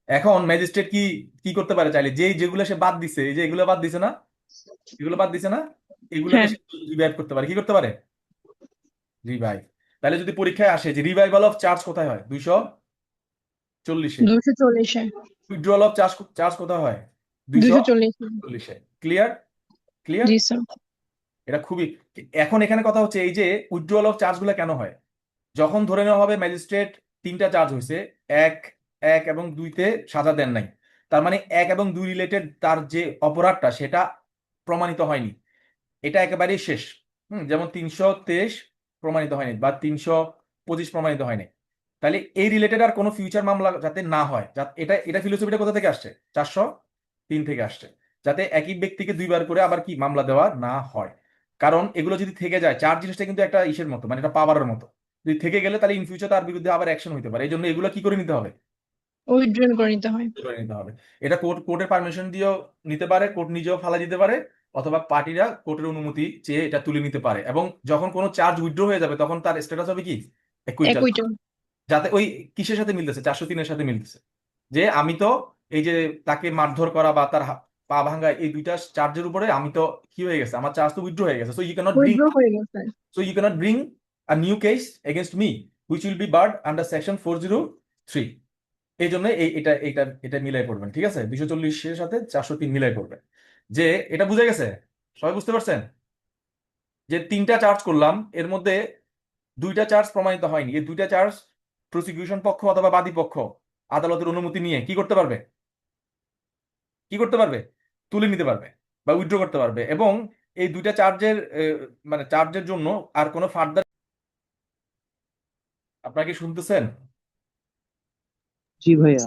এখন ম্যাজিস্ট্রেট কি কি করতে পারে চাইলে, যেগুলো সে বাদ দিছে, এই যে এগুলো বাদ দিছে না, এগুলো বাদ দিছে না, এগুলোকে হ্যাঁ, সে রিভাইভ করতে পারে। কি করতে পারে? রিভাইভ। তাহলে যদি পরীক্ষায় আসে যে রিভাইভাল অফ চার্জ কোথায় হয়, 240-এ, 240-এ। উইথড্রয়াল অফ চার্জ চার্জ কোথায় হয়, 240-এ। 240-এ। ক্লিয়ার? ক্লিয়ার? জি স্যার। এটা খুবই, এখন এখানে কথা হচ্ছে এই যে উইথড্রয়াল অফ চার্জ গুলো কেন হয়, যখন ধরে নেওয়া হবে ম্যাজিস্ট্রেট তিনটা চার্জ হয়েছে, এক এক এবং দুইতে সাজা দেন নাই, তার মানে 1 এবং 2 রিলেটেড তার যে অপরাধটা সেটা প্রমাণিত হয়নি, এটা একেবারেই শেষ। যেমন 323 প্রমাণিত হয়নি বা 325 প্রমাণিত হয়নি, তাহলে এই রিলেটেড আর কোনো ফিউচার মামলা যাতে না হয়, এটা এটা ফিলোসফিটা কোথা থেকে আসছে? 403 থেকে আসছে, যাতে একই ব্যক্তিকে দুইবার করে আবার কি মামলা দেওয়া না হয়। কারণ এগুলো যদি থেকে যায়, চার্জ জিনিসটা কিন্তু একটা ইসের মতো, মানে এটা পাওয়ারের মতো, যদি থেকে গেলে তাহলে ইন ফিউচার তার বিরুদ্ধে আবার অ্যাকশন হতে পারে। এই জন্য এগুলো কি করে নিতে হবে? উইথড্রল করে নিতে হয়। করে নিতে হবে। এটা কোর্টের পারমিশন দিয়েও নিতে পারে, কোর্ট নিজেও ফালা দিতে পারে, অথবা পার্টিরা কোর্টের অনুমতি চেয়ে এটা তুলে নিতে পারে। এবং যখন কোনো চার্জ উইথড্র হয়ে যাবে তখন তার স্ট্যাটাস হবে কি? একুইটাল। অ্যাকুইটাল। যাতে ওই কিসের সাথে মিলতেছে? 403-এর সাথে মিলতেছে, যে আমি তো এই যে তাকে মারধর করা বা তার পা ভাঙা, এই দুইটা চার্জের উপরে আমি তো কি হয়ে গেছে, আমার চার্জ তো উইথড্র হয়ে গেছে, so you cannot bring withdraw হয়ে গেছে। A new case against me which will be barred under section 403। এই জন্য এটা এটা এটা মিলাই পড়বেন, ঠিক আছে? 240-এর সাথে 403 মিলাই পড়বেন। যে এটা বুঝে গেছে? সবাই বুঝতে পারছেন যে তিনটা চার্জ করলাম, এর মধ্যে দুইটা চার্জ প্রমাণিত হয়নি, এই দুইটা চার্জ প্রসিকিউশন পক্ষ অথবা বাদী পক্ষ আদালতের অনুমতি নিয়ে কি করতে পারবে? কি করতে পারবে? তুলে নিতে পারবে বা উইথড্র করতে পারবে। এবং এই দুইটা চার্জের মানে চার্জের জন্য আর কোনো ফার্দার, আপনারা কি শুনতেছেন? জি ভাইয়া।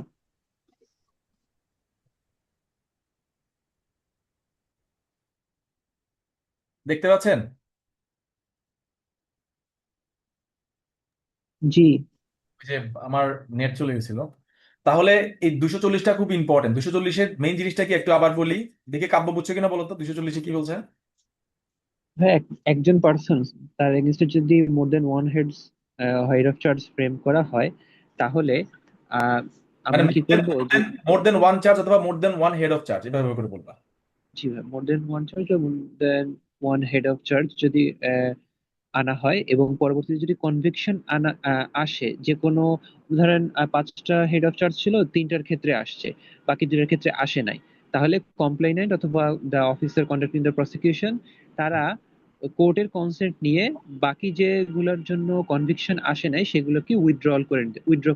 দেখতে পাচ্ছেন? জি ওই যে আমার নেট চলে গেছিল। তাহলে এই 240টা খুব ইম্পর্টেন্ট। 240-এর মেইন জিনিসটা কি একটু আবার বলি, দেখে কাব্য বুঝছে কিনা বলো তো। 240-এ কি বলছে? ভাইয়া, একজন পার্সন তার এগেনস্টে যদি more than one head of charge frame করা হয়, তাহলে আহ, মানে আমরা কি করব যে মোর দেন ওয়ান চার্জ অথবা more than one head of charge, এভাবে করে বলবা। জি ভাই, more than one charge more than one head of charge যদি আনা হয়, এবং পরবর্তীতে যদি কনভিকশন আসে, যে কোনো ধরেন 5টা হেড অফ চার্জ ছিল, 3টার ক্ষেত্রে আসছে, বাকি 2টার ক্ষেত্রে আসে নাই, তাহলে কমপ্লেইন্যান্ট অথবা the officer conducting the prosecution তারা কোর্টের কনসেন্ট নিয়ে বাকি যেগুলোর জন্য কনভিকশন আসে নাই সেগুলোকে উইথড্র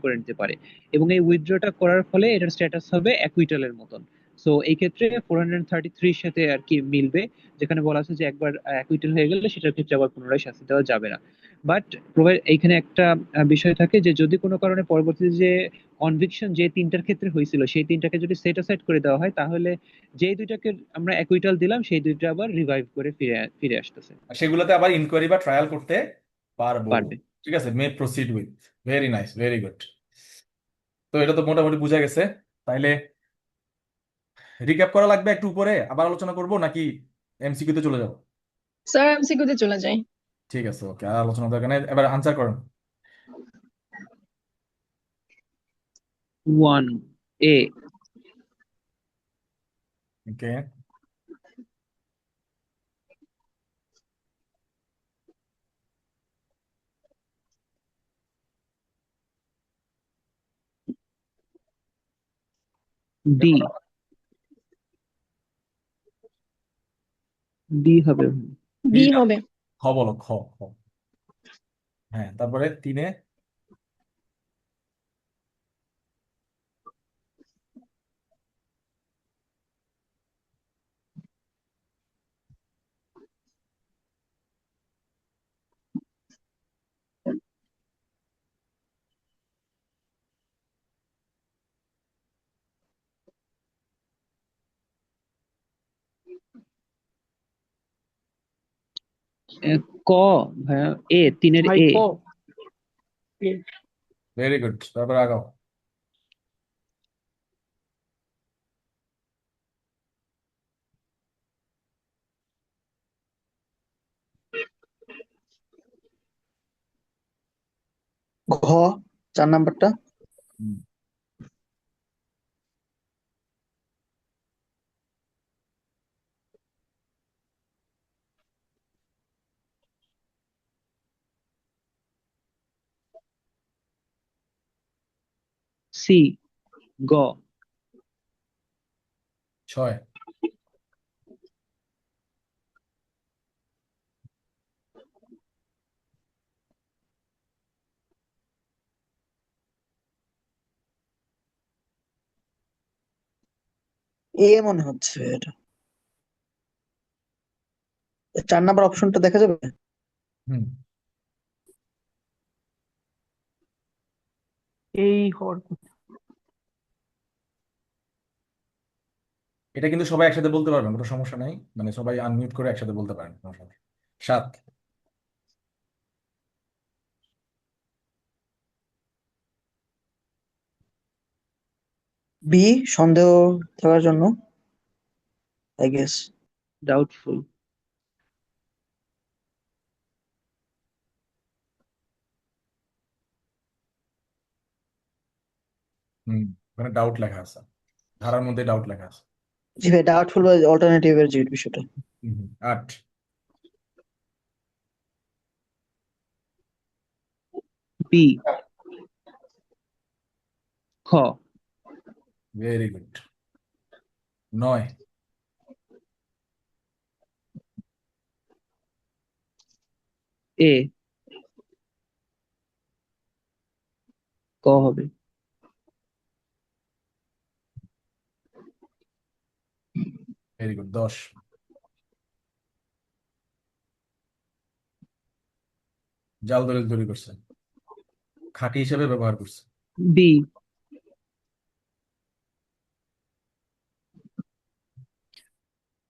করে নিতে পারে, এবং এই উইথড্রটা করার ফলে এটার স্ট্যাটাস হবে অ্যাকুইটালের মতন। সো এই ক্ষেত্রে 433-র সাথে আর কি মিলবে, যেখানে বলা আছে যে একবার অ্যাকুইটাল হয়ে গেলে সেটার ক্ষেত্রে আবার পুনরায় শাস্তি দেওয়া যাবে না। বাট এইখানে একটা বিষয় থাকে, যে যদি কোনো কারণে পরবর্তীতে যে কনভিকশন যে 3টার ক্ষেত্রে হয়েছিল সেই 3টাকে যদি সেট অ্যাসাইড করে দেওয়া হয়, তাহলে যেই 2টাকে আমরা অ্যাকুইটাল দিলাম সেই 2টা আবার রিভাইভ করে ফিরে ফিরে আসতেছে। আর সেগুলোতে আবার ইনকোয়ারি বা ট্রায়াল করতে পারবো। পারবে। ঠিক আছে, may proceed with. Very nice, very good. তো এটা তো মোটামুটি বোঝা গেছে। তাইলে রিক্যাপ করা লাগবে একটু, উপরে আবার আলোচনা করব নাকি এমসিকিউ তে চলে যাব? স্যার এমসিকিউ তে চলে যাই। ঠিক আছে, ওকে, আর আলোচনা দরকার নেই, এবার আনসার করেন। 1A। ওকে, ডি। ডি হবে। বি হবে। খ বলো, খ খ। হ্যাঁ, তারপরে 3-এ ক ভাইয়া, 3-এর ভাই এ। ক। ভেরি গুড, তারপরে আগাও। ঘ, 4 নাম্বারটা। হুম, সি। গ। 6। এ মনে হচ্ছে এটা। 4 নাম্বার অপশনটা দেখা যাবে? হুম, এই হওয়ার কথা। এটা কিন্তু সবাই একসাথে বলতে পারবেন, কোনো সমস্যা নাই, মানে সবাই আনমিউট করে একসাথে বলতে পারেন, কোনো সমস্যা নেই। 7। বি, সন্দেহ থাকার জন্য, আই গেস। ডাউটফুল। ওখানে ডাউট লেখা আছে, ধারার মধ্যে ডাউট লেখা আছে। জি ভাই, ডাউটফুল বা অল্টারনেটিভের যে বিষয়টা। 8। বি, খ, ভেরি গুড। 9। এ, ক হবে। Very good. 10। জাল দলিল তৈরি করছে, খাঁটি হিসেবে ব্যবহার করছে। বি,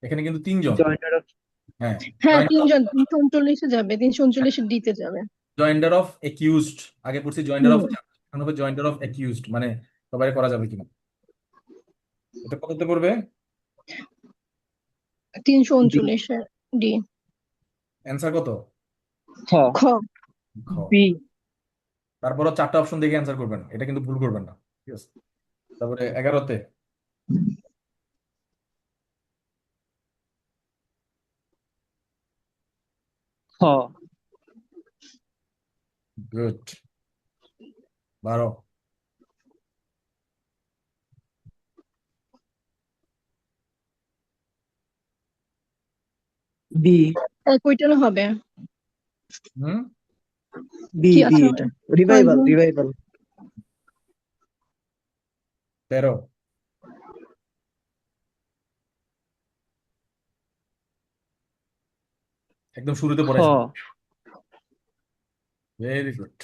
এখানে কিন্তু 3 জন। জয়েন্টার অফ, হ্যাঁ, হ্যাঁ 3 জন, 339-এ যাবে, 339-এর ডিতে যাবে। জয়েন্ডার অফ একিউজড, আগে পড়ছি জয়েন্ডার অফ, এখন হবে জয়েন্ডার অফ একিউজড, মানে সবাই করা যাবে কিনা। এটা কততে করবে? 339-এর ডি। অ্যান্সার কত? খ, খ। খ। বি। তারপরও 4টা অপশন দেখে অ্যান্সার করবেন, এটা কিন্তু ভুল করবেন না, ঠিক আছে? তারপরে 11তে খ, গুড। 12। বি, কুইটানো হবে। হুম, বি, কি বি, আছে? এটা রিভাইভাল, হ্যাঁ, রিভাইভাল। 13। একদম শুরুতে খ, পড়াইছি। Very good.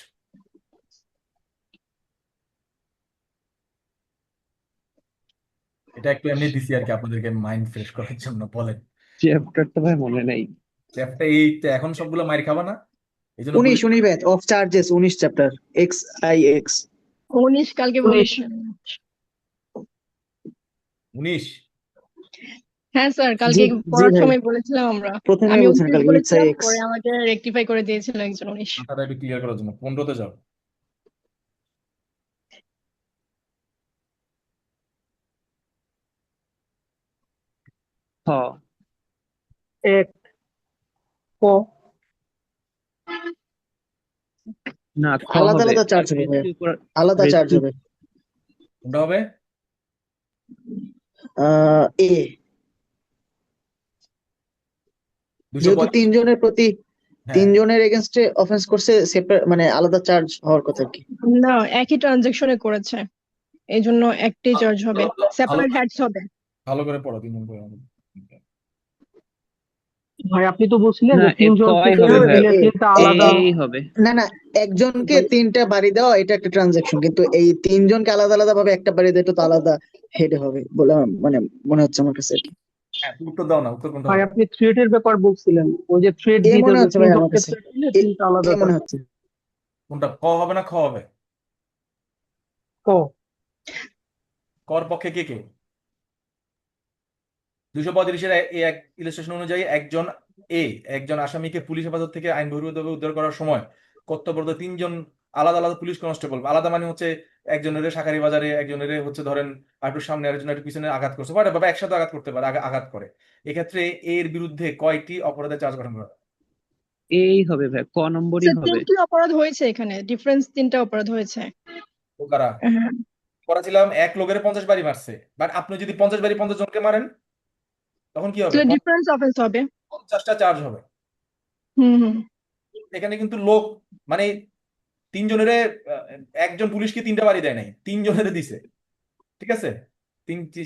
এটা একটু এমনি দিছি আর কি আপনাদেরকে মাইন্ড ফ্রেশ করার জন্য। বলেন, চ্যাপ্টারটা ভাই মনে নাই। চ্যাপ্টার 8, এখন সবগুলো মাইর খাবা না, এই জন্য 19, 19 batch of charges, 19 chapter, x I x. 19 কালকে 19। বলেছিলেন। 19। হ্যাঁ স্যার, জি, কালকে জি পড়ার ভাই, সময় বলেছিলাম আমরা। প্রথমেই আমি বলছেন 29 কালকে এক্স আই বলেছিলাম, এক্স। পরে আমাকে রেকটিফাই করে দিয়েছিল একজন 19। মাথাটা একটু ক্লিয়ার করার জন্য 15তে যাও। খ, এক। ক। না খ আলাদা হবে। আলাদা চার্জ হবে ভাই, রেসিপ্রোকাল, আলাদা চার্জ হবে। কোনটা হবে? এ, যেহেতু 235। তিনজনের প্রতি, হ্যাঁ, তিনজনের এগেনস্টে অফেন্স করছে, সেপারেট মানে আলাদা চার্জ হওয়ার কথা আর কি। না, একই ট্রানজাকশনে করেছে, এই জন্য একটাই চার্জ হবে, ভালো সেপারেট হ্যাডস হবে। ভালো করে পড়ো 3 জন করে। ভাই আপনি তো বলছিলেন না যে এ 3 জনকে কয় হবে এভাবে ভাই, দিলে এ, 3টা এ, আলাদা। এই হবে। না না, একজনকে ভাই 3টা বাড়ি দেওয়া এটা একটা ট্রানজাকশন, কিন্তু এই তিনজনকে আলাদা আলাদা ভাবে একটা বাড়ি দেওয়া, এটা তো আলাদা হেড হবে বলে মানে মনে হচ্ছে আমার কাছে আর কি। হ্যাঁ, তুমি উত্তর দাও না, উত্তর কোনটা ভাই হবে? আপনি থ্রেটের ব্যাপার বলছিলেন, ওই যে থ্রেট এ দিতে মনে হবে, হচ্ছে ভাই আমার 3 জনকে কাছে, থ্রেট দিলে এ 3টা আলাদা এ মনে চার্জ। হচ্ছে। কোনটা, ক হবে না খ হবে? ক। কর পক্ষে কে কে? 235-এর এই এক ইলাস্ট্রেশন অনুযায়ী একজন আসামিকে পুলিশ হেফাজত থেকে আইন বহির্ভূতভাবে উদ্ধার করার সময় কর্তব্যরত 3 জন আলাদা আলাদা পুলিশ কনস্টেবল, আলাদা মানে হচ্ছে একজনের শাঁখারি বাজারে, একজনের হচ্ছে ধরেন একটু সামনে, আরেকজন একটু পিছনে আঘাত করছে, বাবা একসাথে আঘাত করতে পারে, আঘাত করে। এক্ষেত্রে এর বিরুদ্ধে কয়টি অপরাধের চার্জ গঠন করা? এই হবে ভাই, ক নম্বরই স্যার হবে। 3টি অপরাধ হয়েছে এখানে, ডিফারেন্স 3টা অপরাধ হয়েছে। ও কারা? হ্যাঁ, করেছিলাম এক লোকের 50 বাড়ি মারছে, বাট আপনি যদি 50 বাড়ি 50 জনকে মারেন তখন কি হবে? তাহলে ডিফারেন্স অফেন্স হবে। 50টা চার্জ হবে। হুম। এখানে কিন্তু লোক মানে 3 জনের, একজন পুলিশকে 3টা বাড়ি দেয় নাই, 3 জনের দিছে, ঠিক আছে?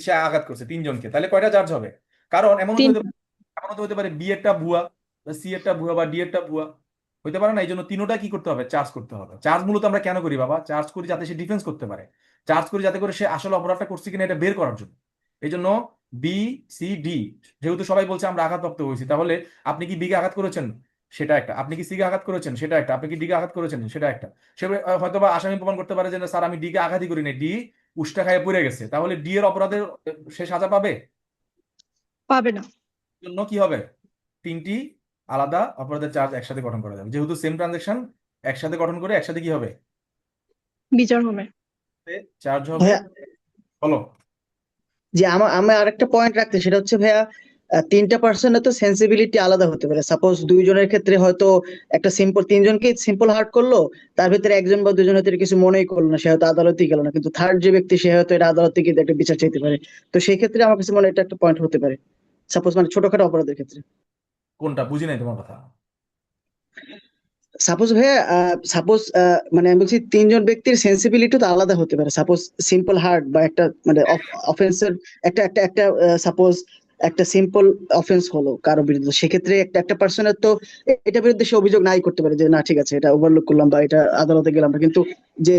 সে আঘাত করছে 3 জনকে, তাহলে কয়টা চার্জ হবে? কারণ এমন হতে 3। হতে এমন হতে হতে পারে বি একটা ভুয়া, সি একটা ভুয়া, বা ডি একটা ভুয়া, হইতে পারে না, এই জন্য তিনোটা কি করতে হবে, চার্জ করতে হবে। চার্জ মূলত আমরা কেন করি বাবা? চার্জ করি যাতে সে ডিফেন্স করতে পারে, চার্জ করি যাতে করে সে আসলে অপরাধটা করছে কিনা এটা বের করার জন্য। এই জন্য বি, সি, ডি, যেহেতু সবাই বলছে আমরা আঘাতপ্রাপ্ত হয়েছি, তাহলে আপনি কি বি কে আঘাত করেছেন, সেটা একটা। আপনি কি সি কে আঘাত করেছেন, সেটা একটা। আপনি কি ডি কে আঘাত করেছেন, সেটা একটা। সে হয়তো বা আসামি প্রমাণ করতে পারে যে না, স্যার আমি ডি কে আঘাতই করিনি, ডি উষ্টা খাইয়ে পড়ে গেছে, তাহলে ডি এর অপরাধের সে সাজা পাবে? পাবে না। জন্য কি হবে, তিনটি আলাদা অপরাধের চার্জ একসাথে গঠন করা যাবে, যেহেতু সেম ট্রানজাকশন একসাথে গঠন করে একসাথে কি হবে, বিচার হবে। চার্জ হবে। ভাইয়া বলো। যে আমার আরেকটা পয়েন্ট রাখতে, সেটা হচ্ছে ভাইয়া তিনটা পার্সনের তো সেন্সিবিলিটি আলাদা হতে পারে। সাপোজ দুইজনের ক্ষেত্রে হয়তো একটা সিম্পল, তিনজনকে সিম্পল হার্ট করলো, তার ভিতরে একজন বা দুজন হয়তো কিছু মনেই করলো না, সে হয়তো আদালতে গেল না, কিন্তু থার্ড যে ব্যক্তি সে হয়তো এটা আদালতে গিয়ে একটা বিচার চাইতে পারে। তো সেই ক্ষেত্রে আমার কাছে মনে হয় এটা একটা পয়েন্ট হতে পারে, সাপোজ মানে ছোটখাটো অপরাধের ক্ষেত্রে। কোনটা বুঝি নাই তোমার কথা? সাপোজ ভাইয়া, সাপোজ মানে আমি বলছি তিনজন ব্যক্তির সেন্সিবিলিটি তো আলাদা হতে পারে। সাপোজ সিম্পল হার্ট বা একটা মানে অফেন্সের একটা একটা একটা সাপোজ একটা সিম্পল অফেন্স হলো কারো বিরুদ্ধে, সেক্ষেত্রে একটা একটা পার্সনের তো এটা বিরুদ্ধে সে অভিযোগ নাই করতে পারে যে না ঠিক আছে এটা ওভারলুক করলাম বা এটা আদালতে গেলাম না, কিন্তু যে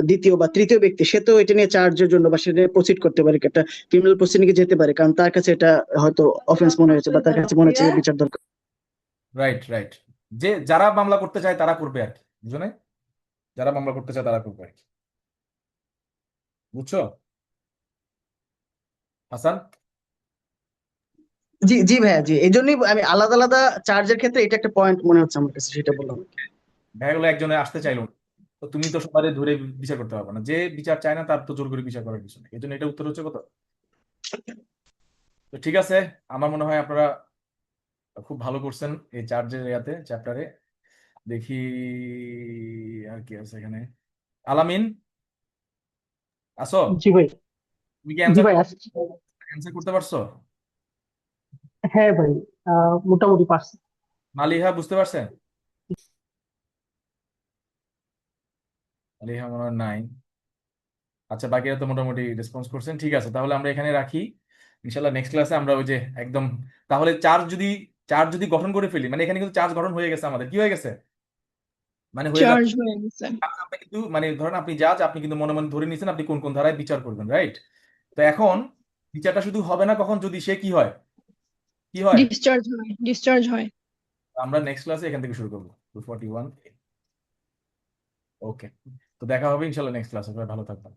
দ্বিতীয় বা তৃতীয় ব্যক্তি সে তো এটা নিয়ে চার্জের জন্য বা সেটা প্রসিড করতে পারে, একটা ক্রিমিনাল প্রসিডিং এ যেতে পারে, কারণ তার কাছে এটা হয়তো অফেন্স মনে হয়েছে বা তার কাছে মনে হচ্ছে বিচার দরকার। Right, right. যে যারা মামলা করতে চায় তারা করবে আর কি, বুঝো না? যারা মামলা করতে চায় তারা করবে আর কি, বুঝছো হাসান? জি জি ভাইয়া, জি এই জন্যই আমি আলাদা আলাদা চার্জের ক্ষেত্রে এটা একটা পয়েন্ট মনে হচ্ছে আমার কাছে, সেটা বললাম। দেখা গেলো একজনে আসতে চাইলো না, তো তুমি তো সবাই ধরে বিচার করতে পারবে না, যে বিচার চায় না তার তো জোর করে বিচার করার কিছু নেই। এই জন্য এটা উত্তর হচ্ছে কত। তো ঠিক আছে, আমার মনে হয় আপনারা খুব ভালো করছেন এই চার্জের ইয়াতে, চ্যাপ্টারে। দেখি আর কি আছে এখানে। আলামিন, আসো? জি ভাই। তুমি কি জি অ্যান্সার ভাই আসছি। অ্যান্সার করতে পারছো? হ্যাঁ ভাই, মোটামুটি পারছি। মালিহা বুঝতে পারছেন? মালিহা মনে হয় নাই। আচ্ছা, বাকিরা তো মোটামুটি রেসপন্স করছেন, ঠিক আছে, তাহলে আমরা এখানে রাখি। ইনশাল্লাহ নেক্সট ক্লাসে আমরা ওই যে একদম, তাহলে চার্জ যদি গঠন করে ফেলি, মানে এখানে কিন্তু চার্জ গঠন হয়ে গেছে, আমাদের কি হয়ে গেছে, মানে হয়ে যাবে। চার্জ হয়ে গেছে। আপনি কিন্তু মানে ধরেন আপনি জাজ, আপনি কিন্তু মনে মনে ধরে নিয়েছেন আপনি কোন কোন ধারায় বিচার করবেন, রাইট? তো এখন বিচারটা শুধু হবে না কখন, যদি সে কি হয়, কি হয়। ডিসচার্জ হয়, ডিসচার্জ হয়। আমরা নেক্সট ক্লাসে এখান থেকে শুরু করবো 241। ওকে, তো দেখা হবে ইনশাল্লাহ নেক্সট ক্লাসে, ভালো থাকবেন।